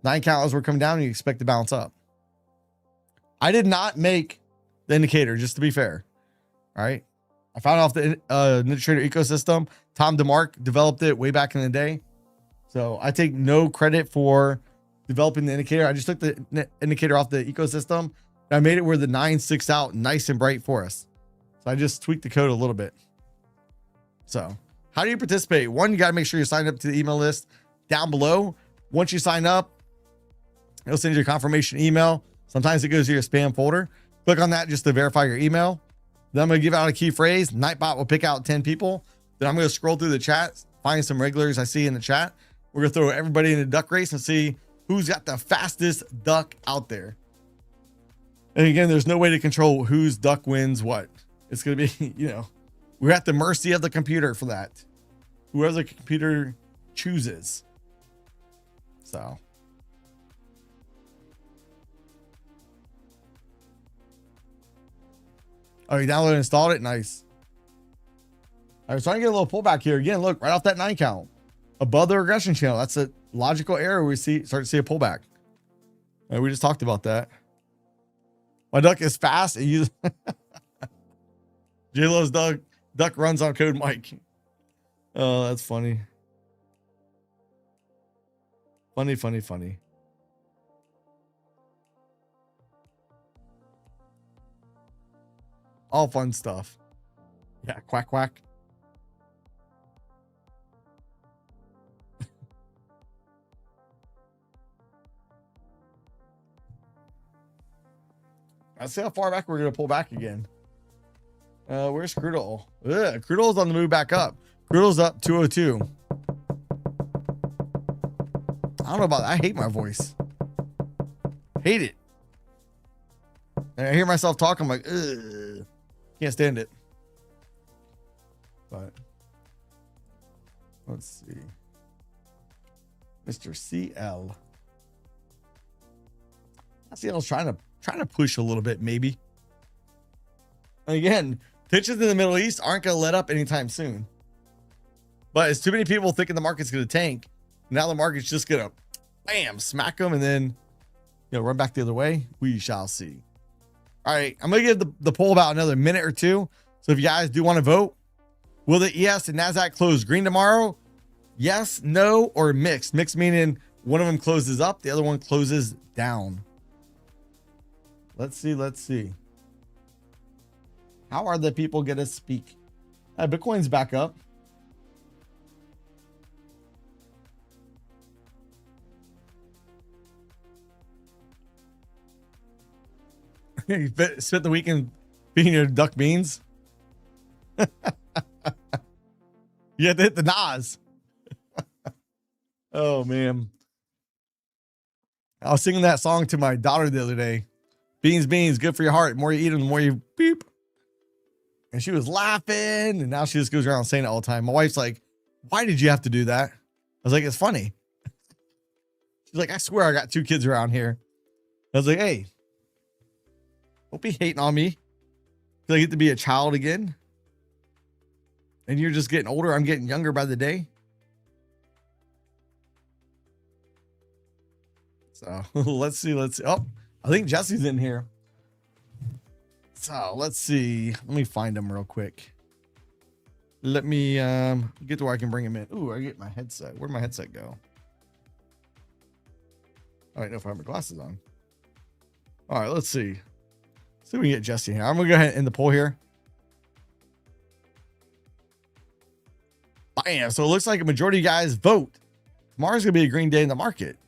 9 count as we're coming down, you expect to bounce up. I did not make the indicator, just to be fair. All right. I found off the NinjaTrader ecosystem. Tom DeMark developed it way back in the day. So I take no credit for developing the indicator. I just took the indicator off the ecosystem and I made it where the 9 sticks out nice and bright for us. So I just tweaked the code a little bit. So how do you participate? One, you got to make sure you sign up to the email list down below. Once you sign up, it'll send you a confirmation email. Sometimes it goes to your spam folder. Click on that just to verify your email. Then I'm going to give out a key phrase. Nightbot will pick out 10 people. Then I'm going to scroll through the chat, find some regulars I see in the chat. We're going to throw everybody in the duck race and see who's got the fastest duck out there. And again, there's no way to control whose duck wins what. It's going to be, we're at the mercy of the computer for that. Whoever the computer chooses. So. Oh, you downloaded and installed it? Nice. I was trying to get a little pullback here. Again, look, right off that 9 count. Above the regression channel. That's a logical error. We start to see a pullback. And we just talked about that. My duck is fast. J-Lo's duck runs on code Mike. Oh, that's funny. Funny. All fun stuff. Yeah, quack, quack. Let's see how far back we're going to pull back again. Where's crude oil? Crude oil's on the move back up. Crude's up 202. I don't know about that. I hate my voice. Hate it. And I hear myself talk. I'm like, ugh. Can't stand it. But let's see. Mr. CL. CL's trying to push a little bit, maybe. And again, tensions in the Middle East aren't going to let up anytime soon. But it's too many people thinking the market's going to tank. Now the market's just going to, bam, smack them and then, run back the other way. We shall see. All right, I'm going to give the poll about another minute or two. So if you guys do want to vote, will the ES and NASDAQ close green tomorrow? Yes, no, or mixed? Mixed meaning one of them closes up, the other one closes down. Let's see. How are the people going to speak? Bitcoin's back up. You spent the weekend being your duck beans. You had to hit the Nas. Oh, man. I was singing that song to my daughter the other day. Beans, good for your heart. The more you eat them, the more you beep. And she was laughing. And now she just goes around saying it all the time. My wife's like, why did you have to do that? I was like, it's funny. She's like, I swear I got 2 kids around here. I was like, hey, don't be hating on me. Because I get to be a child again. And you're just getting older. I'm getting younger by the day. So let's see. Oh, I think Jesse's in here. So let's see. Let me find him real quick. Let me get to where I can bring him in. Ooh, I get my headset. Where'd my headset go? I don't know if I have my glasses on. All right, let's see. See if we can get Jesse here. I'm gonna go ahead and end the poll here. Bam. So it looks like a majority of you guys vote. Tomorrow's gonna be a green day in the market.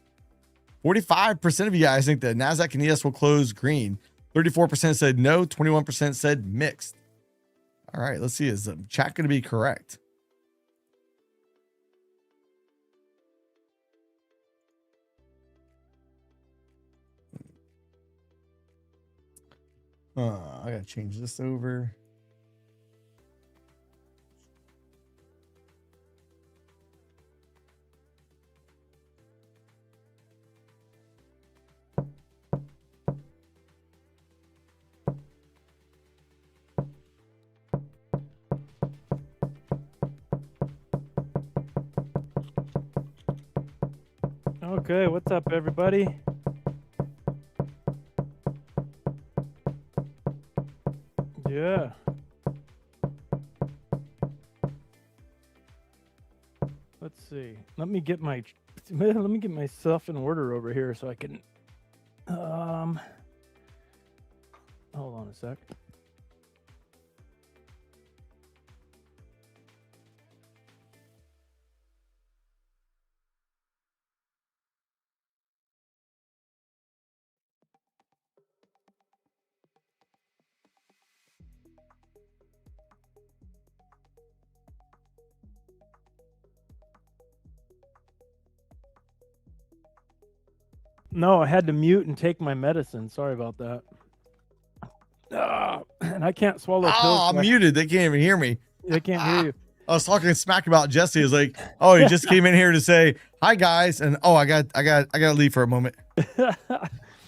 45% of you guys think that NASDAQ and ES will close green. 34% said no. 21% said mixed. All right, let's see. Is the chat going to be correct? I got to change this over. Okay, what's up, everybody? Yeah. Let's see. Let me get myself in order over here so I can hold on a sec. No, I had to mute and take my medicine. Sorry about that. And I can't swallow pills. Oh, I'm muted. They can't even hear me. They can't hear you. I was talking smack about Jesse. He was like, oh, he just came in here to say hi, guys, and oh, I got to leave for a moment. They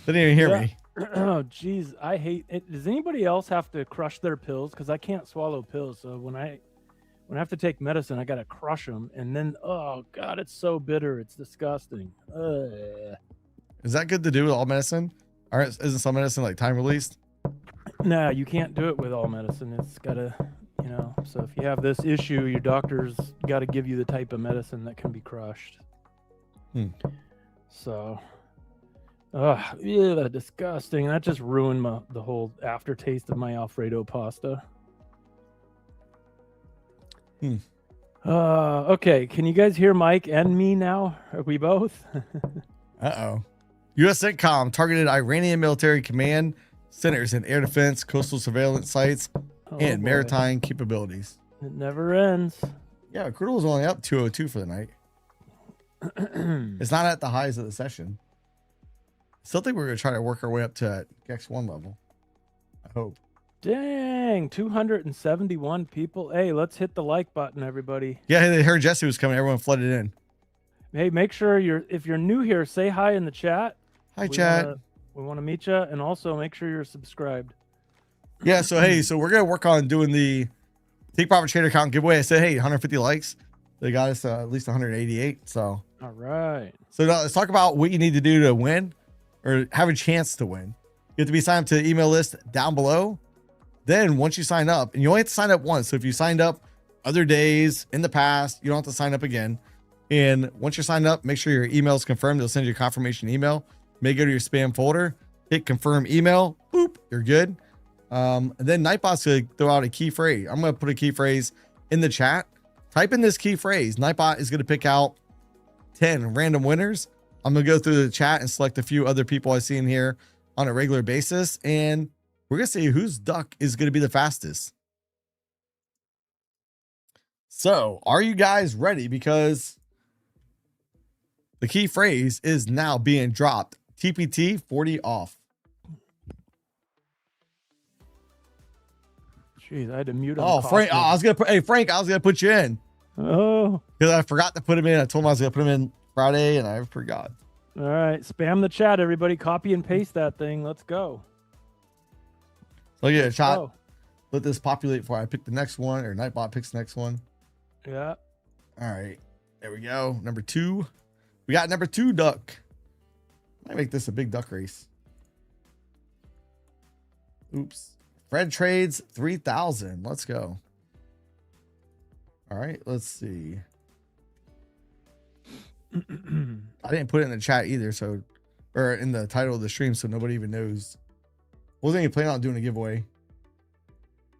didn't even hear me. Oh, geez, I hate it. Does anybody else have to crush their pills? Because I can't swallow pills. So when I have to take medicine, I got to crush them, and then oh god, it's so bitter. It's disgusting. Is that good to do with all medicine? Or isn't some medicine like time released? Nah, you can't do it with all medicine. It's gotta, so if you have this issue, your doctor's got to give you the type of medicine that can be crushed. So, yeah, disgusting. That just ruined the whole aftertaste of my Alfredo pasta. Okay, can you guys hear Mike and me now? Are we both? Uh-oh. U.S. CENTCOM targeted Iranian military command centers and air defense, coastal surveillance sites, and maritime capabilities. It never ends. Yeah, crude oil is only up 202 for the night. It's not at the highs of the session. Still think we're gonna try to work our way up to X1 level. I hope. Dang, 271 people. Hey, let's hit the like button, everybody. Yeah, they heard Jesse was coming. Everyone flooded in. Hey, make sure if you're new here, say hi in the chat. Hi, chat. We want to meet you, and also make sure you're subscribed. Yeah, so hey, so we're gonna work on doing the Take Profit Trader account giveaway. I said, hey, 150 likes. They got us at least 188. So all right. So now let's talk about what you need to do to win or have a chance to win. You have to be signed up to the email list down below. Then once you sign up, and you only have to sign up once. So if you signed up other days in the past, you don't have to sign up again. And once you're signed up, make sure your email is confirmed. They'll send you a confirmation email. May go to your spam folder, hit confirm email, boop, you're good. And then Nightbot's gonna throw out a key phrase. I'm gonna put a key phrase in the chat. Type in this key phrase. Nightbot is gonna pick out 10 random winners. I'm gonna go through the chat and select a few other people I see in here on a regular basis, and we're gonna see whose duck is gonna be the fastest. So, are you guys ready? Because the key phrase is now being dropped. TPT 40 off. Jeez, I had to mute him. Oh, Frank, I was gonna put you in. Oh, because I forgot to put him in. I told him I was gonna put him in Friday, and I forgot. All right, spam the chat, everybody. Copy and paste that thing. Let's go. So yeah, chat. Let this populate before I pick the next one, or Nightbot picks the next one. Yeah. All right, there we go. Number 2. We got number 2 duck. Might make this a big duck race. Oops. Fred trades 3,000. Let's go. All right, let's see. I didn't put it in the chat either, so, or in the title of the stream, so nobody even knows. Wasn't even planning on doing a giveaway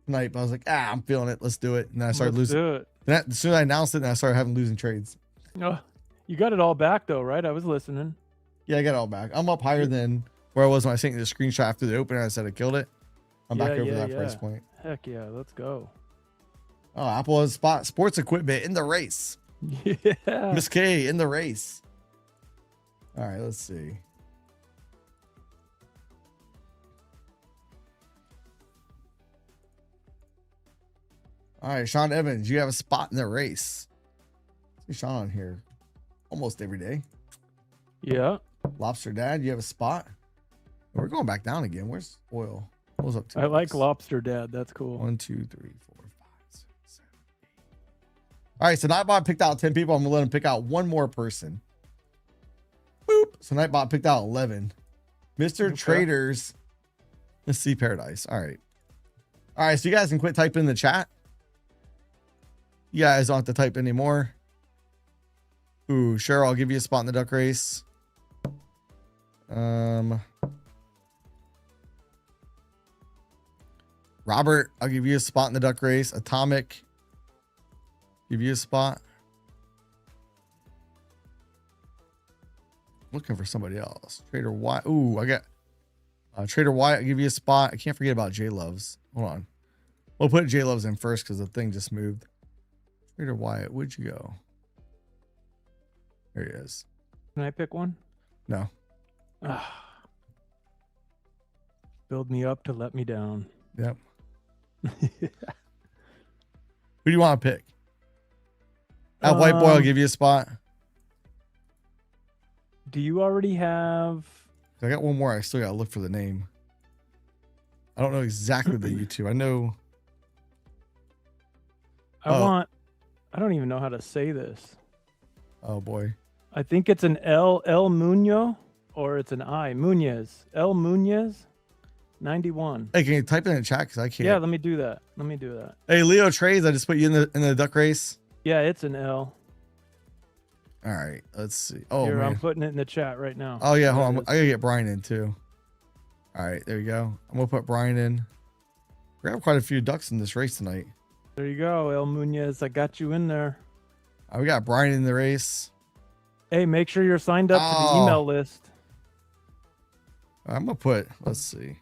tonight, but I was like, I'm feeling it. Let's do it. And then I started losing. Do it. And as soon as I announced it, then I started having losing trades. Oh, you got it all back though, right? I was listening. Yeah, I got it all back. I'm up higher than where I was when I sent you the screenshot after the open. And I said I killed it. I'm back over that price point. Heck yeah, let's go. Oh, Apple has spot sports equipment in the race. Yeah. Miss K in the race. All right, let's see. All right, Sean Evans, you have a spot in the race. See Sean on here almost every day. Yeah. Lobster Dad, you have a spot. We're going back down again. Where's oil? Oil's up 2 I like Lobster Dad. That's cool. 1, 2, 3, 4, 5, 6, 7, 8. All right, so Nightbot picked out 10 people. I'm gonna let him pick out one more person. Boop. So Nightbot picked out 11. Mr. Okay. Traders. Let's see Paradise. All right. All right, so you guys can quit typing in the chat. You guys don't have to type anymore. Ooh, sure, I'll give you a spot in the duck race. Robert, I'll give you a spot in the duck race. Atomic, give you a spot. Looking for somebody else. Trader White. Ooh, I got Trader White. I'll give you a spot. I can't forget about J Loves. Hold on. We'll put J Loves in first because the thing just moved. Trader Wyatt, where'd you go? There he is. Can I pick one? No. Build me up to let me down. Yep. Who do you want to pick? That white boy will give you a spot. Do you already have? I got one more. I still got to look for the name. I don't know exactly the YouTube. I know. I don't even know how to say this. Oh boy. I think it's an El Muñoz or it's an I. Muñez. El Muñez 91. Hey, can you type it in the chat? Because I can't. Yeah, let me do that. Hey, Leo Trades, I just put you in the duck race. Yeah, it's an L. All right, let's see. Oh, here, man. I'm putting it in the chat right now. Oh yeah, hold on. I gotta get Brian in too. All right, there you go. I'm gonna put Brian in. We have quite a few ducks in this race tonight. There you go, El Muñoz. I got you in there. We got Brian in the race. Hey, make sure you're signed up to the email list. I'm gonna put. Let's see.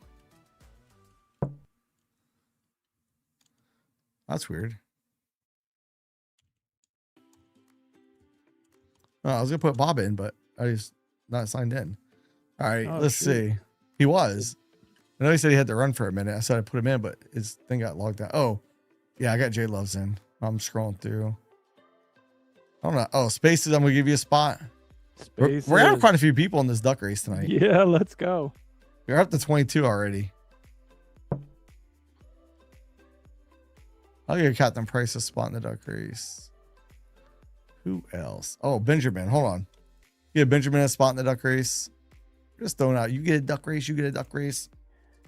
That's weird. Oh, I was gonna put Bob in, but I just not signed in. All right, Oh, let's shoot. see. He was. I know he said he had to run for a minute. I said I put him in, but his thing got logged out. Oh, yeah, I got J Loves in. I'm scrolling through. I don't know. Oh, Spaces, I'm gonna give you a spot. We're having quite a few people in this duck race tonight. Yeah, let's go. You're up to 22 already. I'll give Captain Price a spot in the duck race. Who else? Oh, Benjamin. Hold on. Give Benjamin a spot in the duck race. Just throwing out. You get a duck race. You get a duck race.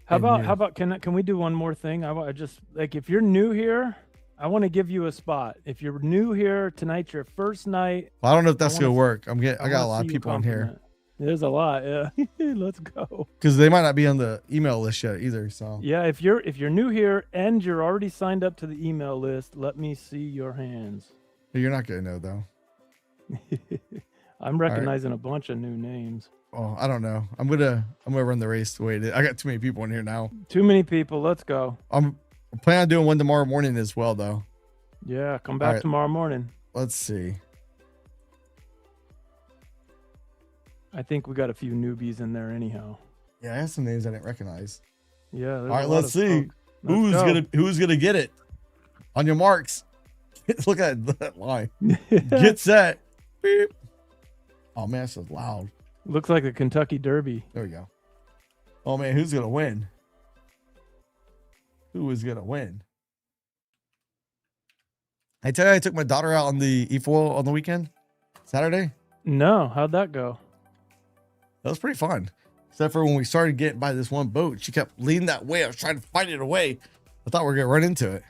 How about can we do one more thing? I just like if you're new here, I want to give you a spot. If you're new here tonight's your first night. Well, I don't know if that's gonna work. I got a lot of people on here. There's a lot. Yeah. Let's go. Because they might not be on the email list yet either. So yeah, if you're new here and you're already signed up to the email list, let me see your hands. You're not gonna know though. I'm recognizing a bunch of new names. Oh, I don't know. I'm gonna run the race the way it is. I got too many people in here now. Too many people. Let's go. I'm planning on doing one tomorrow morning as well, though. Yeah, come back tomorrow morning. Let's see. I think we got a few newbies in there anyhow. Yeah, I have some names I didn't recognize. Yeah. All right, let's see. Who's gonna get it? On your marks. Look at that line. Get set. Beep. Oh man, this is loud. Looks like a Kentucky Derby. There we go. Oh man, who's gonna win? Who is gonna win? I tell you, I took my daughter out on the E4 on the weekend, Saturday. No, how'd that go? That was pretty fun. Except for when we started getting by this one boat, she kept leaning that way. I was trying to fight it away. I thought we were gonna run into it.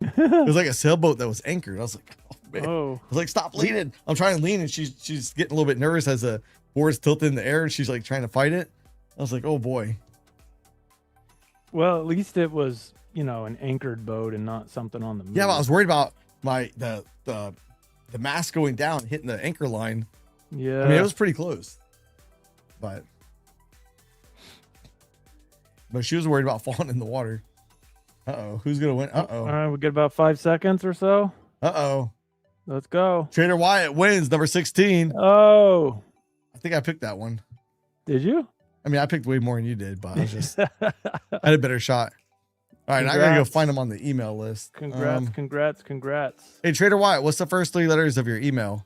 It was like a sailboat that was anchored. I was like, oh man. Oh. I was like, stop leaning. I'm trying to lean, and she's getting a little bit nervous as the board's tilted in the air, and she's like trying to fight it. I was like, oh boy. Well, at least it was, an anchored boat and not something on the move. Yeah, but I was worried about the mast going down, hitting the anchor line. Yeah. I mean, it was pretty close. But she was worried about falling in the water. Uh-oh. Who's going to win? Uh-oh. All right, we get about 5 seconds or so. Uh-oh. Let's go. Trader Wyatt wins, number 16. Oh. I think I picked that one. Did you? I mean, I picked way more than you did, but I was just I had a better shot. All right, now I gotta go find them on the email list. Congrats. Hey, Trader Wyatt, what's the first 3 letters of your email?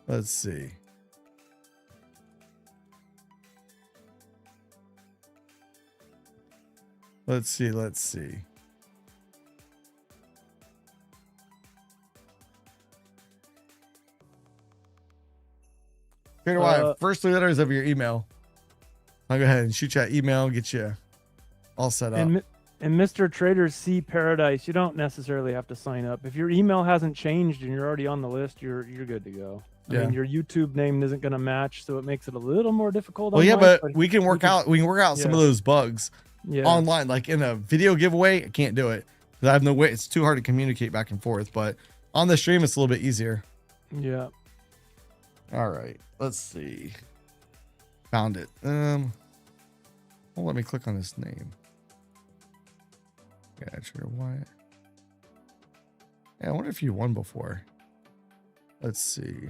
Let's see. Let's see. Trader Wyatt, first 3 letters of your email. I'll go ahead and shoot you that email, get you all set up. And Mr. Trader C Paradise, you don't necessarily have to sign up. If your email hasn't changed and you're already on the list, you're good to go. I mean, your YouTube name isn't going to match, so it makes it a little more difficult. Well, yeah, but we can work out some of those bugs online. Like in a video giveaway, I can't do it because I have no way. It's too hard to communicate back and forth. But on the stream, it's a little bit easier. Yeah. All right. Let's see. Found it. Well, let me click on this name. Yeah, Trader Wyatt. Yeah, I wonder if you won before. Let's see.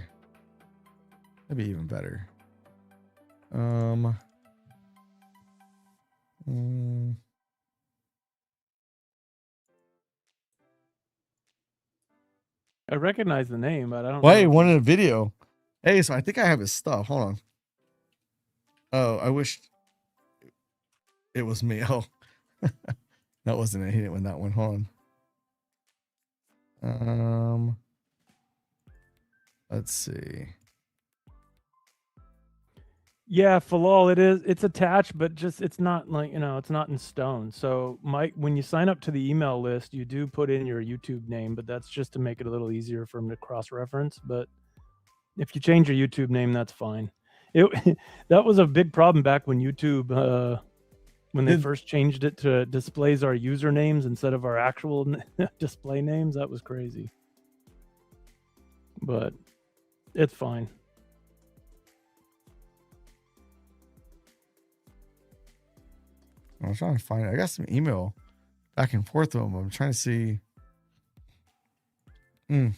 That'd be even better. I recognize the name, but I don't. Wait, one in a video. Hey, so I think I have his stuff. Hold on. Oh, I wish it was me. Oh, that wasn't it. He didn't win that one. Hold on. Let's see. Yeah, Falal, it's attached, but just it's not like, it's not in stone. So Mike, when you sign up to the email list, you do put in your YouTube name, but that's just to make it a little easier for them to cross-reference. But if you change your YouTube name, that's fine. That was a big problem back when YouTube when they first changed it to displays our usernames instead of our actual display names. That was crazy. But it's fine. I was trying to find it. I got some email back and forth with them. I'm trying to see. Mm.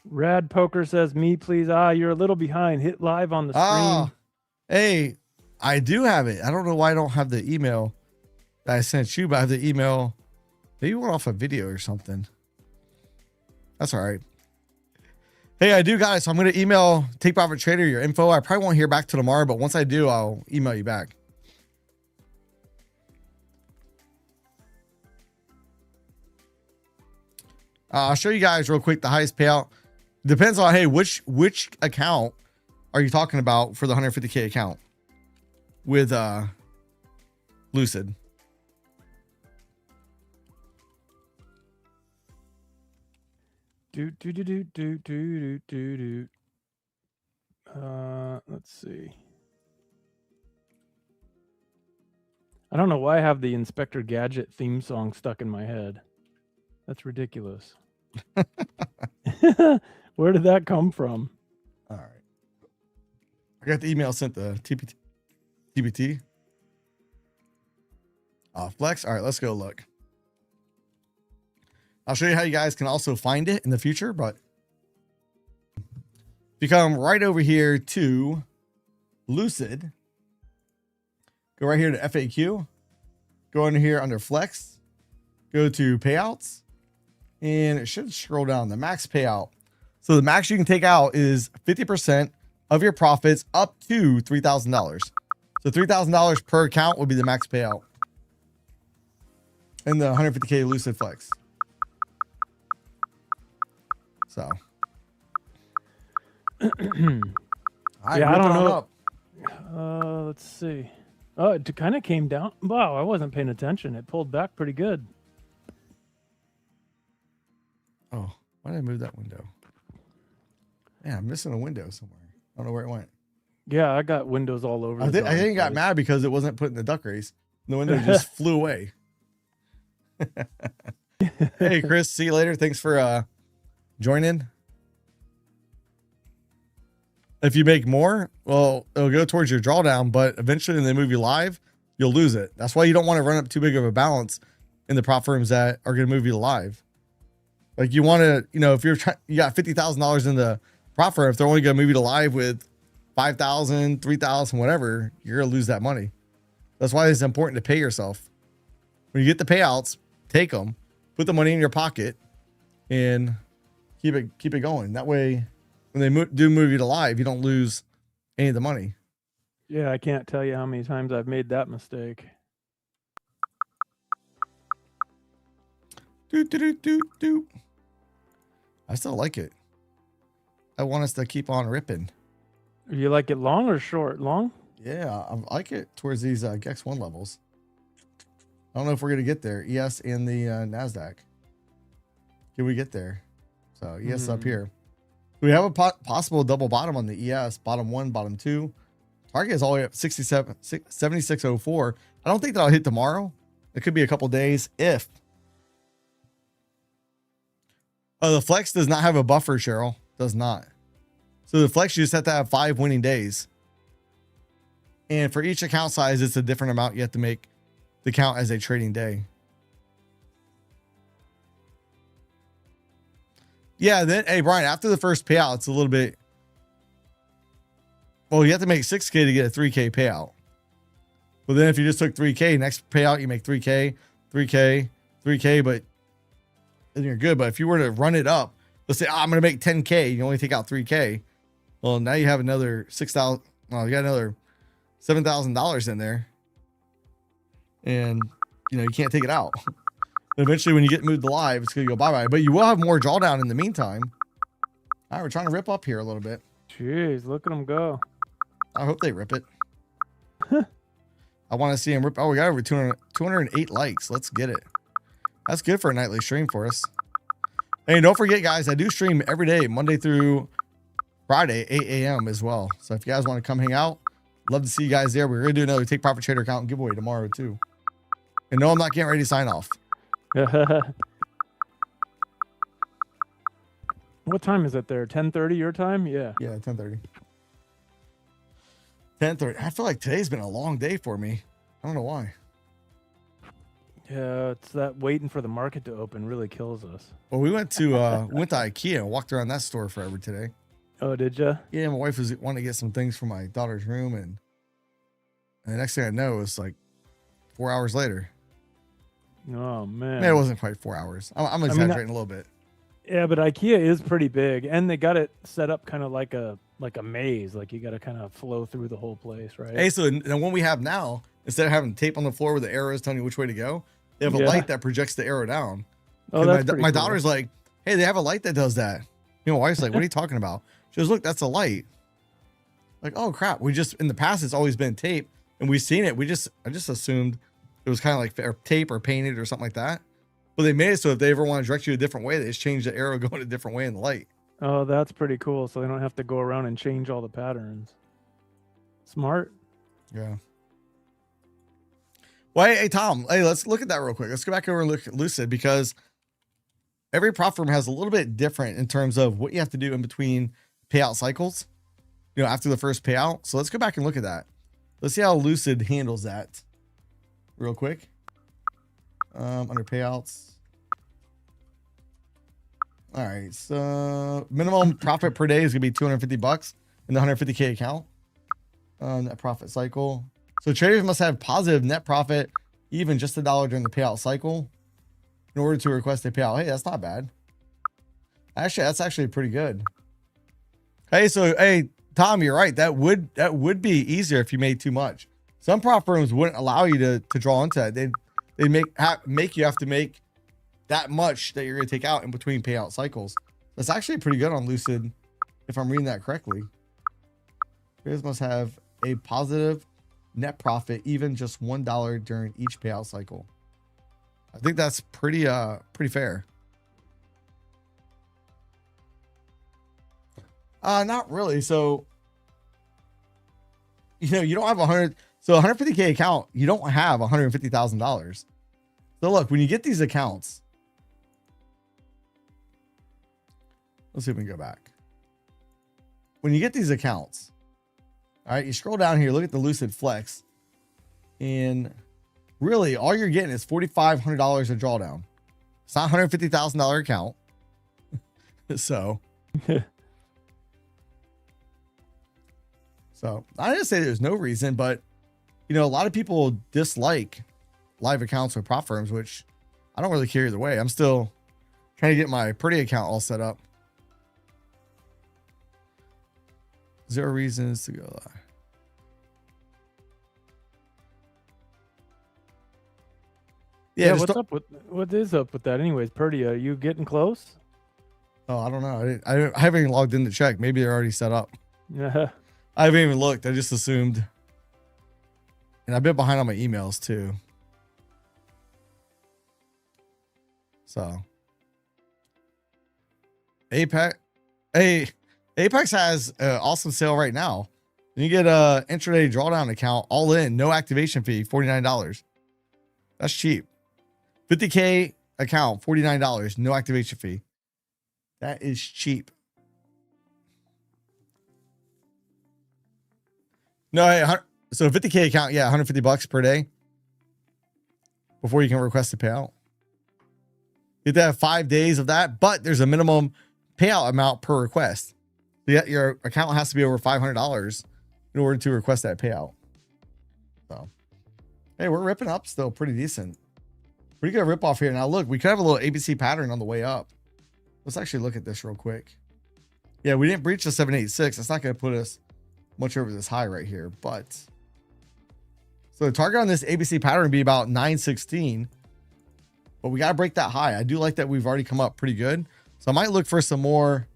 Rad Poker says, me please. You're a little behind. Hit live on the screen. Hey, I do have it. I don't know why I don't have the email that I sent you, but I have the email. Maybe you went off a video or something. That's all right. Hey, I do got it. So I'm going to email Take Profit Trader your info. I probably won't hear back till tomorrow, but once I do, I'll email you back. I'll show you guys real quick the highest payout. Depends on, hey, which account are you talking about for the 150K account with Lucid? Let's see. I don't know why I have the Inspector Gadget theme song stuck in my head. That's ridiculous. Where did that come from? All right. I got the email sent to TBT. Flex. All right, let's go look. I'll show you how you guys can also find it in the future, but if you come right over here to Lucid, go right here to FAQ, go in here under Flex, go to Payouts, and it should scroll down the max payout. So the max you can take out is 50% of your profits up to $3,000. So $3,000 per account will be the max payout in the 150K Lucid Flex. So Yeah, I don't know. Let's see. Oh, it kind of came down. Wow, I wasn't paying attention. It pulled back pretty good. Oh, why did I move that window? Man, I'm missing a window somewhere. I don't know where it went. Yeah, I got windows all over. I think I got mad because it wasn't put in the duck race. The window just flew away. Hey, Chris, see you later. Thanks for joining. If you make more, well, it'll go towards your drawdown, but eventually when they move you live, you'll lose it. That's why you don't want to run up too big of a balance in the prop firms that are going to move you to live. Like you want to, you know, if you got $50,000 in the prop firm, if they're only going to move you to live with 5,000, 3,000, whatever, you're going to lose that money. That's why it's important to pay yourself. When you get the payouts, take them, put the money in your pocket, and keep it going. That way, when they do move you to live, you don't lose any of the money. Yeah, I can't tell you how many times I've made that mistake. I still like it. I want us to keep on ripping. You like it long or short? Long? Yeah, I like it towards these GEX 1 levels. I don't know if we're going to get there. ES and the NASDAQ. Can we get there? So ES up here. We have a possible double bottom on the ES. Bottom 1, bottom 2. Target is all the way up 76.04. I don't think that I'll hit tomorrow. It could be a couple days if. Oh, the Flex does not have a buffer, Cheryl. Does not. So the Flex, you just have to have 5 winning days. And for each account size, it's a different amount you have to make the count as a trading day. Yeah, then, hey, Brian, after the first payout, it's a little bit. Well, you have to make 6K to get a 3K payout. But then if you just took 3K, next payout, you make 3K, 3K, 3K, but then you're good. But if you were to run it up, let's say, I'm going to make 10K, you only take out 3K. Well, now you have another 6,000. Well, you got another $7,000 in there. And, you know, you can't take it out. Eventually, when you get moved to live, it's going to go bye-bye. But you will have more drawdown in the meantime. All right, we're trying to rip up here a little bit. Jeez, look at them go. I hope they rip it. I want to see them rip. Oh, we got over 208 likes. Let's get it. That's good for a nightly stream for us. Hey, don't forget, guys, I do stream every day, Monday through Friday, 8 a.m. as well. So if you guys want to come hang out, love to see you guys there. We're going to do another Take Profit Trader account giveaway tomorrow, too. And no, I'm not getting ready to sign off. What time is it there? 10:30 your time? Yeah. Yeah, 10:30. 10:30. I feel like today's been a long day for me. I don't know why. Yeah, it's that waiting for the market to open really kills us. Well, we went to IKEA and walked around that store forever today. Oh, did ya? Yeah, my wife was wanting to get some things for my daughter's room, and the next thing I know, it's like 4 hours later. Oh man. Man, it wasn't quite 4 hours. I'm exaggerating a little bit. Yeah, but IKEA is pretty big, and they got it set up kind of like a maze. Like you got to kind of flow through the whole place, right? Hey, so the one we have now, instead of having tape on the floor with the arrows telling you which way to go, they have a light that projects the arrow down. Oh, that's my daughter's like, hey, they have a light that does that. You know, my wife's like, what are you talking about? She goes, look, that's a light. Like, oh crap. We just, in the past, it's always been tape, and we've seen it. I just assumed it was kind of like tape or painted or something like that. But they made it so if they ever want to direct you a different way, they just change the arrow going a different way in the light. Oh, that's pretty cool. So they don't have to go around and change all the patterns. Smart. Yeah. Well, hey, Tom, hey, let's look at that real quick. Let's go back over and look at Lucid, because every prop firm has a little bit different in terms of what you have to do in between payout cycles, you know, after the first payout. So let's go back and look at that. Let's see how Lucid handles that real quick. Under payouts. All right. So minimum profit per day is gonna be $250 in the 150K account. Net profit cycle. So traders must have positive net profit, even just $1 during the payout cycle, in order to request a payout. Hey, that's not bad. Actually, that's actually pretty good. Hey, so hey, Tom, you're right. That would be easier if you made too much. Some prop firms wouldn't allow you to draw into that. They'd make you have to make that much that you're gonna take out in between payout cycles. That's actually pretty good on Lucid, if I'm reading that correctly. Traders must have a positive net profit, even just $1 during each payout cycle. I think that's pretty fair. Not really. So, you know, you don't have 150K account, you don't have $150,000. So look, when you get these accounts, let's see if we can go back. When you get these accounts, all right, you scroll down here, look at the Lucid Flex, and really all you're getting is $4,500 a drawdown. It's not $150,000 account. So I didn't say there's no reason, but you know, a lot of people dislike live accounts with prop firms, which I don't really care either way. I'm still trying to get my Pretty account all set up. 0 reasons to go live. Yeah, what is up with that anyways? Purdy, are you getting close? Oh, I don't know. I haven't even logged in to check. Maybe they're already set up. Yeah. I haven't even looked. I just assumed. And I've been behind on my emails too. So Apex has an awesome sale right now. You get a intraday drawdown account all in, no activation fee, $49. That's cheap. 50K account, $49, no activation fee. That is cheap. No, so 50K account, yeah, $150 per day before you can request a payout. You have to have 5 days of that, but there's a minimum payout amount per request. So your account has to be over $500 in order to request that payout. So, hey, we're ripping up still pretty decent. Pretty good rip off here. Now look, we could have a little ABC pattern on the way up. Let's actually look at this real quick. Yeah, we didn't breach the 786. That's not going to put us much over this high right here, but so the target on this ABC pattern would be about 916, but we got to break that high. I do like that we've already come up pretty good, so I might look for some more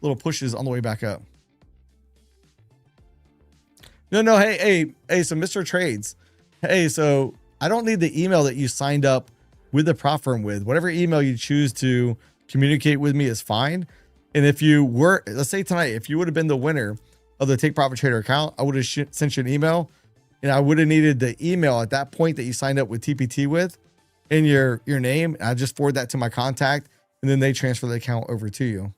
little pushes on the way back up. No, hey, so Mr. Trades, hey, so I don't need the email that you signed up with the prop firm with. Whatever email you choose to communicate with me is fine. And if you were, let's say tonight, if you would have been the winner of the Take Profit Trader account, I would have sent you an email, and I would have needed the email at that point that you signed up with TPT with in your name. I just forward that to my contact, and then they transfer the account over to you.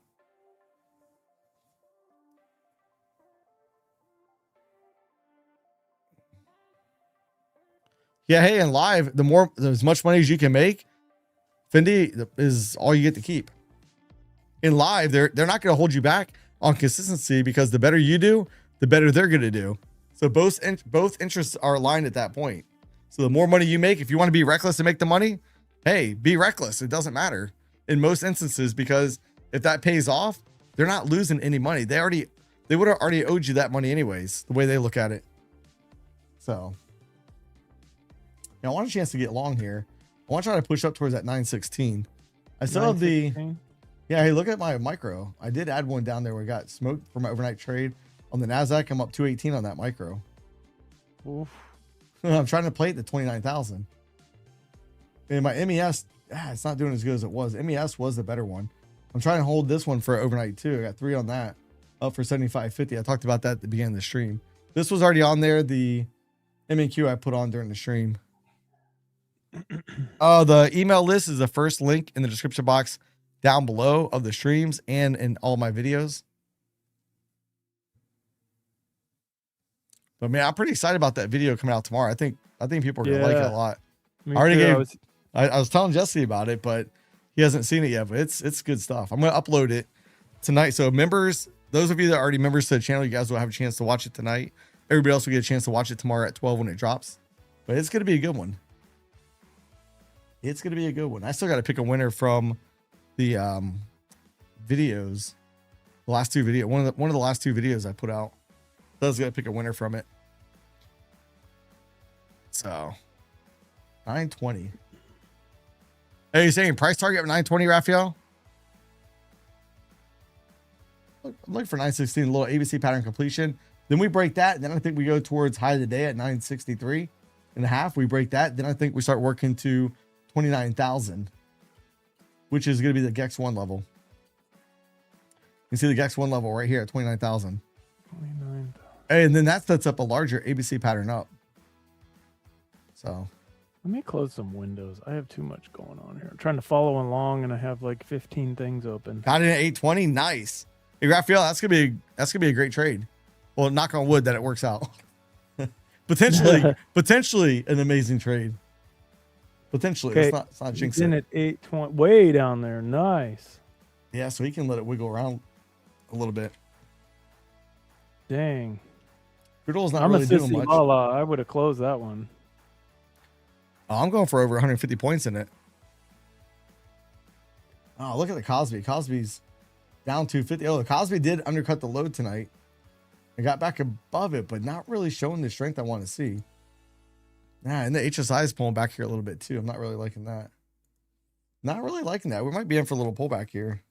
Yeah, hey, and live, as much money as you can make, Fendi is all you get to keep. In live, they're not going to hold you back on consistency, because the better you do, the better they're going to do. So both interests are aligned at that point. So the more money you make, if you want to be reckless and make the money, hey, be reckless. It doesn't matter in most instances, because if that pays off, they're not losing any money. They would have already owed you that money anyways, the way they look at it. So I want a chance to get long here. I want to try to push up towards that 916. I still have the, yeah, hey, look at my micro. I did add one down there where I got smoked for my overnight trade on the NASDAQ. I'm up 218 on that micro. Oof. I'm trying to play it to 29,000. And my MES, it's not doing as good as it was. MES was the better one. I'm trying to hold this one for overnight too. I got 3 on that, up for 75.50. I talked about that at the beginning of the stream. This was already on there. The MNQ I put on during the stream. The email list is the first link in the description box down below of the streams and in all my videos. But man, I'm pretty excited about that video coming out tomorrow. I think people are gonna like it a lot. I was telling Jesse about it, but he hasn't seen it yet. But it's good stuff. I'm gonna upload it tonight. So members, those of you that are already members to the channel, you guys will have a chance to watch it tonight. Everybody else will get a chance to watch it tomorrow at 12 when it drops. But it's gonna be a good one. It's gonna be a good one. I still got to pick a winner from the videos. The last 2 videos. One of the last 2 videos I put out. I was gonna pick a winner from it. So 920. Hey, you saying price target of 920, Raphael? I'm looking for 916, a little ABC pattern completion. Then we break that. And then I think we go towards high of the day at 963.5. We break that. Then I think we start working to 29,000, which is going to be the GEX 1 level. You see the GEX 1 level right here at 29,000. 29,000. And then that sets up a larger ABC pattern up. So let me close some windows. I have too much going on here. I'm trying to follow along and I have like 15 things open. Got it at 820. Nice. Hey, Raphael, that's gonna be a great trade. Well, knock on wood that it works out. potentially an amazing trade. Potentially. Okay. It's not jinx in it. at 820, way down there. Nice. Yeah, so he can let it wiggle around a little bit. Dang. Crude not really doing much. I would have closed that one. Oh, I'm going for over 150 points in it. Oh, look at the Cosby. Cosby's down 250. Oh, the Cosby did undercut the load tonight. It got back above it, but not really showing the strength I want to see. Yeah, and the HSI is pulling back here a little bit too. I'm not really liking that. Not really liking that. We might be in for a little pullback here.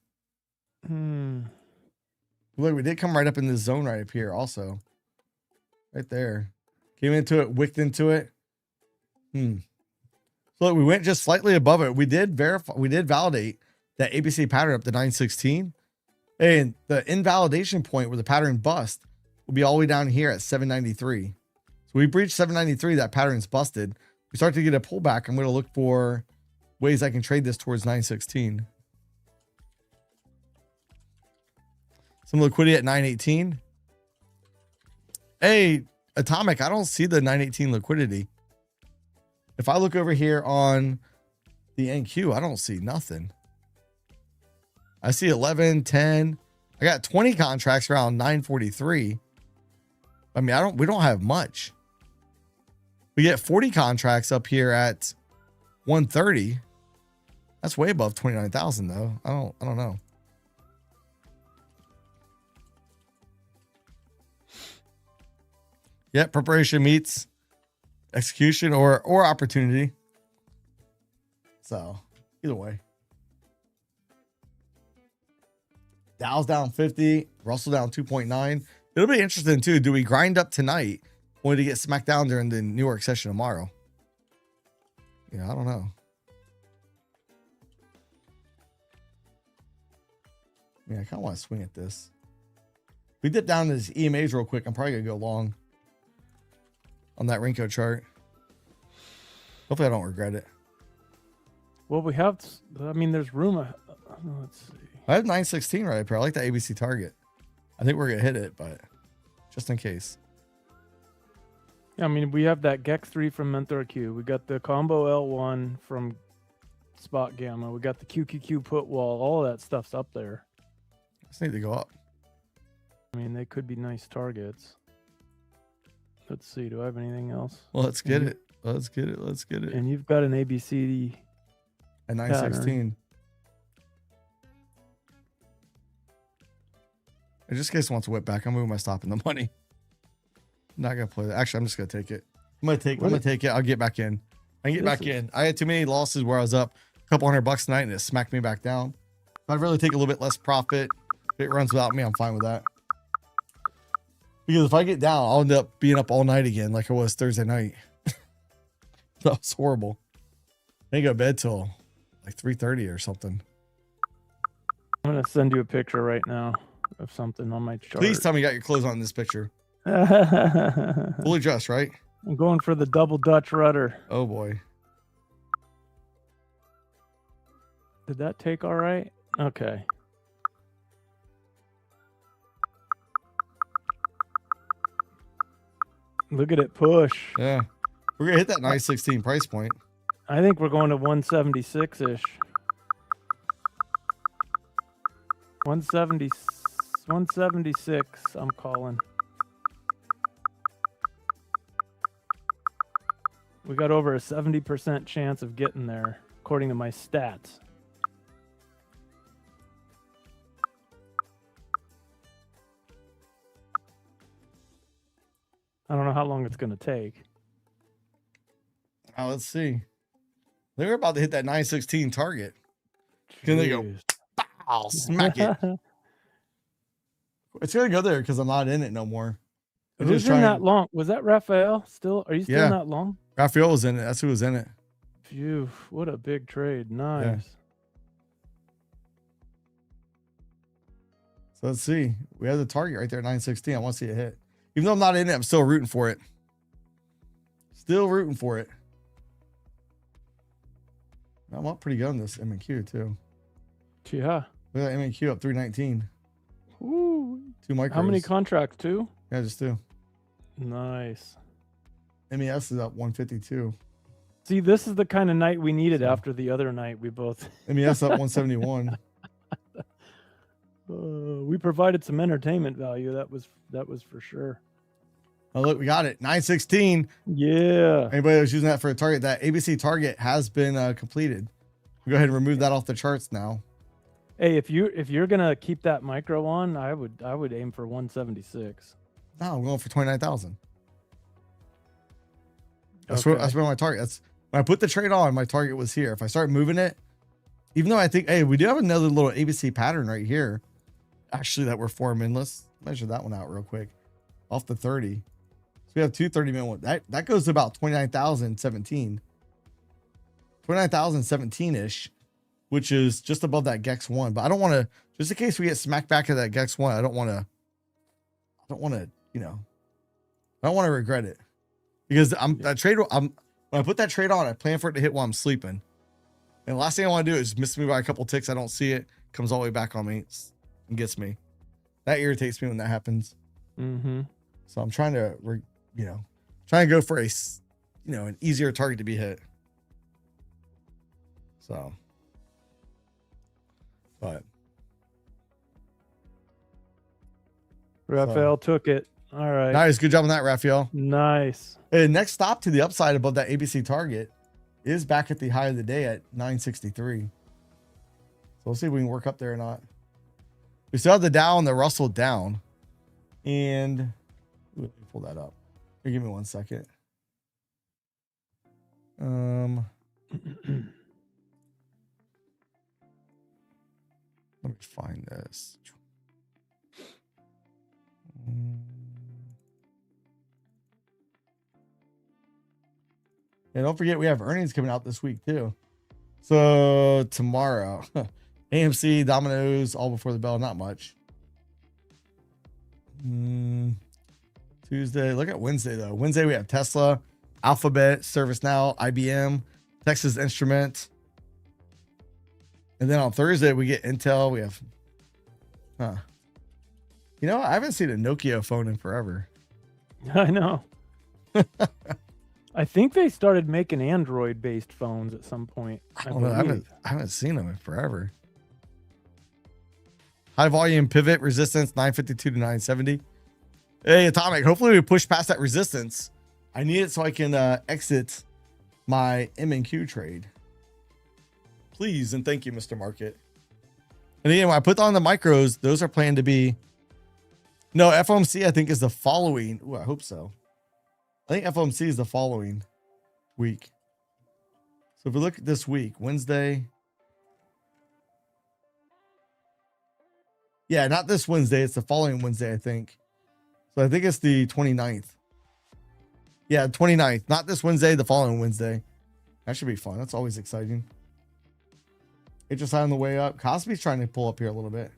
Look, we did come right up in this zone right up here also. Right there. Came into it, wicked into it. So look, we went just slightly above it. We did validate that ABC pattern up to 916. And the invalidation point where the pattern bust will be all the way down here at 793. So we breached 793. That pattern's busted. We start to get a pullback. I'm going to look for ways I can trade this towards 916. Some liquidity at 918. Hey, Atomic, I don't see the 918 liquidity. If I look over here on the NQ, I don't see nothing. I see 11, 10. I got 20 contracts around 943. I mean, we don't have much. We get 40 contracts up here at 130. That's way above 29,000 though. I don't know. Yep, preparation meets execution or opportunity. So either way. Dow's down 50, Russell down 2.9. It'll be interesting too. Do we grind up tonight only to get smacked down during the New York session tomorrow? Yeah, I don't know. Yeah, I kind of want to swing at this. If we dip down to this EMAs real quick, I'm probably going to go long on that Renko chart. Hopefully I don't regret it. Well, we have, I mean, there's room. Let's see. I have 916 right up here. I like that ABC target. I think we're going to hit it, but just in case. I mean, we have that GEX3 from Mentor Q. We got the combo L1 from Spot Gamma. We got the QQQ put wall. All of that stuff's up there. Just need to go up. I mean, they could be nice targets. Let's see. Do I have anything else? Well, let's get it. Let's get it. Let's get it. And you've got an ABCD At 916. In just case it wants to whip back, I'm moving my stop in the money. Not gonna play that. Actually, I'm just gonna take it. I'm gonna take it. I'll get back in. I can get back in. I had too many losses where I was up a couple $100 tonight and it smacked me back down. I'd really take a little bit less profit. If it runs without me, I'm fine with that. Because if I get down, I'll end up being up all night again like I was Thursday night. That was horrible. I didn't go to bed till like 3:30 or something. I'm going to send you a picture right now of something on my chart. Please tell me you got your clothes on in this picture. Fully dressed, right? I'm going for the double Dutch rudder. Oh boy. Did that take all right? Okay. Look at it push. Yeah. We're going to hit that 916 price point. I think we're going to 176-ish. 176, I'm calling. We got over a 70% chance of getting there, according to my stats. I don't know how long it's going to take. Let's see. They were about to hit that 916 target. Can they go, bow, smack it. It's going to go there because I'm not in it no more. Who's in that long? Was that Raphael still? Are you still in that long? Raphael was in it. That's who was in it. Phew, what a big trade. Nice. Yeah. So let's see. We have the target right there at 916. I want to see it hit. Even though I'm not in it, I'm still rooting for it. Still rooting for it. I'm up pretty good on this M&Q too. Yeah. Look at that M&Q up 319. Ooh. 2 micros. How many contracts? 2? Yeah, just 2. Nice. MES is up 152. See, this is the kind of night we needed after the other night. We both. MES up 171. We provided some entertainment value. That was for sure. Oh, look, we got it. 916. Yeah. Anybody that was using that for a target, that ABC target has been completed. We'll go ahead and remove that off the charts now. Hey, if you're gonna keep that micro on, I would aim for 176. No, I'm going for 29,000. That's where my target. That's when I put the trade on. My target was here. If I start moving it, even though I think, hey, we do have another little ABC pattern right here, actually that we're forming. Let's measure that one out real quick, off the 30. So we have 2 30-minute ones. That goes to about 29,017, 29,017-ish, which is just above that GEX 1. But I don't want to, just in case we get smacked back at that GEX 1, I don't want to, you know, I don't want to regret it, because when I put that trade on, I plan for it to hit while I'm sleeping. And the last thing I want to do is miss me by a couple ticks. I don't see it, comes all the way back on me and gets me. That irritates me when that happens. Mm-hmm. So I'm trying to, go for a, an easier target to be hit. So, but Raphael took it. All right. Nice. Good job on that, Raphael. Nice. And next stop to the upside above that ABC target is back at the high of the day at 963. So we'll see if we can work up there or not. We still have the Dow and the Russell down. And let me pull that up. Here, give me 1 second. Let me find this. And don't forget, we have earnings coming out this week too. So tomorrow, AMC, Domino's, all before the bell, not much. Tuesday, look at Wednesday though. Wednesday we have Tesla, Alphabet, ServiceNow, IBM, Texas Instrument. And then on Thursday we get Intel. We have, I haven't seen a Nokia phone in forever. I know. I think they started making Android-based phones at some point. I don't know. I haven't seen them in forever. High volume pivot resistance 952 to 970. Hey, Atomic. Hopefully we push past that resistance. I need it so I can exit my M&Q trade. Please and thank you, Mr. Market. And again, when I put on the micros, those are planned to be. No, FOMC I think is the following. Ooh, I hope so. I think FOMC is the following week. So if we look at this week, Wednesday. Yeah, not this Wednesday. It's the following Wednesday, I think. So I think it's the 29th. Yeah, 29th. Not this Wednesday, the following Wednesday. That should be fun. That's always exciting. HSI on the way up. Cosby's trying to pull up here a little bit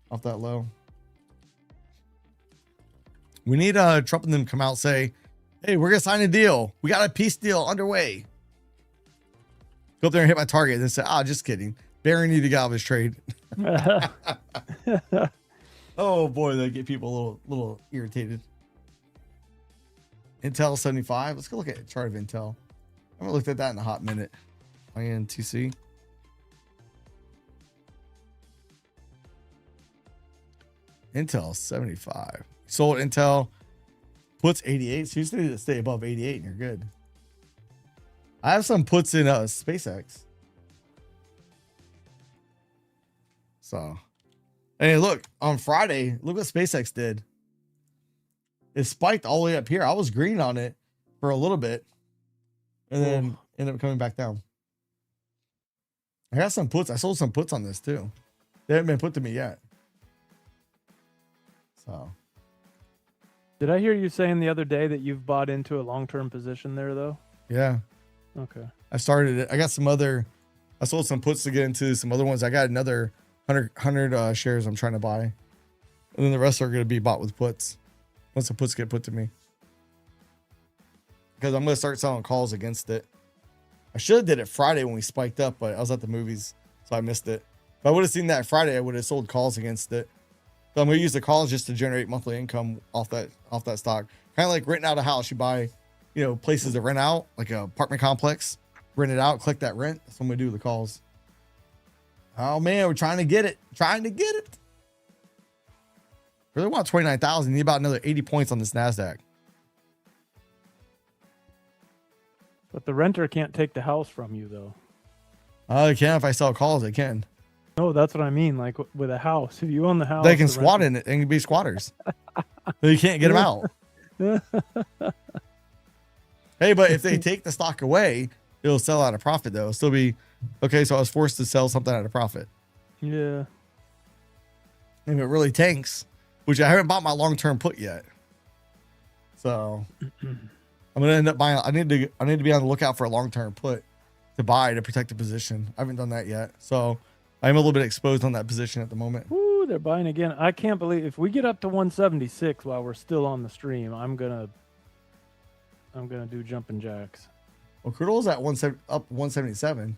off that low. We need Trump and them come out and say, hey, we're going to sign a deal. We got a peace deal underway. Go up there and hit my target and say, just kidding. Barry needed to get out of his trade. Oh boy, they get people a little irritated. Intel 75. Let's go look at a chart of Intel. I haven't looked at that in a hot minute. INTC. Intel 75. Sold Intel. Puts 88. So you just need to stay above 88 and you're good. I have some puts in SpaceX. So, hey, look, on Friday, look what SpaceX did. It spiked all the way up here. I was green on it for a little bit and then ended up coming back down. I got some puts. I sold some puts on this too. They haven't been put to me yet. So, did I hear you saying the other day that you've bought into a long-term position there though? Yeah. Okay. I started it. I got some other, I sold some puts to get into some other ones. I got another 100 shares I'm trying to buy. And then the rest are going to be bought with puts once the puts get put to me. Because I'm going to start selling calls against it. I should have did it Friday when we spiked up, but I was at the movies, so I missed it. If I would have seen that Friday, I would have sold calls against it. So I'm going to use the calls just to generate monthly income off that stock. Kind of like renting out a house. You buy, places to rent out, like an apartment complex, rent it out, collect that rent. That's what I'm going to do with the calls. Oh man, we're trying to get it. Really want 29,000. Need about another 80 points on this NASDAQ. But the renter can't take the house from you though. I can if I sell calls, I can. No, that's what I mean. Like with a house, if you own the house, they can squat in it. They can be squatters. You can't get them out. Hey, but if they take the stock away, it'll sell at a profit though. It'll still be okay. So I was forced to sell something at a profit. Yeah. If it really tanks, which I haven't bought my long-term put yet. So I'm gonna end up buying. I need to be on the lookout for a long-term put to buy to protect the position. I haven't done that yet. So I'm a little bit exposed on that position at the moment. Ooh, they're buying again. I can't believe if we get up to 176 while we're still on the stream, I'm gonna do jumping jacks. Well, crude oil's at 177.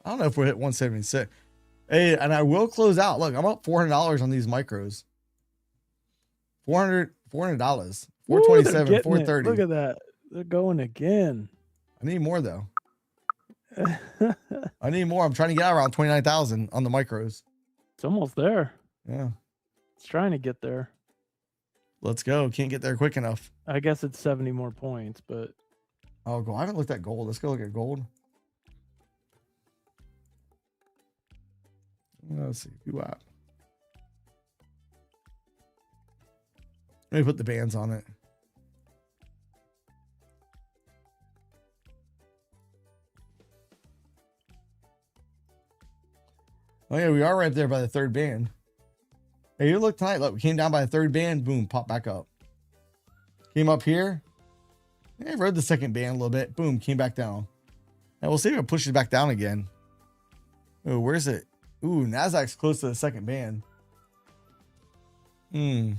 I don't know if we'll hit 176. Hey, and I will close out. Look, I'm up $400 on these micros. $400. 427, 430. Look at that. They're going again. I need more though. I need more. I'm trying to get out around 29,000 on the micros. It's almost there. Yeah. It's trying to get there. Let's go. Can't get there quick enough. I guess it's 70 more points, but. Oh, gold. I haven't looked at gold. Let's go look at gold. Let's see. VWAP. Let me put the bands on it. Oh yeah, we are right there by the third band. Hey, you look tonight. Look, we came down by the third band. Boom, pop back up. Came up here. Yeah, rode the second band a little bit. Boom, came back down. And we'll see if it pushes back down again. Oh, where's it? Ooh, NASDAQ's close to the second band. So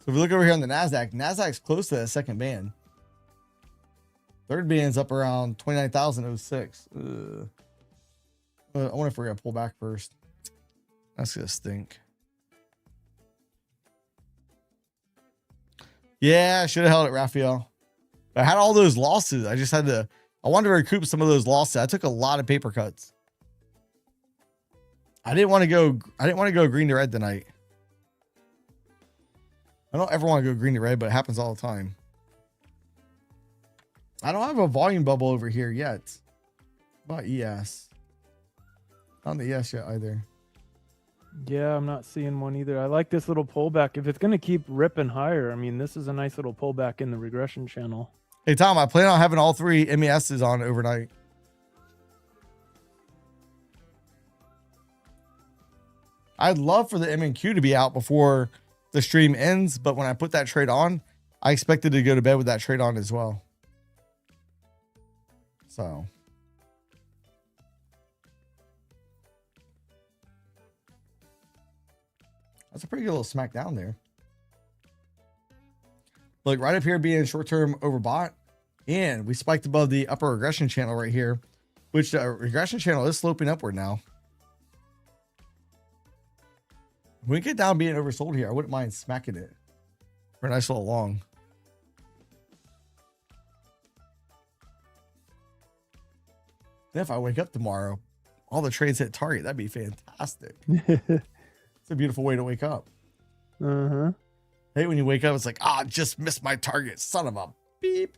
if we look over here on the NASDAQ's close to the second band. Third band's up around 29,006. I wonder if we're going to pull back first. That's going to stink. Yeah, I should have held it, Raphael. I had all those losses. I just had to, I wanted to recoup some of those losses. I took a lot of paper cuts. I didn't want to go green to red tonight. I don't ever want to go green to red, but it happens all the time. I don't have a volume bubble over here yet. About ES. Not on the ES yet either. Yeah, I'm not seeing one either. I like this little pullback. If it's going to keep ripping higher, I mean, this is a nice little pullback in the regression channel. Hey, Tom, I plan on having all three MESs on overnight. I'd love for the MNQ to be out before the stream ends, but when I put that trade on, I expected to go to bed with that trade on as well. So... that's a pretty good little smack down there. Look, right up here being short-term overbought. And we spiked above the upper regression channel right here, which the regression channel is sloping upward now. When we get down being oversold here, I wouldn't mind smacking it for a nice little long. Then if I wake up tomorrow, all the trades hit target. That'd be fantastic. It's a beautiful way to wake up. Uh-huh. Hey, when you wake up, it's like, ah, just missed my target. Son of a beep.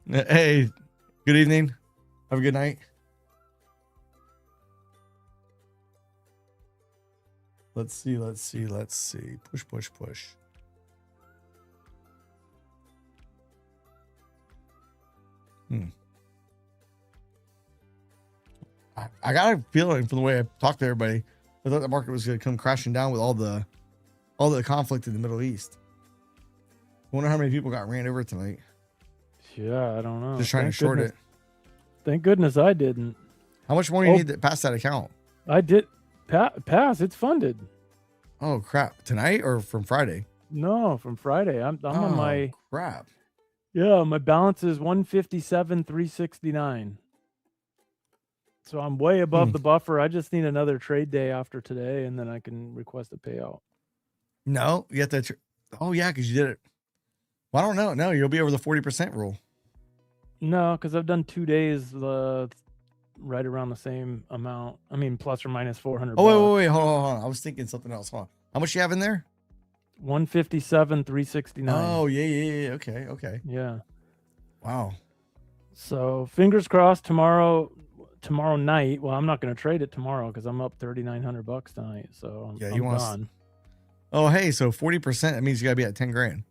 Hey, good evening. Have a good night. Let's see. Push, push, push. I got a feeling from the way I talked to everybody, I thought the market was going to come crashing down with all the conflict in the Middle East. I wonder how many people got ran over tonight. Yeah, I don't know. Just trying to short it. Thank goodness I didn't. How much more do you need to pass that account? I did pass. It's funded. Oh crap! Tonight or from Friday? No, from Friday. I'm on my crap. Yeah, my balance is 157,369. So I'm way above the buffer. I just need another trade day after today, and then I can request a payout. No, you have to. Oh yeah, because you did it. Well, I don't know. No, you'll be over the 40% rule. No, because I've done 2 days right around the same amount. I mean, plus or minus 400. Oh wait, hold on. I was thinking something else. Hold on. How much you have in there? 157,369. Oh yeah. Okay. Yeah. Wow. So fingers crossed tomorrow night. Well, I'm not going to trade it tomorrow because I'm up $3,900 tonight. So yeah, I'm gone. Oh, hey, so 40%, that means you got to be at 10 grand.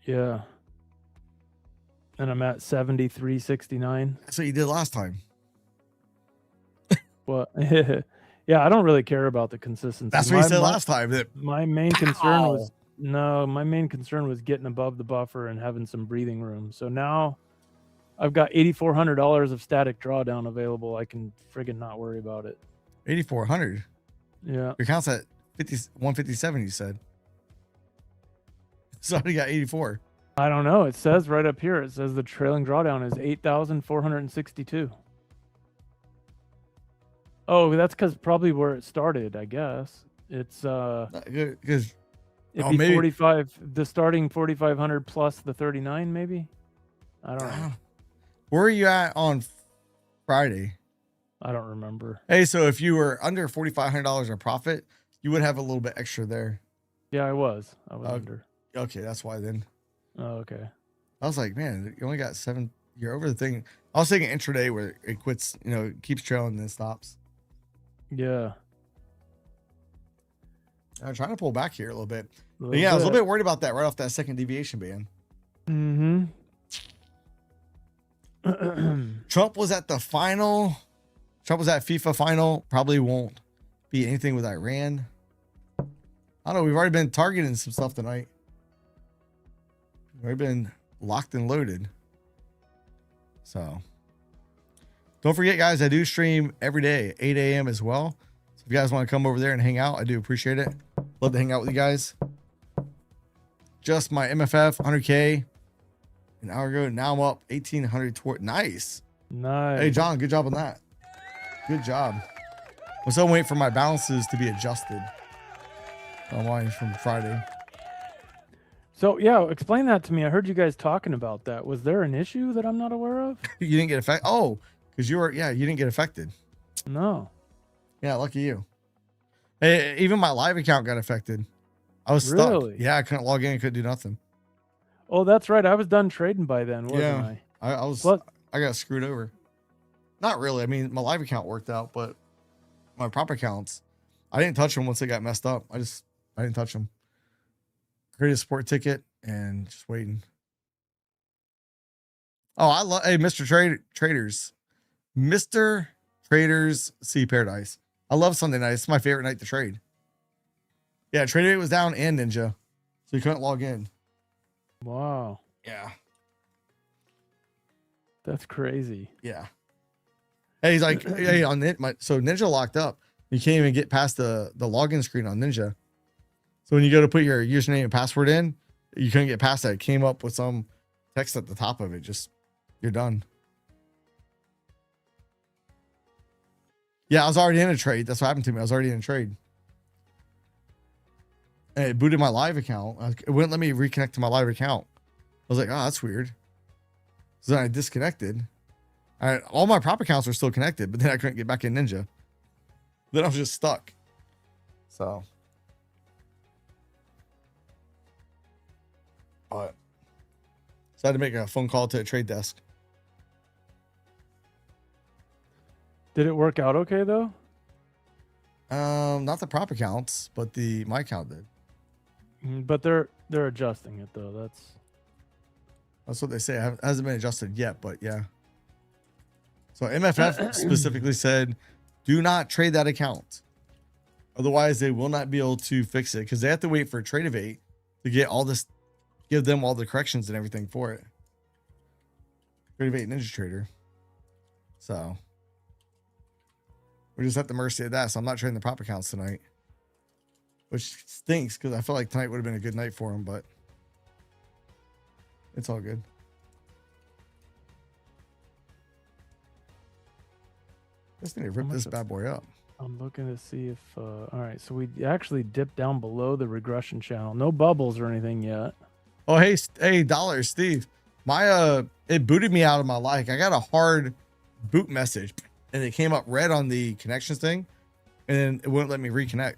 Yeah. And I'm at 73.69. That's what you did last time. Well, yeah, I don't really care about the consistency. That's what you said last time. My main concern was getting above the buffer and having some breathing room. So now I've got $8,400 of static drawdown available. I can friggin' not worry about it. 8,400. Yeah. Your account's at 157, you said. So you got 84. I don't know. It says right up here. It says the trailing drawdown is 8,462. Oh, that's because probably where it started. I guess it's because it'd be 45. The starting 4,500 plus the 39, maybe. I don't know. Where are you at on Friday? I don't remember. Hey, so if you were under $4,500 in profit, you would have a little bit extra there. Yeah, I was under. Okay, that's why then. Oh, okay. I was like, man, you only got 7. You're over the thing. I was thinking intraday where it quits, keeps trailing and then stops. Yeah. I'm trying to pull back here a little bit. But yeah, I was a little bit worried about that right off that second deviation band. Mm-hmm. Trump was at the final. Trump was at FIFA final. Probably won't be anything with Iran. I don't know. We've already been targeting some stuff tonight. We've already been locked and loaded. So don't forget, guys, I do stream every day, 8 a.m. as well. So if you guys want to come over there and hang out, I do appreciate it. Love to hang out with you guys. Just my MFF, 100K. An hour ago. Now I'm up 1,800 toward. Nice. Nice. Hey, John, good job on that. Good job. I'm still waiting for my balances to be adjusted online from Friday. So yeah, explain that to me. I heard you guys talking about that. Was there an issue that I'm not aware of? You didn't get affected. Oh, because you didn't get affected. No. Yeah, lucky you. Hey, even my live account got affected. I was stuck. Really? Yeah, I couldn't log in. Couldn't do nothing. Oh, that's right. I was done trading by then, wasn't Yeah. I? I was. What? I got screwed over. Not really. I mean, my live account worked out, but my prop accounts, I didn't touch them once they got messed up. I didn't touch them. Created a support ticket and just waiting. Oh, I love. Hey, Traders, Mr. Traders Sea Paradise. I love Sunday night. It's my favorite night to trade. Yeah, Trade Rate was down and Ninja, so you couldn't log in. Wow. Yeah. That's crazy. Yeah. Hey, he's like, hey, on so Ninja locked up. You can't even get past the login screen on Ninja. So when you go to put your username and password in, you couldn't get past that. It came up with some text at the top of it. Just, you're done. Yeah, I was already in a trade. That's what happened to me. I was already in a trade. And it booted my live account. It wouldn't let me reconnect to my live account. I was like, oh, that's weird. So then I disconnected. All my prop accounts were still connected, but then I couldn't get back in Ninja. Then I was just stuck. So I had to make a phone call to a trade desk. Did it work out okay though? Not the prop accounts, but my account did. But they're adjusting it though. That's what they say. It hasn't been adjusted yet, but yeah. So MFF specifically said, do not trade that account. Otherwise, they will not be able to fix it because they have to wait for Tradeovate to get all this, give them all the corrections and everything for it. Tradeovate Ninja Trader. So we're just at the mercy of that. So I'm not trading the prop accounts tonight, which stinks because I felt like tonight would have been a good night for them, but it's all good. Just need to rip this bad boy up. I'm looking to see if, all right, so we actually dipped down below the regression channel. No bubbles or anything yet. Oh, hey, dollar, Steve. It booted me out of my live. I got a hard boot message and it came up red on the connections thing and then it wouldn't let me reconnect.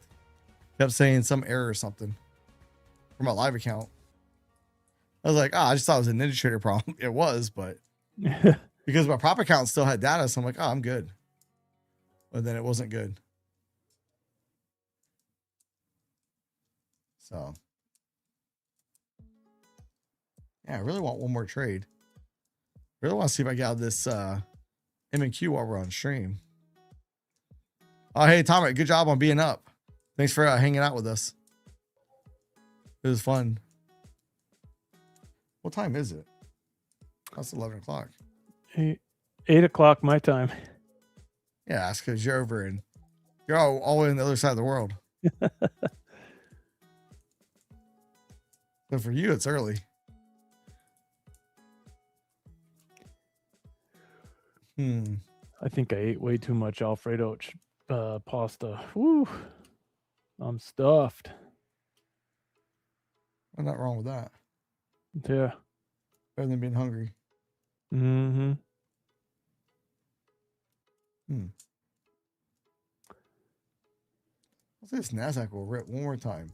Kept saying some error or something for my live account. I was like, I just thought it was a Ninja Trader problem. It was, but because my prop account still had data, so I'm like, I'm good. But then it wasn't good. So yeah, I really want one more trade. Really want to see if I get out of this M&Q while we're on stream. Oh, hey, Tom, good job on being up. Thanks for hanging out with us. It was fun. What time is it? That's 11 o'clock. 8 o'clock my time. Yeah, that's because you're over and you're all the way on the other side of the world. So for you, it's early. I think I ate way too much Alfredo pasta. Woo. I'm stuffed. I'm not wrong with that. Yeah. Better than being hungry. Mm-hmm. Let's say this NASDAQ will rip one more time.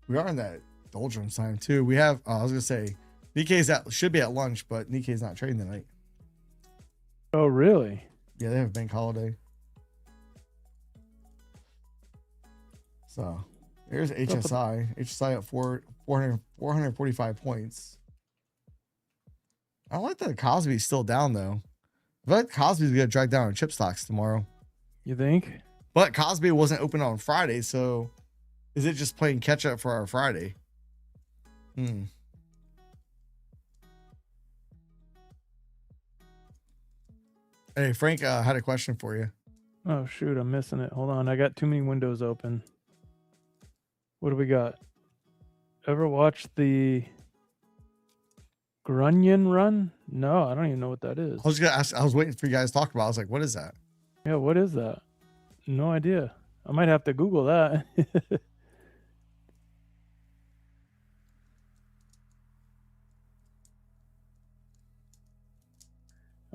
We are in that doldrums time too. We have, I was going to say, Nikkei's should be at lunch, but Nikkei's not trading tonight. Oh, really? Yeah, they have a bank holiday. So there's HSI. HSI at 445 points. I like that Cosby's still down though. I feel like Cosby's gonna drag down on chip stocks tomorrow. You think? But Cosby wasn't open on Friday, so is it just playing catch up for our Friday? Hey, Frank had a question for you. Oh, shoot. I'm missing it. Hold on. I got too many windows open. What do we got? Ever watch the Grunion run? No, I don't even know what that is. I was gonna ask. I was waiting for you guys to talk about it. I was like, what is that? Yeah, what is that? No idea. I might have to Google that.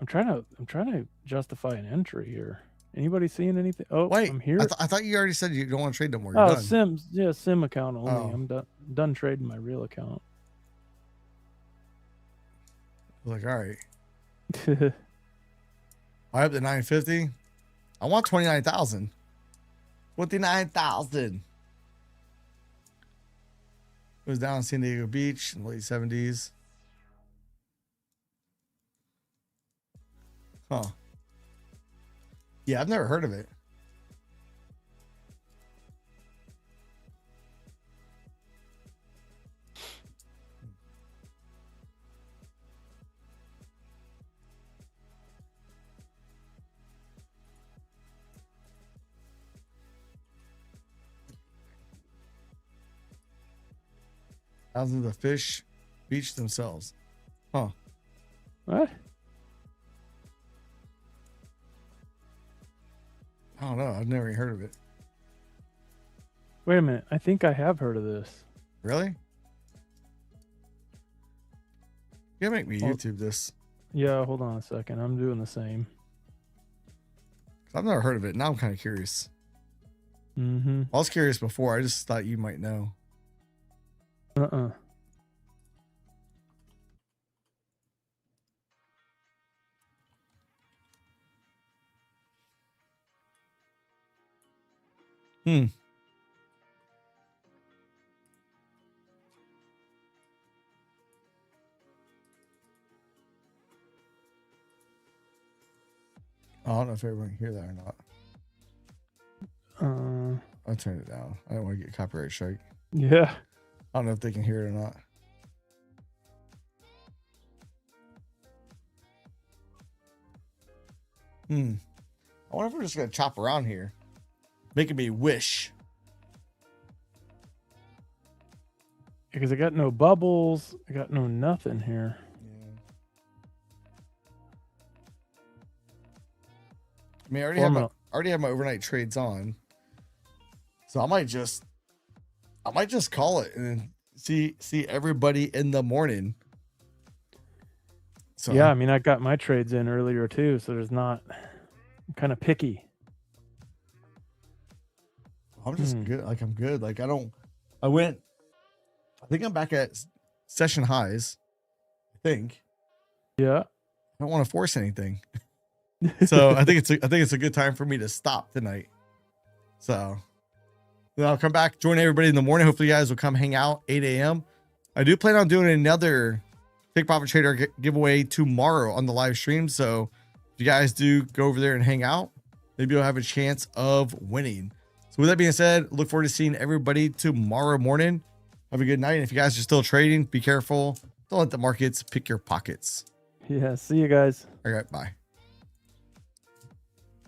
I'm trying to justify an entry here. Anybody seeing anything? Oh, Wait, I'm here. I thought you already said you don't want to trade no more. You're Oh, done. Sims. Yeah, Sim account only. Oh. I'm done trading my real account. Like, all right. I up to 950. I want 29,000. 29,000. It was down in San Diego Beach in the late 70s. Huh. Yeah, I've never heard of it. Thousands of fish beach themselves. Huh. What? I don't know. I've never heard of it. Wait a minute. I think I have heard of this. Really? You gotta make me YouTube this. Yeah, hold on a second. I'm doing the same. I've never heard of it. Now I'm kind of curious. Mm-hmm. I was curious before. I just thought you might know. Uh-uh. Hmm. I don't know if everyone can hear that or not. I'll turn it down. I don't want to get copyright strike. Yeah. I don't know if they can hear it or not. I wonder if we're just going to chop around here. Making me wish. Because I got no bubbles. I got no nothing here. Yeah. I mean, I already have my overnight trades on. So I might just call it and then see everybody in the morning. So yeah, I mean, I got my trades in earlier too, so there's not. I'm kind of picky. I'm just good. Like I'm good. Like I think I'm back at session highs. I think. Yeah. I don't want to force anything. So I think it's a good time for me to stop tonight. So then I'll come back, join everybody in the morning. Hopefully you guys will come hang out 8 a.m. I do plan on doing another Big Profit Trader giveaway tomorrow on the live stream. So if you guys do go over there and hang out, maybe you'll have a chance of winning. So with that being said, look forward to seeing everybody tomorrow morning. Have a good night. And if you guys are still trading, be careful. Don't let the markets pick your pockets. Yeah. See you guys. All right. Bye.